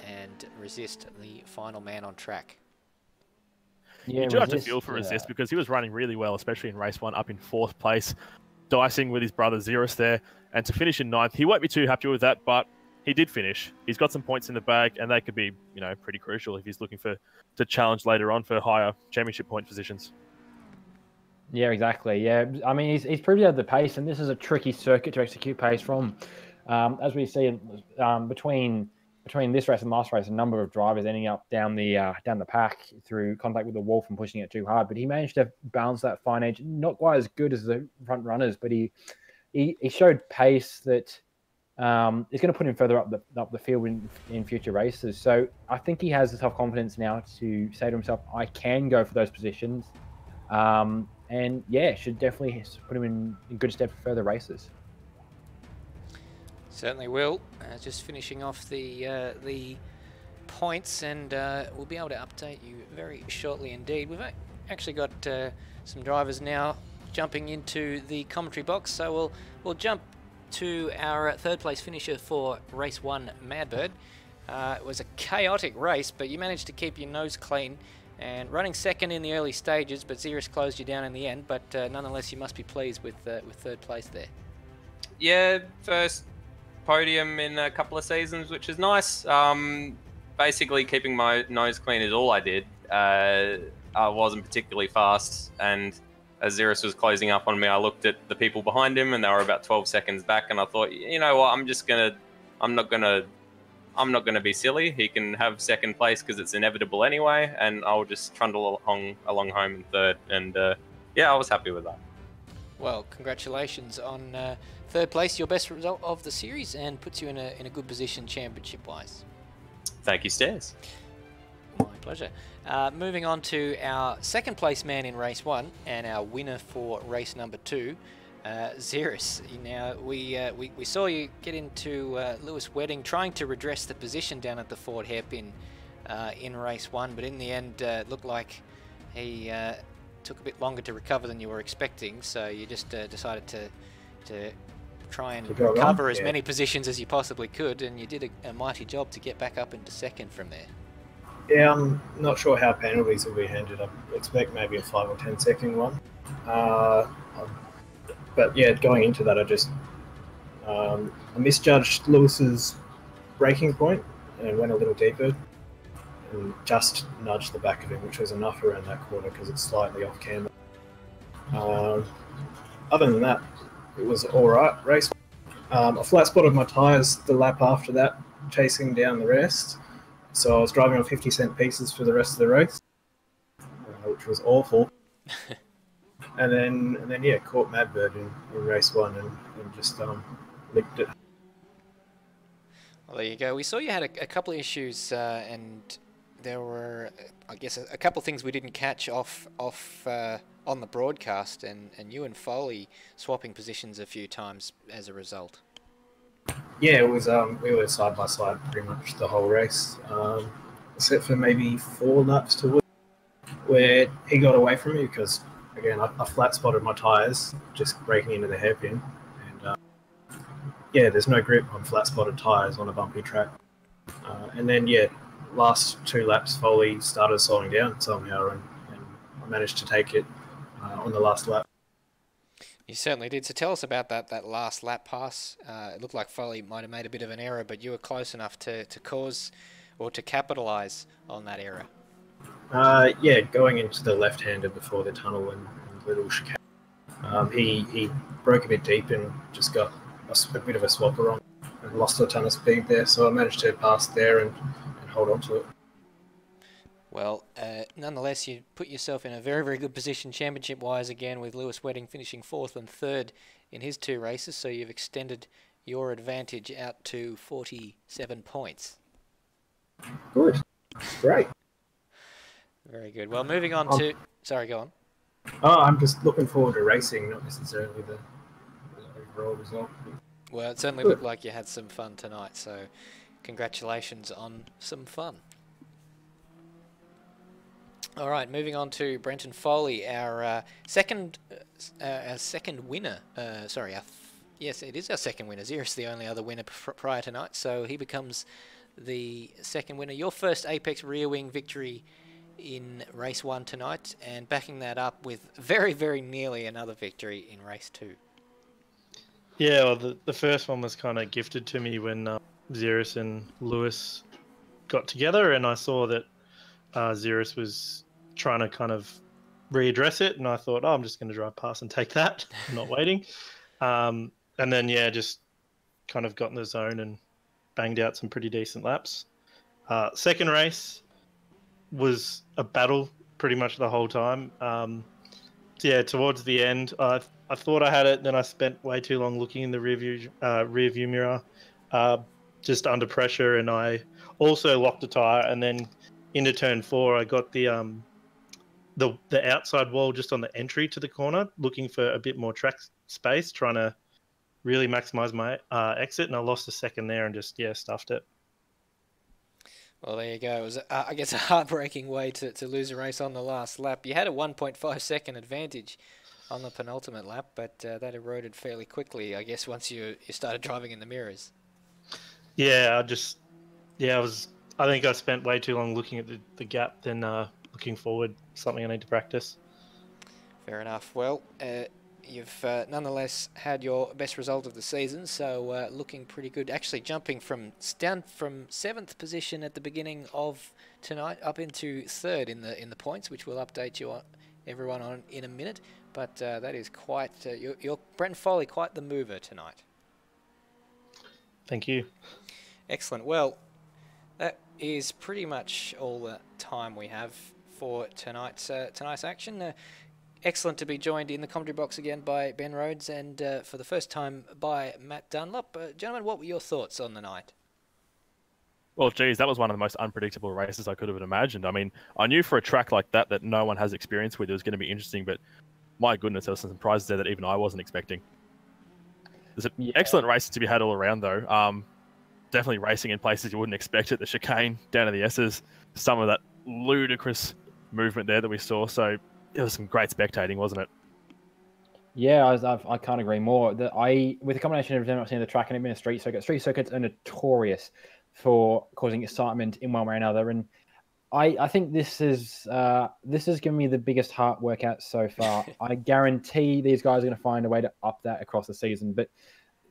and resist the final man on track. Yeah, you do have to feel for Resist because he was running really well, especially in race 1, up in 4th place, dicing with his brother Ziras there. And to finish in 9th, he won't be too happy with that, but he did finish. He's got some points in the bag, and they could be, pretty crucial if he's looking to challenge later on for higher championship point positions. Yeah, exactly. Yeah, I mean, he's proved out the pace, and this is a tricky circuit to execute pace from. As we see, between this race and last race, a number of drivers ending up down the pack through contact with the wolf and pushing it too hard. But he managed to balance that fine edge. Not quite as good as the front runners, but he showed pace that is going to put him further up the field in future races. So I think he has the self confidence now to say to himself, "I can go for those positions." And yeah, should definitely put him in good stead for further races. Certainly will. Just finishing off the points, and we'll be able to update you very shortly indeed. We've actually got some drivers now jumping into the commentary box, so we'll jump to our third place finisher for race 1, Madbird. It was a chaotic race, but you managed to keep your nose clean and running second in the early stages, but Ziras closed you down in the end. But nonetheless, you must be pleased with third place there. Yeah, first podium in a couple of seasons, which is nice. Basically, keeping my nose clean is all I did. I wasn't particularly fast, and as Ziras was closing up on me, I looked at the people behind him, and they were about 12 seconds back, and I thought, you know what, I'm not gonna be silly. He can have second place because it's inevitable anyway, and I'll just trundle along home in third. And yeah, I was happy with that. Well, congratulations on third place, your best result of the series, and puts you in a good position championship-wise. Thank you, Stairs. My pleasure. Moving on to our second place man in race 1 and our winner for race number 2. Ziras. Now we saw you get into Lewis Wedding trying to redress the position down at the Ford hairpin in race 1, but in the end looked like he took a bit longer to recover than you were expecting, so you just decided to try and recover as many positions as you possibly could, and you did a mighty job to get back up into second from there. Yeah, I'm not sure how penalties will be handed. I expect maybe a 5 or 10 second one. But yeah, going into that, I misjudged Lewis's braking point and went a little deeper and just nudged the back of him, which was enough around that corner because it's slightly off camber. Other than that, it was all right race. I flat spotted my tyres the lap after that, chasing down the rest. So I was driving on 50-cent pieces for the rest of the race, which was awful. And then yeah, caught Madbird in race 1 and just licked it. Well, there you go. We saw you had a couple of issues, and there were, I guess, a couple of things we didn't catch off on the broadcast, and you and Foley swapping positions a few times as a result. Yeah, it was. We were side by side pretty much the whole race, except for maybe 4 laps to Wood, where he got away from me because, again, I flat spotted my tyres just breaking into the hairpin, and yeah, there's no grip on flat spotted tyres on a bumpy track. And then yeah, last 2 laps, Foley started slowing down somehow, and I managed to take it on the last lap. You certainly did. So tell us about that last lap pass. It looked like Foley might have made a bit of an error, but you were close enough to cause or to capitalise on that error. Yeah, going into the left-hander before the tunnel and little chicane. He broke a bit deep and just got a bit of a swapper on and lost a ton of speed there, so I managed to pass there and hold on to it. Well, nonetheless, you put yourself in a very, very good position championship-wise again, with Lewis Wedding finishing 4th and 3rd in his 2 races, so you've extended your advantage out to 47 points. Good. Great. Very good. Well, moving on to... Sorry, go on. Oh, I'm just looking forward to racing, not necessarily the overall result. Well, it certainly looked like you had some fun tonight, so congratulations on some fun. All right, moving on to Brenton Foley, our second winner. Yes, it is our second winner. Ziras the only other winner prior tonight, so he becomes the second winner. Your first Apex rear wing victory in race 1 tonight, and backing that up with very, very nearly another victory in race 2. Yeah, well, the first one was kind of gifted to me when Ziras and Lewis got together, and I saw that Ziras was trying to kind of readdress it, and I thought, oh, I'm just going to drive past and take that. I'm not waiting. And then, yeah, just kind of got in the zone and banged out some pretty decent laps. Second race was a battle pretty much the whole time. Yeah, towards the end, I thought I had it, then I spent way too long looking in the rear view mirror, just under pressure, and I also locked a tyre, and then into turn 4, I got the outside wall just on the entry to the corner, looking for a bit more track space, trying to really maximise my exit, and I lost a second there and just, stuffed it. Well, there you go. It was, I guess, a heartbreaking way to lose a race on the last lap. You had a 1.5 second advantage on the penultimate lap, but that eroded fairly quickly, I guess, once you started driving in the mirrors. Yeah, I think I spent way too long looking at the gap than looking forward. Something I need to practice. Fair enough. Well, you've nonetheless had your best result of the season, so looking pretty good. Actually, jumping down from 7th position at the beginning of tonight up into 3rd in the points, which we'll update everyone on in a minute. But that is quite you're Brent Foley, quite the mover tonight. Thank you. Excellent. Well, that is pretty much all the time we have for tonight's action. Excellent to be joined in the commentary box again by Ben Rhodes and for the first time by Matt Dunlop. Gentlemen, what were your thoughts on the night? Well, geez, that was one of the most unpredictable races I could have imagined. I mean, I knew for a track like that no one has experience with, it was going to be interesting, but my goodness, there were some surprises there that even I wasn't expecting. There's an excellent races to be had all around, though. Definitely racing in places you wouldn't expect it. The chicane down to the S's, some of that ludicrous movement there that we saw. So it was some great spectating, wasn't it? Yeah, I can't agree more. With the combination of not seeing the track and it being a street circuits are notorious for causing excitement in one way or another. And I think this has given me the biggest heart workout so far. I guarantee these guys are going to find a way to up that across the season. But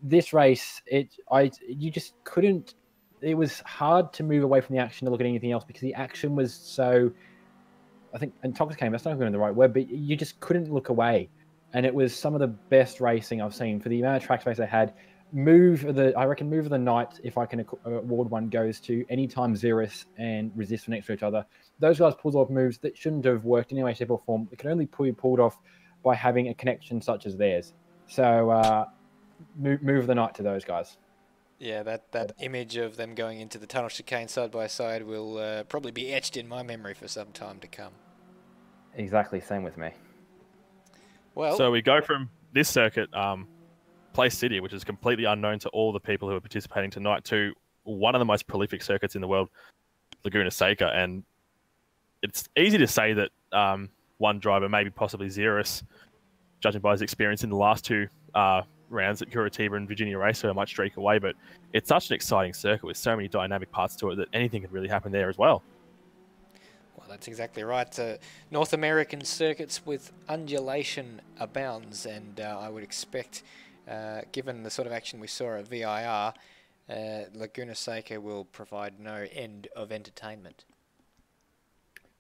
this race, you just couldn't. It was hard to move away from the action to look at anything else because the action was so. I think intoxicating. That's not even the right word, but you just couldn't look away. And it was some of the best racing I've seen for the amount of track space they had. Move of the night, if I can award one, goes to anytime Ziras and Resist were next to each other. Those guys pulled off moves that shouldn't have worked in any way, shape, or form. It could only be pulled off by having a connection such as theirs. So move of the night to those guys. Yeah, that image of them going into the tunnel chicane side by side will probably be etched in my memory for some time to come. Exactly, same with me. Well, so we go from this circuit, Place City, which is completely unknown to all the people who are participating tonight, to one of the most prolific circuits in the world, Laguna Seca. And it's easy to say that one driver, maybe possibly Ziras, judging by his experience in the last two rounds at Curitiba and Virginia Raceway, might streak away. But it's such an exciting circuit with so many dynamic parts to it that anything could really happen there as well. Well, that's exactly right. North American circuits with undulation abounds, and I would expect, given the sort of action we saw at VIR, Laguna Seca will provide no end of entertainment.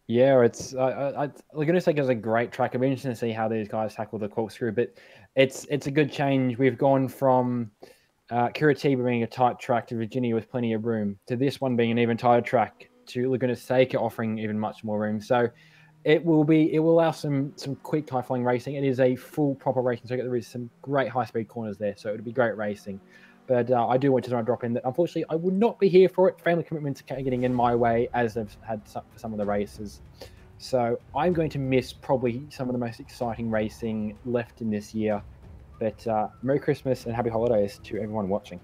Yeah, it's Laguna Seca is a great track. It'll be interesting to see how these guys tackle the corkscrew, but it's a good change. We've gone from Curitiba being a tight track to Virginia with plenty of room to this one being an even tighter track to Laguna Seca offering even much more room. So it will allow some quick high-flying racing. It is a full proper racing circuit. There is some great high-speed corners there, so it'll be great racing. But I do want to drop in that unfortunately I would not be here for it. Family commitments are getting in my way, as I've had for some of the races. So I'm going to miss probably some of the most exciting racing left in this year. But Merry Christmas and Happy Holidays to everyone watching.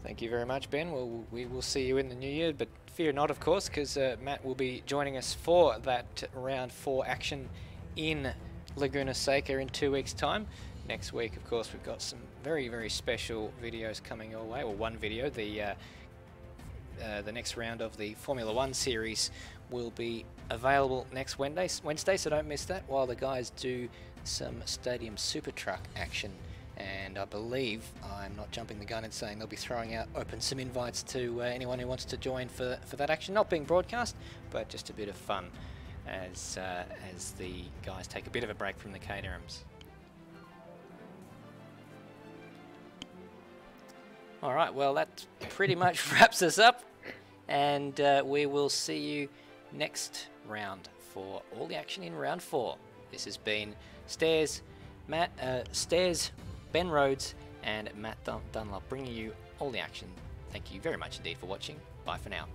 Thank you very much, Ben. We will see you in the new year, but fear not, of course, because Matt will be joining us for that round 4 action in Laguna Seca in 2 weeks' time. Next week, of course, we've got some very, very special videos coming your way. Or one video, the next round of the Formula 1 series will be available next Wednesday, so don't miss that, while the guys do some Stadium Super Truck action. And I believe, I'm not jumping the gun and saying they'll be throwing out some invites to anyone who wants to join for that action. Not being broadcast, but just a bit of fun. as the guys take a bit of a break from the Caterhams. All right, well, that pretty much wraps us up, and we will see you next round for all the action in round 4. This has been Stairs, Ben Rhodes, and Matt Dunlop bringing you all the action. Thank you very much indeed for watching. Bye for now.